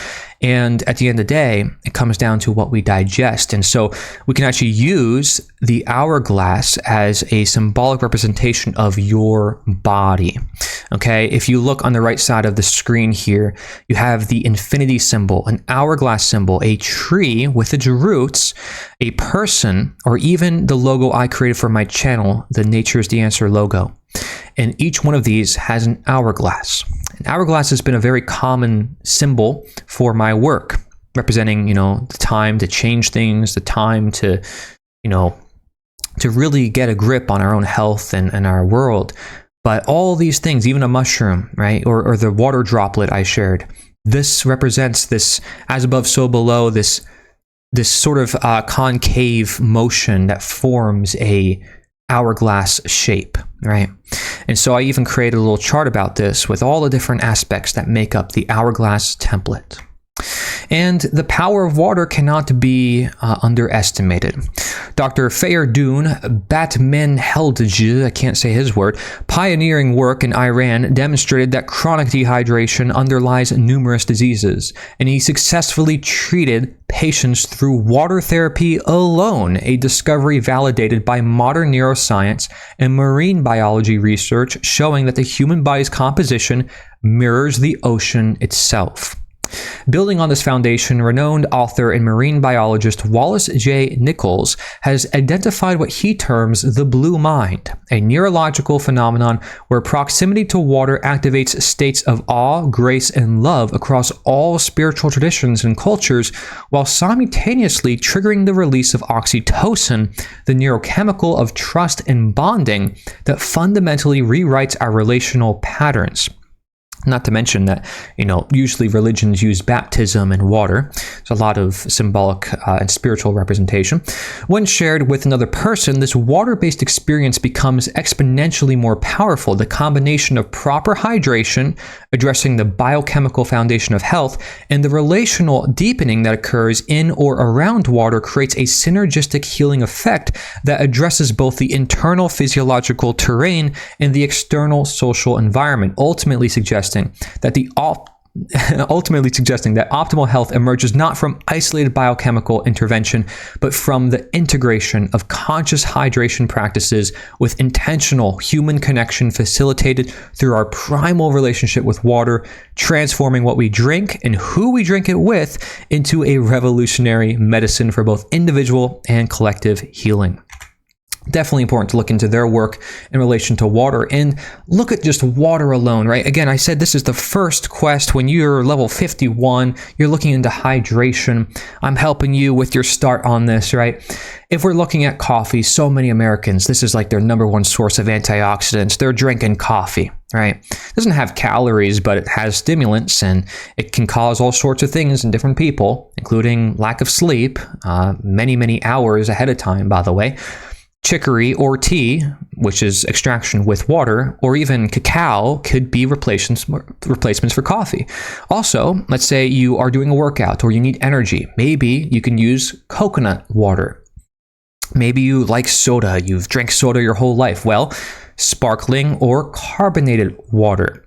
S1: And at the end of the day, it comes down to what we digest. And so we can actually use the hourglass as a symbolic representation of your body. Okay, if you look on the right side of the screen here, you have the infinity symbol, an hourglass symbol, a tree with its roots, a person, or even the logo I created for my channel, the Nature is the Answer logo. And each one of these has an hourglass. An hourglass has been a very common symbol for my work, representing, the time to change things, the time to, to really get a grip on our own health and our world. But all these things, even a mushroom, right, or the water droplet I shared, this represents this as above, so below, this sort of concave motion that forms a hourglass shape, right? And so I even created a little chart about this with all the different aspects that make up the hourglass template. And the power of water cannot be underestimated. Dr. Feyerdoun Batmenheldje, I can't say his word, pioneering work in Iran demonstrated that chronic dehydration underlies numerous diseases, and he successfully treated patients through water therapy alone, a discovery validated by modern neuroscience and marine biology research showing that the human body's composition mirrors the ocean itself. Building on this foundation, renowned author and marine biologist Wallace J. Nichols has identified what he terms the blue mind, a neurological phenomenon where proximity to water activates states of awe, grace, and love across all spiritual traditions and cultures, while simultaneously triggering the release of oxytocin, the neurochemical of trust and bonding that fundamentally rewrites our relational patterns. Not to mention that, usually religions use baptism and water. There's a lot of symbolic and spiritual representation. When shared with another person, this water-based experience becomes exponentially more powerful. The combination of proper hydration, addressing the biochemical foundation of health, and the relational deepening that occurs in or around water creates a synergistic healing effect that addresses both the internal physiological terrain and the external social environment, ultimately suggesting that optimal health emerges not from isolated biochemical intervention, but from the integration of conscious hydration practices with intentional human connection facilitated through our primal relationship with water, transforming what we drink and who we drink it with into a revolutionary medicine for both individual and collective healing. Definitely important to look into their work in relation to water and look at just water alone, right? Again, I said this is the first quest. When you're level 51, you're looking into hydration. I'm helping you with your start on this, right? If we're looking at coffee, so many Americans, this is like their number one source of antioxidants. They're drinking coffee, right? It doesn't have calories, but it has stimulants, and it can cause all sorts of things in different people, including lack of sleep, many hours ahead of time, by the way. Chicory or tea, which is extraction with water, or even cacao could be replacements for coffee. Also, let's say you are doing a workout or you need energy. Maybe you can use coconut water. Maybe you like soda. You've drank soda your whole life. Well, sparkling or carbonated water.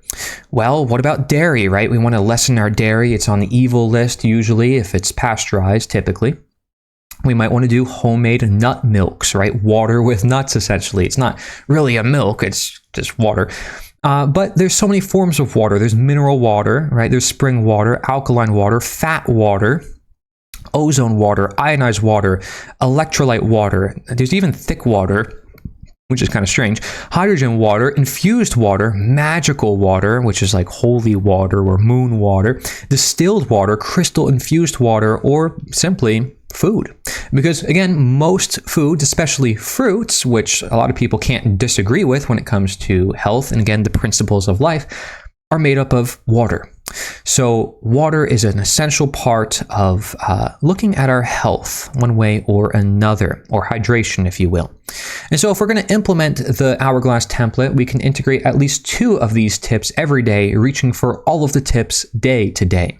S1: Well, what about dairy, right? We want to lessen our dairy. It's on the evil list usually if it's pasteurized, typically. We might want to do homemade nut milks, right? Water with nuts, essentially. It's not really a milk, it's just water. But there's so many forms of water. There's mineral water, right? There's spring water, alkaline water, fat water, ozone water, ionized water, electrolyte water. There's even thick water, which is kind of strange. Hydrogen water, infused water, magical water, which is like holy water or moon water, distilled water, crystal infused water, or simply food. Because again, most foods, especially fruits, which a lot of people can't disagree with when it comes to health and again, the principles of life, are made up of water. So water is an essential part of looking at our health one way or another, or hydration, if you will. And so if we're going to implement the Hourglass template, we can integrate at least 2 of these tips every day, reaching for all of the tips day to day.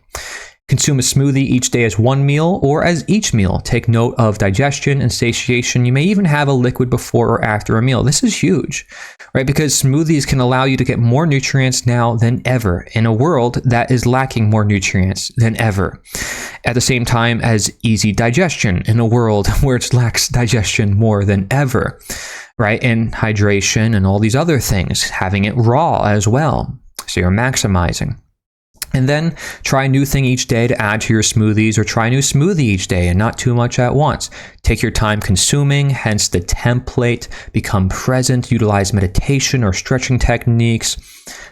S1: Consume a smoothie each day as one meal or as each meal. Take note of digestion and satiation. You may even have a liquid before or after a meal. This is huge, right? Because smoothies can allow you to get more nutrients now than ever in a world that is lacking more nutrients than ever. At the same time as easy digestion in a world where it lacks digestion more than ever, right? And hydration and all these other things, having it raw as well. So you're maximizing. And then try a new thing each day to add to your smoothies, or try a new smoothie each day and not too much at once. Take your time consuming, hence the template. Become present, utilize meditation or stretching techniques.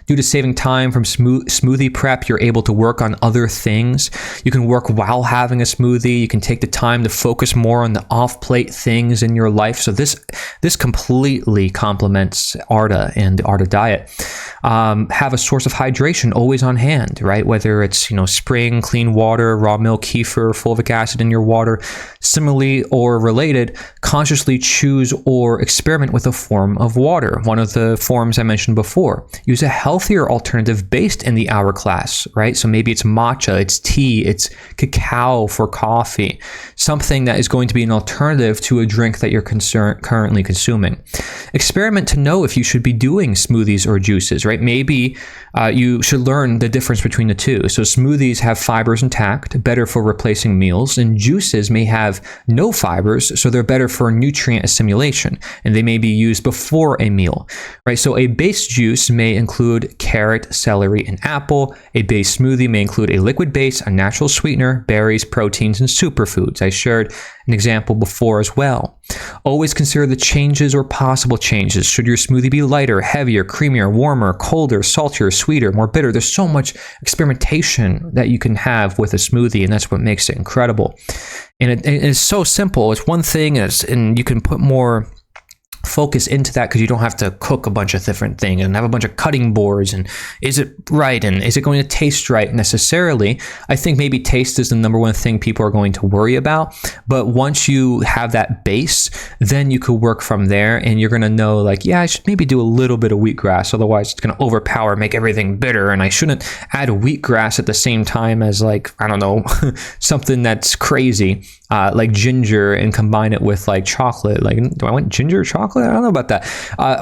S1: Due to saving time from smoothie prep, you're able to work on other things. You can work while having a smoothie. You can take the time to focus more on the off-plate things in your life. So this completely complements ARDA and the ARDA diet. Have a source of hydration always on hand, right? Whether it's, spring, clean water, raw milk, kefir, fulvic acid in your water. Similarly or related, consciously choose or experiment with a form of water. One of the forms I mentioned before. Use a healthier alternative based in the Hourglass, right? So maybe it's matcha, it's tea, it's cacao for coffee. Something that is going to be an alternative to a drink that you're currently consuming. experiment to know if you should be doing smoothies or juices, right? Maybe you should learn the difference between the two. So smoothies have fibers intact, better for replacing meals, and juices may have no fibers, so they're better for nutrient assimilation, and they may be used before a meal, right? So a base juice may include carrot, celery, and apple. A base smoothie may include a liquid base, a natural sweetener, berries, proteins, and superfoods. I shared an example before as well. Always consider the changes or possible changes. Should your smoothie be lighter, heavier, creamier, warmer, colder, saltier, sweeter, more bitter? There's so much experimentation that you can have with a smoothie, and that's what makes it incredible. And it is so simple. It's one thing, and you can put more focus into that because you don't have to cook a bunch of different things and have a bunch of cutting boards, and is it right, and is it going to taste right necessarily? I think maybe taste is the number one thing people are going to worry about, but once you have that base, then you could work from there, and you're going to know, like, yeah, I should maybe do a little bit of wheatgrass, otherwise it's going to overpower, make everything bitter, and I shouldn't add wheatgrass at the same time as, like, I don't know, something that's crazy, like ginger, and combine it with like chocolate. Like, do I want ginger or chocolate? I don't know about that.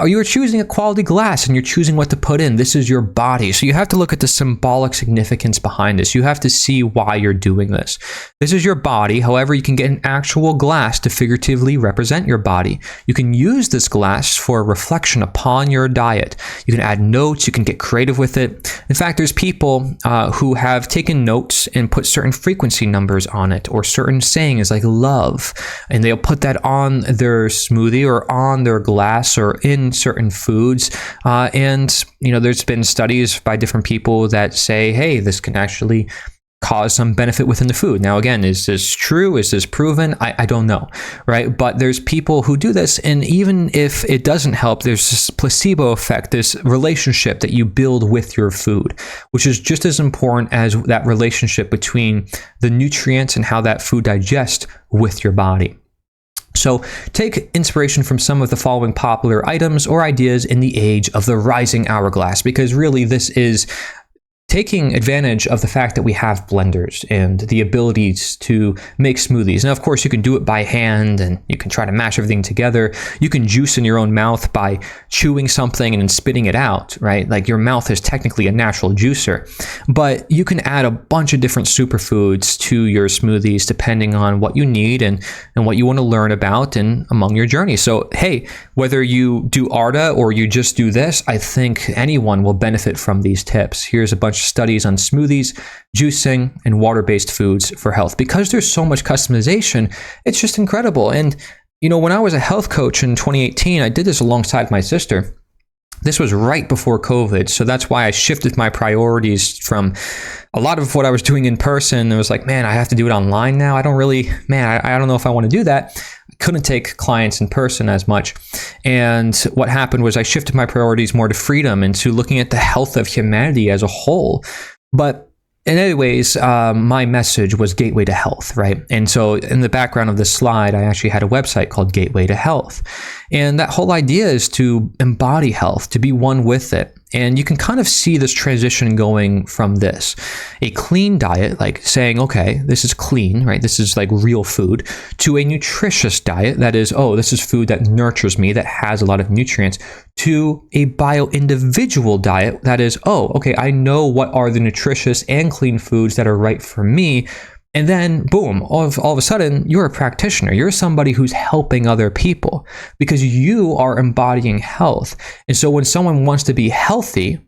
S1: You are choosing a quality glass, and you're choosing what to put in. This is your body. So you have to look at the symbolic significance behind this. You have to see why you're doing this. This is your body. However, you can get an actual glass to figuratively represent your body. You can use this glass for a reflection upon your diet. You can add notes. You can get creative with it. In fact, there's people who have taken notes and put certain frequency numbers on it, or certain sayings like love, and they'll put that on their smoothie or on their glass or in certain foods. And, you know, there's been studies by different people that say, hey, this can actually cause some benefit within the food. Now, again, is this true? Is this proven? I don't know, right? But there's people who do this, and even if it doesn't help, there's this placebo effect, this relationship that you build with your food, which is just as important as that relationship between the nutrients and how that food digests with your body. So take inspiration from some of the following popular items or ideas in the age of the rising hourglass, because really this is taking advantage of the fact that we have blenders and the abilities to make smoothies. Now, of course, you can do it by hand, and you can try to mash everything together. You can juice in your own mouth by chewing something and then spitting it out, right? Like, your mouth is technically a natural juicer. But you can add a bunch of different superfoods to your smoothies depending on what you need and what you want to learn about and among your journey. So, hey, whether you do ARDA or you just do this, I think anyone will benefit from these tips. Here's a bunch of studies on smoothies, juicing, and water-based foods for health. Because there's so much customization, it's just incredible. And, you know, when I was a health coach in 2018, I did this alongside my sister. This was right before COVID, so that's why I shifted my priorities from a lot of what I was doing in person. It was like, man, I have to do it online now. I don't know if I want to do that. I couldn't take clients in person as much. And what happened was I shifted my priorities more to freedom and to looking at the health of humanity as a whole. But in any ways, my message was Gateway to Health, right? And so in the background of this slide, I actually had a website called Gateway to Health. And that whole idea is to embody health, to be one with it. And you can kind of see this transition going from this, a clean diet, like saying, okay, this is clean, right? This is like real food, to a nutritious diet. That is, oh, this is food that nurtures me, that has a lot of nutrients, to a bio-individual diet. That is, oh, okay, I know what are the nutritious and clean foods that are right for me. And then, boom, all of a sudden, you're a practitioner. You're somebody who's helping other people because you are embodying health. And so when someone wants to be healthy,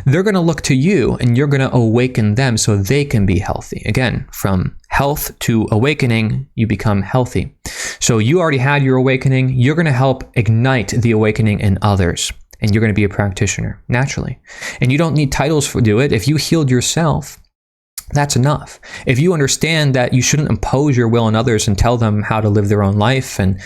S1: they're going to look to you, and you're going to awaken them so they can be healthy. Again, from health to awakening, you become healthy. So you already had your awakening. You're going to help ignite the awakening in others. And you're going to be a practitioner naturally. And you don't need titles to do it. If you healed yourself, that's enough. If you understand that you shouldn't impose your will on others and tell them how to live their own life and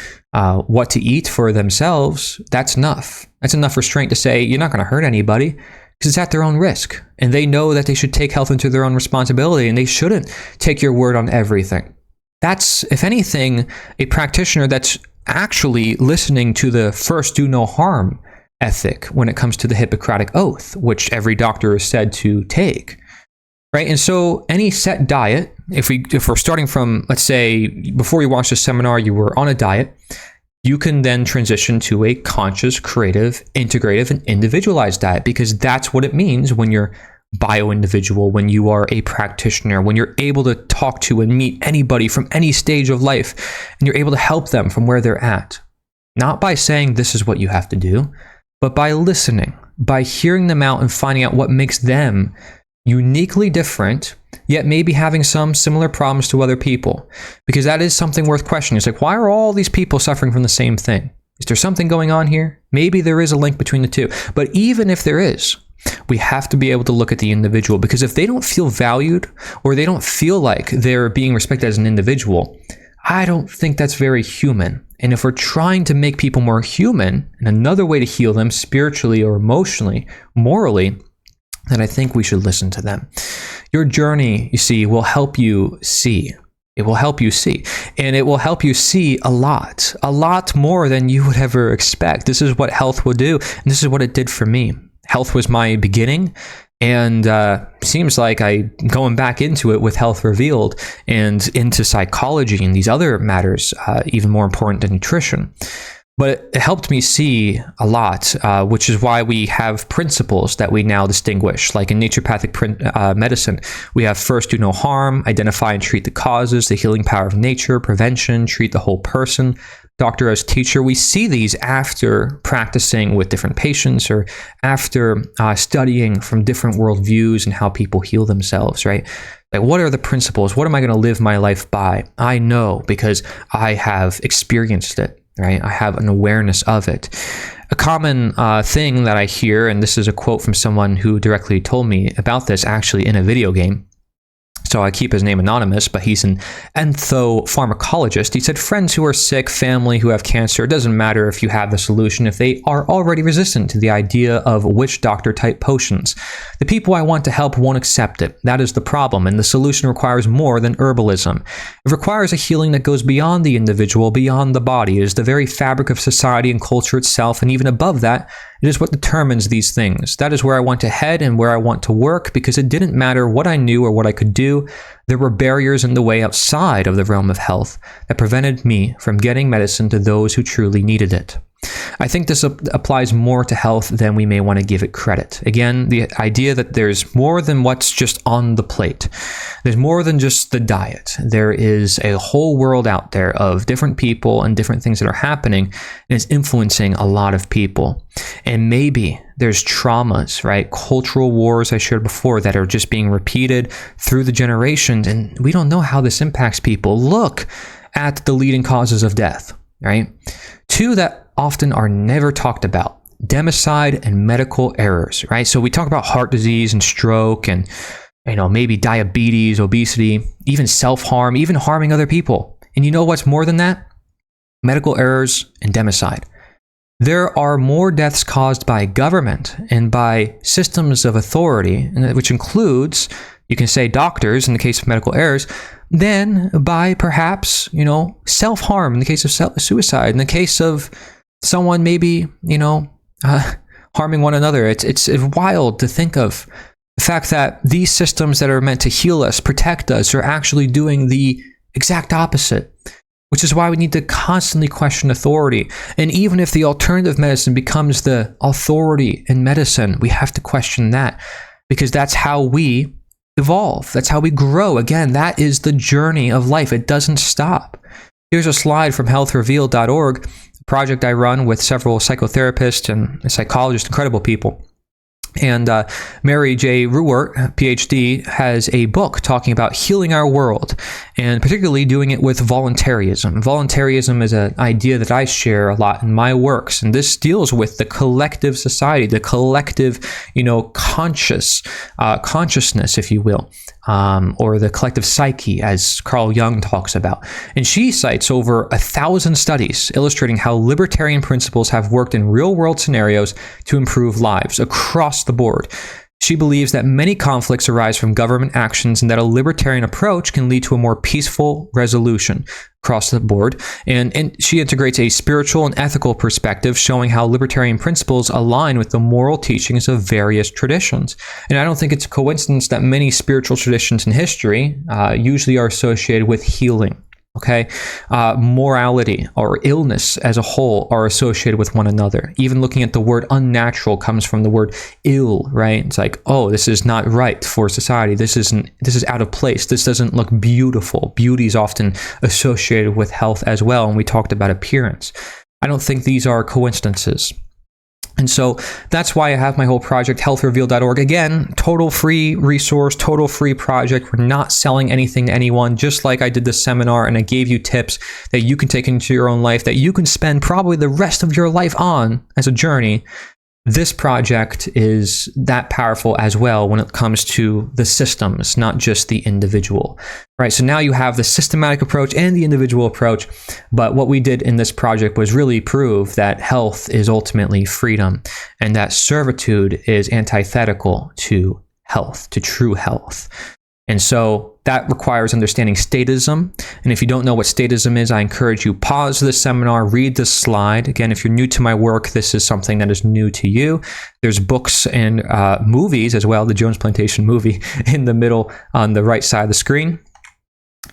S1: what to eat for themselves, that's enough. That's enough restraint to say you're not going to hurt anybody because it's at their own risk. And they know that they should take health into their own responsibility, and they shouldn't take your word on everything. That's, if anything, a practitioner that's actually listening to the first do no harm ethic when it comes to the Hippocratic Oath, which every doctor is said to take. Right? And so any set diet, if we're starting from, let's say, before you watched the seminar, you were on a diet, you can then transition to a conscious, creative, integrative, and individualized diet, because that's what it means when you're bio-individual, when you are a practitioner, when you're able to talk to and meet anybody from any stage of life, and you're able to help them from where they're at. Not by saying this is what you have to do, but by listening, by hearing them out and finding out what makes them uniquely different, yet maybe having some similar problems to other people. Because that is something worth questioning. It's like, why are all these people suffering from the same thing? Is there something going on here? Maybe there is a link between the two. But even if there is, we have to be able to look at the individual, because if they don't feel valued, or they don't feel like they're being respected as an individual, I don't think that's very human. And if we're trying to make people more human, and another way to heal them spiritually or emotionally, morally, then I think we should listen to them. Your journey, you see, will help you see. It will help you see. And it will help you see a lot more than you would ever expect. This is what health will do. And this is what it did for me. Health was my beginning. And seems like going back into it with Health Revealed and into psychology and these other matters, even more important than nutrition. But it helped me see a lot, which is why we have principles that we now distinguish. Like in naturopathic medicine, we have first do no harm, identify and treat the causes, the healing power of nature, prevention, treat the whole person, doctor as teacher. We see these after practicing with different patients, or after studying from different worldviews and how people heal themselves, right? Like, what are the principles? What am I going to live my life by? I know because I have experienced it. Right? I have an awareness of it. A common thing that I hear, and this is a quote from someone who directly told me about this actually in a video game. So I keep his name anonymous, but he's an enthopharmacologist. He said, friends who are sick, family who have cancer, it doesn't matter if you have the solution, if they are already resistant to the idea of witch doctor type potions. The people I want to help won't accept it. That is the problem, and the solution requires more than herbalism. It requires a healing that goes beyond the individual, beyond the body. It is the very fabric of society and culture itself, and even above that, it is what determines these things. That is where I want to head and where I want to work, because it didn't matter what I knew or what I could do. There were barriers in the way outside of the realm of health that prevented me from getting medicine to those who truly needed it. I think this applies more to health than we may want to give it credit. Again, the idea that there's more than what's just on the plate. There's more than just the diet. There is a whole world out there of different people and different things that are happening, and it's influencing a lot of people. And maybe there's traumas, right? Cultural wars I shared before that are just being repeated through the generations, and we don't know how this impacts people. Look at the leading causes of death, right? Two that often are never talked about: democide and medical errors, right? So we talk about heart disease and stroke and, maybe diabetes, obesity, even self-harm, even harming other people. And you know what's more than that? Medical errors and democide. There are more deaths caused by government and by systems of authority, which includes, you can say, doctors in the case of medical errors, than by perhaps, self-harm in the case of suicide, in the case of someone maybe, harming one another. It's wild to think of the fact that these systems that are meant to heal us, protect us, are actually doing the exact opposite, which is why we need to constantly question authority. And even if the alternative medicine becomes the authority in medicine, we have to question that, because that's how we evolve. That's how we grow. Again, that is the journey of life. It doesn't stop. Here's a slide from healthrevealed.org, project I run with several psychotherapists and psychologists, incredible people. And Mary J. Ruwart, PhD, has a book talking about healing our world, and particularly doing it with voluntarism. Voluntarism is an idea that I share a lot in my works, and this deals with the collective society, the collective, consciousness, if you will, or the collective psyche, as Carl Jung talks about. And she cites over 1,000 studies illustrating how libertarian principles have worked in real-world scenarios to improve lives across the board. She believes that many conflicts arise from government actions and that a libertarian approach can lead to a more peaceful resolution across the board. And she integrates a spiritual and ethical perspective, showing how libertarian principles align with the moral teachings of various traditions. And I don't think it's a coincidence that many spiritual traditions in history usually are associated with healing. Okay, morality or illness as a whole are associated with one another. Even looking at the word unnatural comes from the word ill, right? It's like, oh, this is not right for society. This is out of place. This doesn't look beautiful. Beauty is often associated with health as well, and we talked about appearance. I don't think these are coincidences. And so that's why I have my whole project, healthreveal.org. Again, total free resource, total free project. We're not selling anything to anyone, just like I did this seminar and I gave you tips that you can take into your own life, that you can spend probably the rest of your life on as a journey. This project is that powerful as well when it comes to the systems, not just the individual, right? So now you have the systematic approach and the individual approach. But what we did in this project was really prove that health is ultimately freedom and that servitude is antithetical to health, to true health. And so that requires understanding statism. And if you don't know what statism is, I encourage you pause this seminar, read this slide. Again, if you're new to my work, this is something that is new to you. There's books and movies as well, the Jones Plantation movie in the middle on the right side of the screen.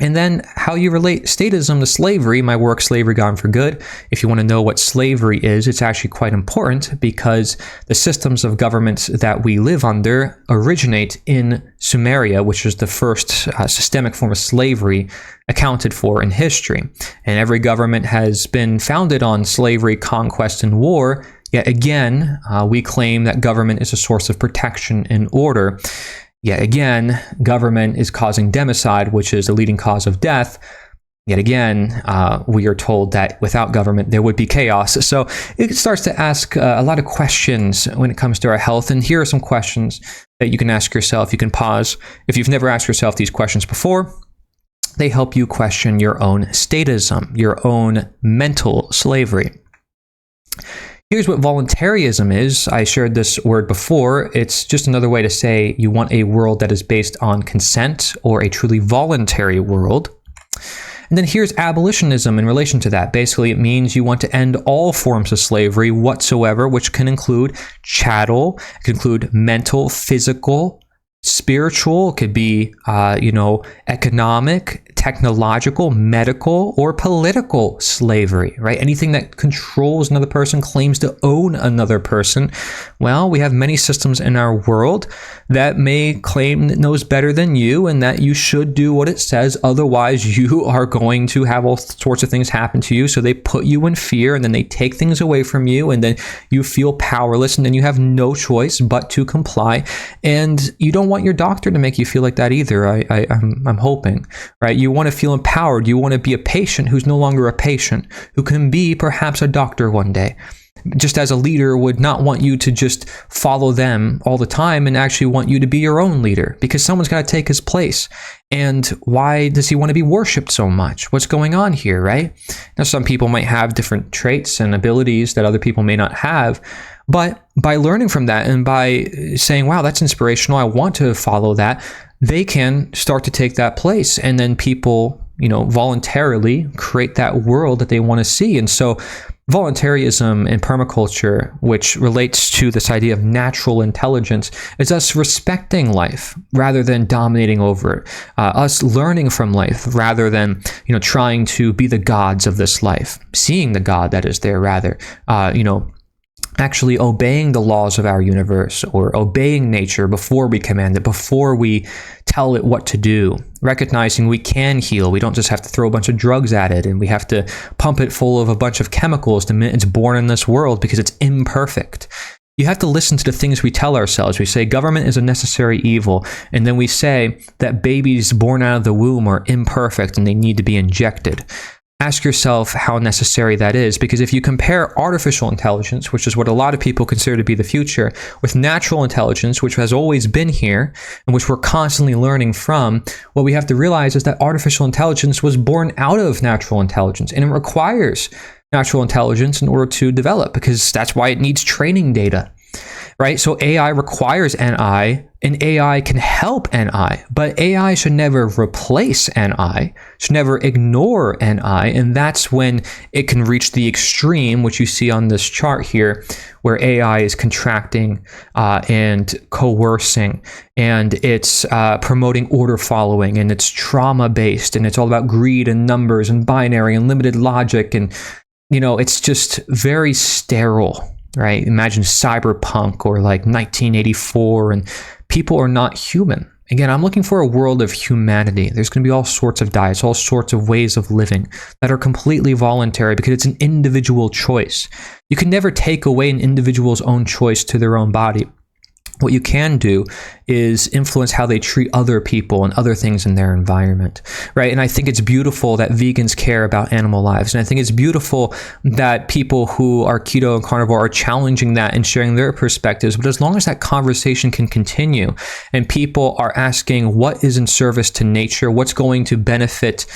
S1: And then how you relate statism to slavery, my work, Slavery Gone for Good. If you want to know what slavery is, it's actually quite important because the systems of governments that we live under originate in Sumeria, which is the first systemic form of slavery accounted for in history. And every government has been founded on slavery, conquest, and war. Yet again, we claim that government is a source of protection and order. Yet again, government is causing democide, which is the leading cause of death. Yet again, we are told that without government, there would be chaos. So it starts to ask a lot of questions when it comes to our health. And here are some questions that you can ask yourself. You can pause. If you've never asked yourself these questions before, they help you question your own statism, your own mental slavery. Here's what voluntarism is. I shared this word before. It's just another way to say you want a world that is based on consent or a truly voluntary world. And then here's abolitionism in relation to that. Basically, it means you want to end all forms of slavery whatsoever, which can include chattel, it can include mental, physical, spiritual, it could be, economic, technological, medical, or political slavery, right? Anything that controls another person, claims to own another person. Well, we have many systems in our world that may claim it knows better than you and that you should do what it says. Otherwise, you are going to have all sorts of things happen to you. So they put you in fear and then they take things away from you and then you feel powerless and then you have no choice but to comply. And you don't want your doctor to make you feel like that either. I'm hoping, right? You want to feel empowered. You want to be a patient who's no longer a patient, who can be perhaps a doctor one day. Just as a leader would not want you to just follow them all the time and actually want you to be your own leader because someone's got to take his place. And why does he want to be worshipped so much? What's going on here, right? Now, some people might have different traits and abilities that other people may not have. But by learning from that and by saying, wow, that's inspirational, I want to follow that, they can start to take that place. And then people, voluntarily create that world that they want to see. And so voluntarism in permaculture, which relates to this idea of natural intelligence, is us respecting life rather than dominating over it. Us learning from life rather than, trying to be the gods of this life, seeing the God that is there rather, actually obeying the laws of our universe or obeying nature before we command it, before we tell it what to do, recognizing we can heal. We don't just have to throw a bunch of drugs at it and we have to pump it full of a bunch of chemicals the minute it's born in this world because it's imperfect. You have to listen to the things we tell ourselves. We say government is a necessary evil, and then we say that babies born out of the womb are imperfect and they need to be injected. Ask yourself how necessary that is, because if you compare artificial intelligence, which is what a lot of people consider to be the future, with natural intelligence, which has always been here and which we're constantly learning from, what we have to realize is that artificial intelligence was born out of natural intelligence, and it requires natural intelligence in order to develop, because that's why it needs training data. right? So AI requires NI, and AI can help NI, but AI should never replace NI, should never ignore NI, and that's when it can reach the extreme, which you see on this chart here, where AI is contracting and coercing, and it's promoting order following, and it's trauma-based, and it's all about greed and numbers and binary and limited logic, and it's just very sterile. Right? Imagine cyberpunk or like 1984, and people are not human. Again, I'm looking for a world of humanity. There's going to be all sorts of diets, all sorts of ways of living that are completely voluntary because it's an individual choice. You can never take away an individual's own choice to their own body. What you can do is influence how they treat other people and other things in their environment, right? And I think it's beautiful that vegans care about animal lives. And I think it's beautiful that people who are keto and carnivore are challenging that and sharing their perspectives. But as long as that conversation can continue and people are asking what is in service to nature, what's going to benefit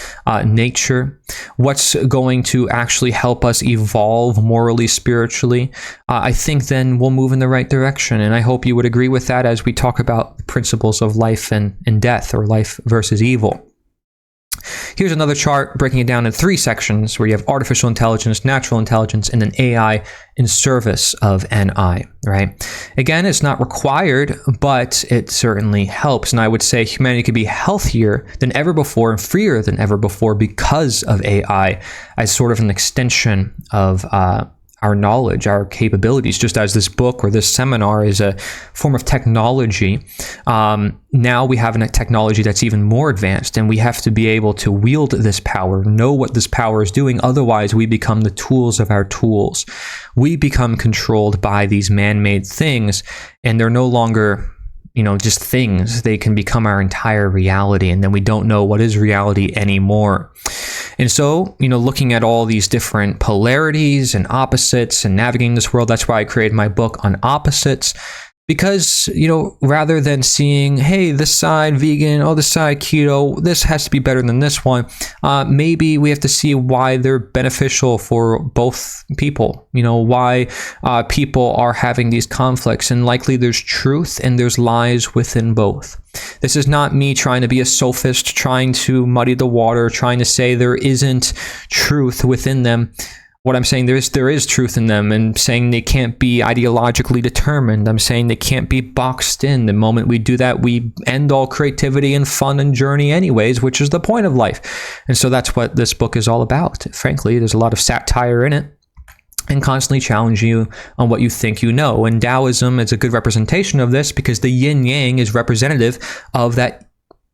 S1: nature, what's going to actually help us evolve morally, spiritually, I think then we'll move in the right direction. And I hope you would agree with that as we talk about principles of life and death, or life versus evil. Here's another chart breaking it down in 3 sections where you have artificial intelligence, natural intelligence, and then AI in service of NI, right? Again, it's not required, but it certainly helps. And I would say humanity could be healthier than ever before and freer than ever before because of AI as sort of an extension of our knowledge, our capabilities, just as this book or this seminar is a form of technology. Now we have a technology that's even more advanced, and we have to be able to wield this power, know what this power is doing. Otherwise, we become the tools of our tools. We become controlled by these man-made things, and they're no longer just things. They can become our entire reality, and then we don't know what is reality anymore. And so, looking at all these different polarities and opposites and navigating this world, that's why I created my book on opposites. Because, rather than seeing, hey, this side vegan, oh, this side keto, this has to be better than this one, maybe we have to see why they're beneficial for both people, why people are having these conflicts. And likely there's truth and there's lies within both. This is not me trying to be a sophist, trying to muddy the water, trying to say there isn't truth within them. What I'm saying, there is truth in them, and saying they can't be ideologically determined. I'm saying they can't be boxed in. The moment we do that, we end all creativity and fun and journey anyways, which is the point of life. And so that's what this book is all about. Frankly, there's a lot of satire in it and constantly challenge you on what you think you know. And Taoism is a good representation of this because the yin-yang is representative of that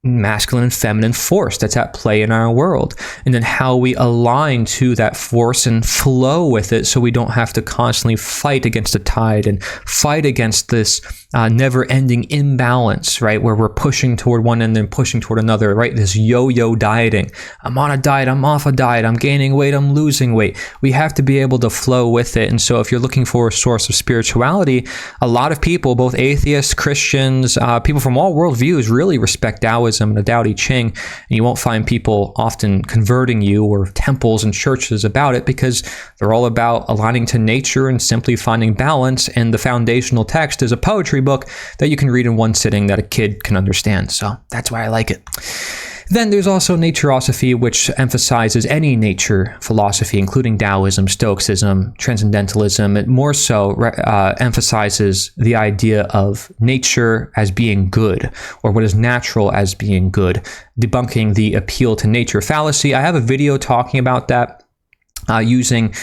S1: masculine and feminine force that's at play in our world, and then how we align to that force and flow with it so we don't have to constantly fight against the tide and fight against this never-ending imbalance, right, where we're pushing toward one end and pushing toward another, right? This yo-yo dieting. I'm on a diet, I'm off a diet, I'm gaining weight, I'm losing weight. We have to be able to flow with it. And so if you're looking for a source of spirituality, a lot of people, both atheists, Christians, people from all worldviews really respect Taoism and the Tao Te Ching, and you won't find people often converting you or temples and churches about it because they're all about aligning to nature and simply finding balance. And the foundational text is a poetry book that you can read in one sitting that a kid can understand. So that's why I like it. Then there's also Natureosophy, which emphasizes any nature philosophy, including Taoism, Stoicism, Transcendentalism. It more so emphasizes the idea of nature as being good, or what is natural as being good, debunking the appeal to nature fallacy. I have a video talking about that. Using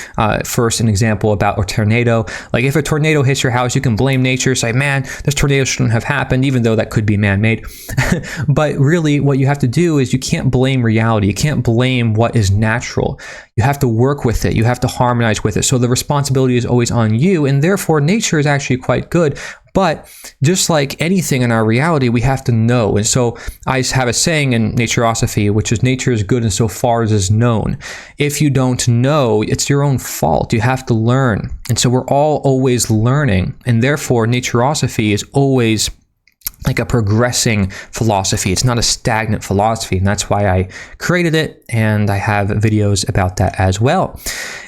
S1: first an example about a tornado. Like if a tornado hits your house, you can blame nature, say, man, this tornado shouldn't have happened, even though that could be man-made. But really what you have to do is you can't blame reality. You can't blame what is natural. You have to work with it. You have to harmonize with it. So the responsibility is always on you, and therefore nature is actually quite good. But just like anything in our reality, we have to know. And so I have a saying in Natureosophy, which is nature is good insofar as is known. If you don't know, it's your own fault. You have to learn. And so we're all always learning. And therefore, Natureosophy is always like a progressing philosophy. It's not a stagnant philosophy. And that's why I created it. And I have videos about that as well.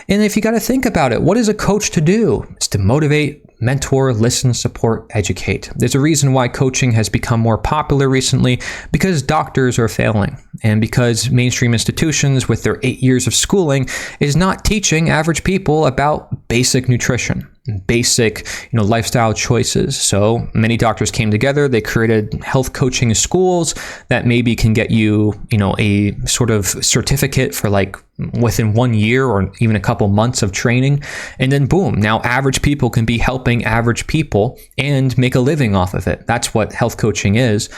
S1: And if you got to think about it, what is a coach to do? It's to motivate, mentor, listen, support, educate. There's a reason why coaching has become more popular recently, because doctors are failing, and because mainstream institutions with their 8 years of schooling is not teaching average people about basic nutrition, basic, lifestyle choices. So many doctors came together, they created health coaching schools that maybe can get you, a sort of certificate for like within 1 year or even a couple months of training. And then boom, now average people can be helping average people and make a living off of it. That's what health coaching is.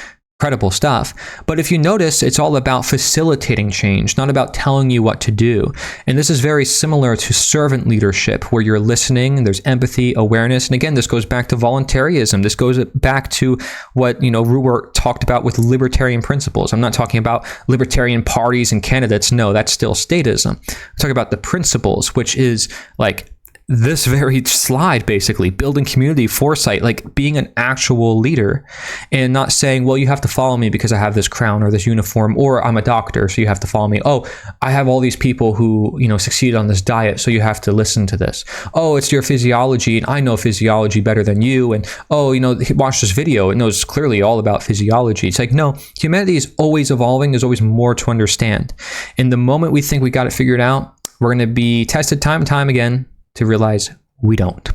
S1: Incredible stuff. But if you notice, it's all about facilitating change, not about telling you what to do. And this is very similar to servant leadership, where you're listening, there's empathy, awareness. And again, this goes back to voluntarism. This goes back to what, Ruwer talked about with libertarian principles. I'm not talking about libertarian parties and candidates. No, that's still statism. I'm talking about the principles, which is like this very slide, basically building community foresight, like being an actual leader and not saying, well, you have to follow me because I have this crown or this uniform, or I'm a doctor, so you have to follow me. Oh, I have all these people who, succeeded on this diet, so you have to listen to this. Oh, it's your physiology, and I know physiology better than you. And oh, watch this video. It knows clearly all about physiology. It's like, no, humanity is always evolving. There's always more to understand. And the moment we think we got it figured out, we're going to be tested time and time again to realize we don't.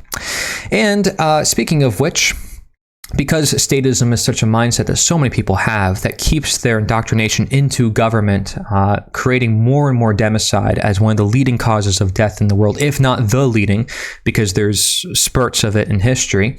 S1: And speaking of which, because statism is such a mindset that so many people have that keeps their indoctrination into government, creating more and more democide as one of the leading causes of death in the world, if not the leading, because there's spurts of it in history,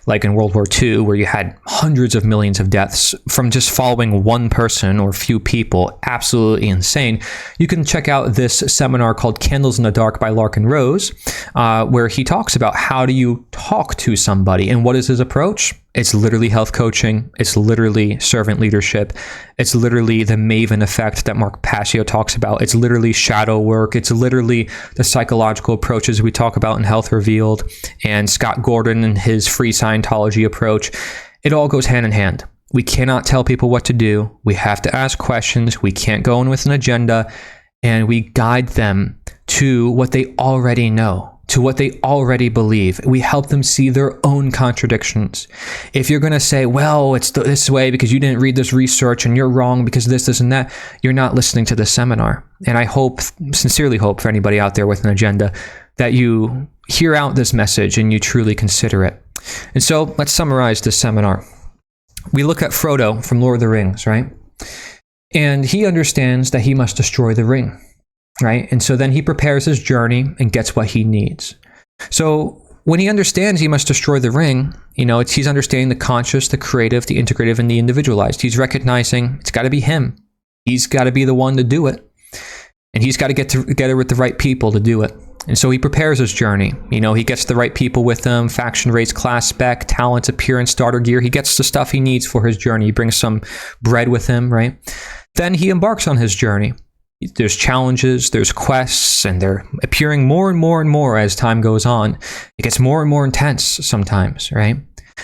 S1: like in World War II, where you had hundreds of millions of deaths from just following one person or few people. Absolutely insane. You can check out this seminar called Candles in the Dark by Larkin Rose, where he talks about how do you talk to somebody and what is his approach. It's literally health coaching. It's literally servant leadership. It's literally the Maven effect that Mark Passio talks about. It's literally shadow work. It's literally the psychological approaches we talk about in Health Revealed, and Scott Gordon and his free Scientology approach. It all goes hand in hand. We cannot tell people what to do. We have to ask questions. We can't go in with an agenda, and we guide them to what they already know, to what they already believe. We help them see their own contradictions. If you're going to say, well, it's this way because you didn't read this research and you're wrong because this and that, you're not listening to the seminar. And I sincerely hope for anybody out there with an agenda that you hear out this message and you truly consider it. And so let's summarize this seminar. We look at Frodo from Lord of the Rings, right? And he understands that he must destroy the ring. Right? And so then he prepares his journey and gets what he needs. So when he understands he must destroy the ring, he's understanding the conscious, the creative, the integrative, and the individualized. He's recognizing it's got to be him. He's got to be the one to do it. And he's got to get together with the right people to do it. And so he prepares his journey. He gets the right people with him, faction, race, class, spec, talents, appearance, starter gear. He gets the stuff he needs for his journey. He brings some bread with him, right? Then he embarks on his journey. There's challenges, there's quests, and they're appearing more and more and more as time goes on. It gets more and more intense sometimes, right?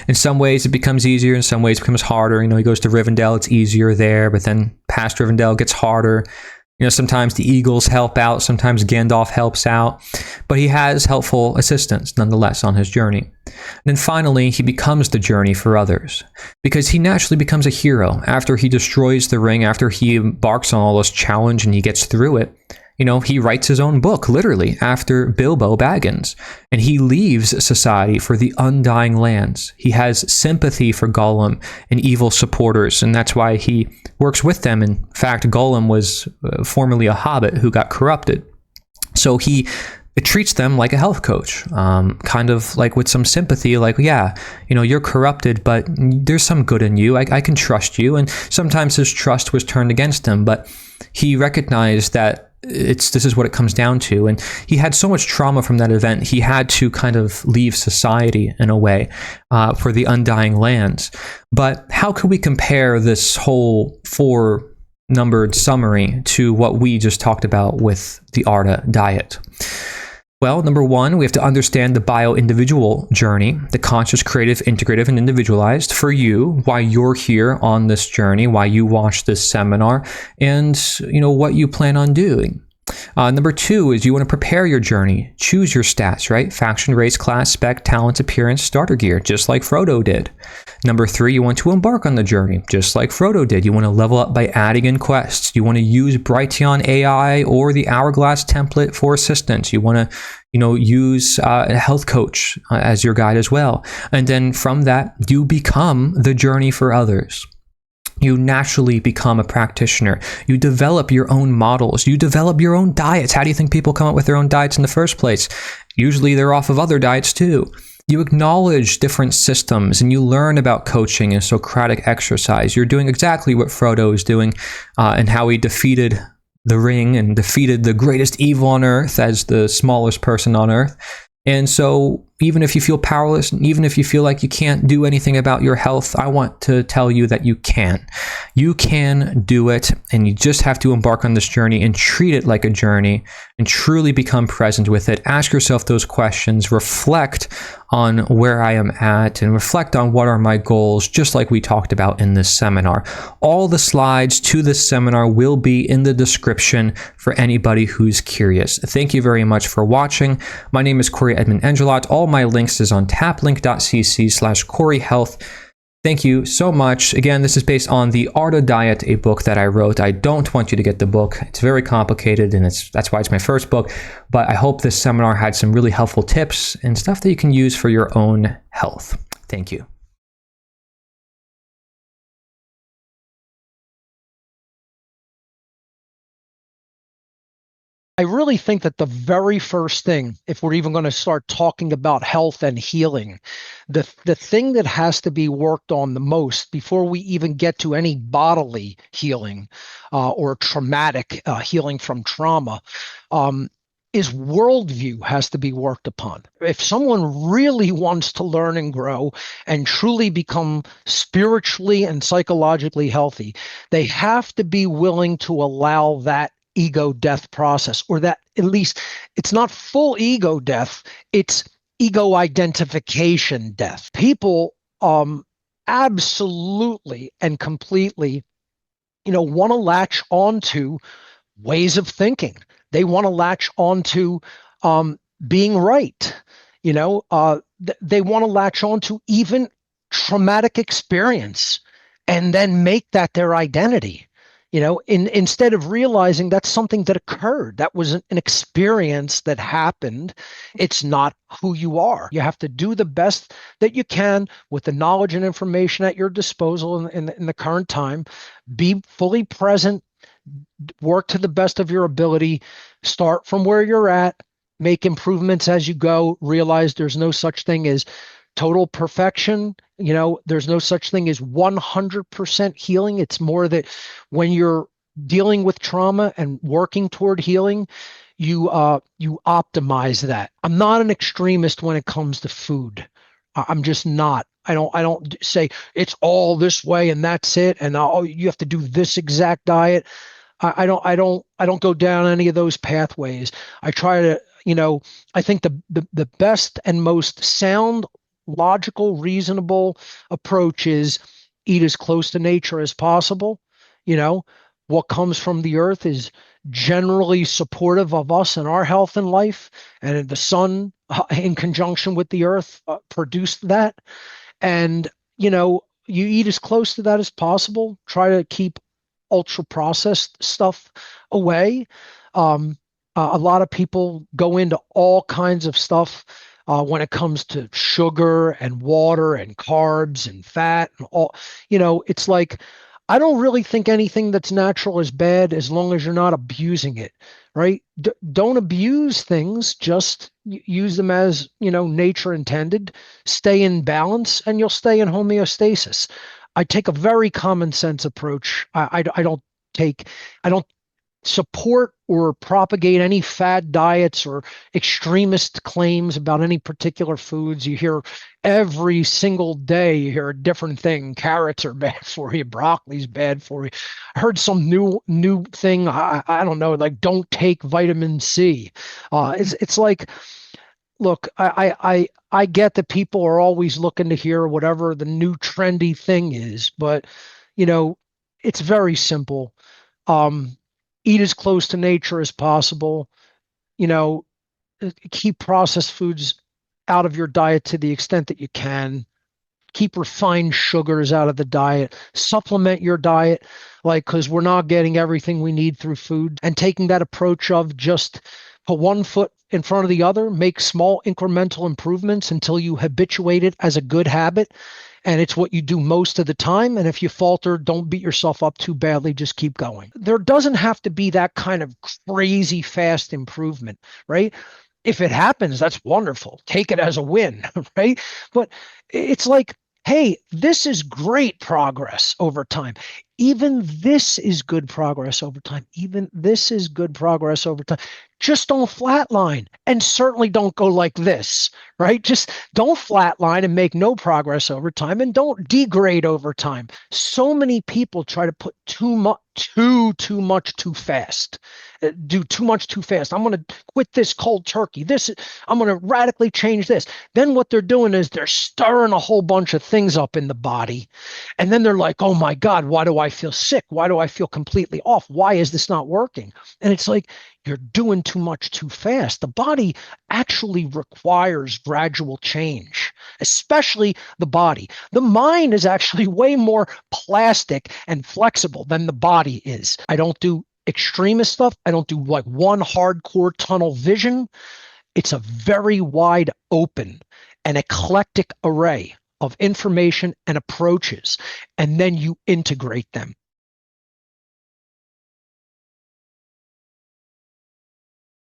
S1: In some ways, it becomes easier. In some ways, it becomes harder. He goes to Rivendell, it's easier there, but then past Rivendell gets harder. Sometimes the Eagles help out, sometimes Gandalf helps out, but he has helpful assistance nonetheless on his journey. And then finally, he becomes the journey for others, because he naturally becomes a hero after he destroys the ring, after he embarks on all this challenge and he gets through it. He writes his own book, literally, after Bilbo Baggins, and he leaves society for the undying lands. He has sympathy for Gollum and evil supporters, and that's why he works with them. In fact, Gollum was formerly a hobbit who got corrupted. So he treats them like a health coach, kind of like with some sympathy, like, yeah, you're corrupted, but there's some good in you. I can trust you. And sometimes his trust was turned against him, but he recognized that this is what it comes down to. And he had so much trauma from that event, he had to kind of leave society in a way for the undying lands. But how could we compare this whole 4-numbered summary to what we just talked about with the ARDA diet? Well, number one, we have to understand the bio-individual journey, the conscious, creative, integrative, and individualized for you, why you're here on this journey, why you watch this seminar, and what you plan on doing. Number two is you want to prepare your journey. Choose your stats, right? Faction, race, class, spec, talent, appearance, starter gear, just like Frodo did. Number three, you want to embark on the journey, just like Frodo did. You want to level up by adding in quests. You want to use Brighteon AI or the Hourglass template for assistance. You want to use a health coach as your guide as well. And then from that, you become the journey for others. You naturally become a practitioner. You develop your own models. You develop your own diets. How do you think people come up with their own diets in the first place? Usually they're off of other diets too. You acknowledge different systems and you learn about coaching and Socratic exercise. You're doing exactly what Frodo is doing and how he defeated the ring and defeated the greatest evil on earth as the smallest person on earth. And so even if you feel powerless, and even if you feel like you can't do anything about your health, I want to tell you that you can. You can do it, and you just have to embark on this journey and treat it like a journey and truly become present with it. Ask yourself those questions, reflect on where I am at, and reflect on what are my goals, just like we talked about in this seminar. All the slides to this seminar will be in the description for anybody who's curious. Thank you very much for watching. My name is Cory Endrulat. All my links is on taplink.cc/CoryHealth. Thank you so much. Again, this is based on the ARDA diet, a book that I wrote. I don't want you to get the book. It's very complicated, and that's why it's my first book. But I hope this seminar had some really helpful tips and stuff that you can use for your own health. Thank you.
S2: I really think that the very first thing, if we're even going to start talking about health and healing, the thing that has to be worked on the most before we even get to any bodily healing or traumatic healing from trauma is worldview has to be worked upon. If someone really wants to learn and grow and truly become spiritually and psychologically healthy, they have to be willing to allow that ego death process, or that at least it's not full ego death, it's ego identification death. People absolutely and completely want to latch onto ways of thinking. They want to latch onto being right. They want to latch onto even traumatic experience and then make that their identity. Instead of realizing that's something that occurred, that was an experience that happened. It's not who you are. You have to do the best that you can with the knowledge and information at your disposal in the current time. Be fully present, work to the best of your ability, start from where you're at, make improvements as you go, realize there's no such thing as total perfection. There's no such thing as 100% healing. It's more that when you're dealing with trauma and working toward healing, you optimize that. I'm not an extremist when it comes to food. I'm just not. I don't say it's all this way and that's it, and you have to do this exact diet. I don't go down any of those pathways. I try to, I think the best and most sound, logical, reasonable approach is eat as close to nature as possible. What comes from the earth is generally supportive of us and our health and life, and the sun in conjunction with the earth produced that. And you eat as close to that as possible. Try to keep ultra processed stuff away. A lot of people go into all kinds of stuff when it comes to sugar and water and carbs and fat and all. It's like, I don't really think anything that's natural is bad as long as you're not abusing it, right? Don't abuse things, just use them as nature intended. Stay in balance and you'll stay in homeostasis. I take a very common sense approach. I don't support or propagate any fad diets or extremist claims about any particular foods. You hear every single day, you hear a different thing. Carrots are bad for you. Broccoli's bad for you. I heard some new thing. I don't know, like don't take vitamin C. It's like, look, I get that people are always looking to hear whatever the new trendy thing is, but it's very simple. eat as close to nature as possible, you know, keep processed foods out of your diet to the extent that you can. Keep refined sugars out of the diet. Supplement your diet, like, because we're not getting everything we need through food. And taking that approach of just put one foot in front of the other, make small incremental improvements until you habituate it as a good habit. And it's what you do most of the time. And if you falter, don't beat yourself up too badly. Just keep going. There doesn't have to be that kind of crazy fast improvement, right? If it happens, that's wonderful. Take it as a win, right? But it's like, hey, this is great progress over time. Even this is good progress over time. Even this is good progress over time. Just don't flatline, and certainly don't go like this, right? Just don't flatline and make no progress over time, and don't degrade over time. So many people try to put too much too fast. Do too much too fast. I'm going to quit this cold turkey. I'm going to radically change this. Then what they're doing is they're stirring a whole bunch of things up in the body. And then they're like, oh my God, why do I feel sick? Why do I feel completely off? Why is this not working? And it's like, you're doing too much too fast. The body actually requires gradual change, especially the body. The mind is actually way more plastic and flexible than the body is. I don't do extremist stuff. I don't do like one hardcore tunnel vision. It's a very wide open and eclectic array of information and approaches, and then you integrate them.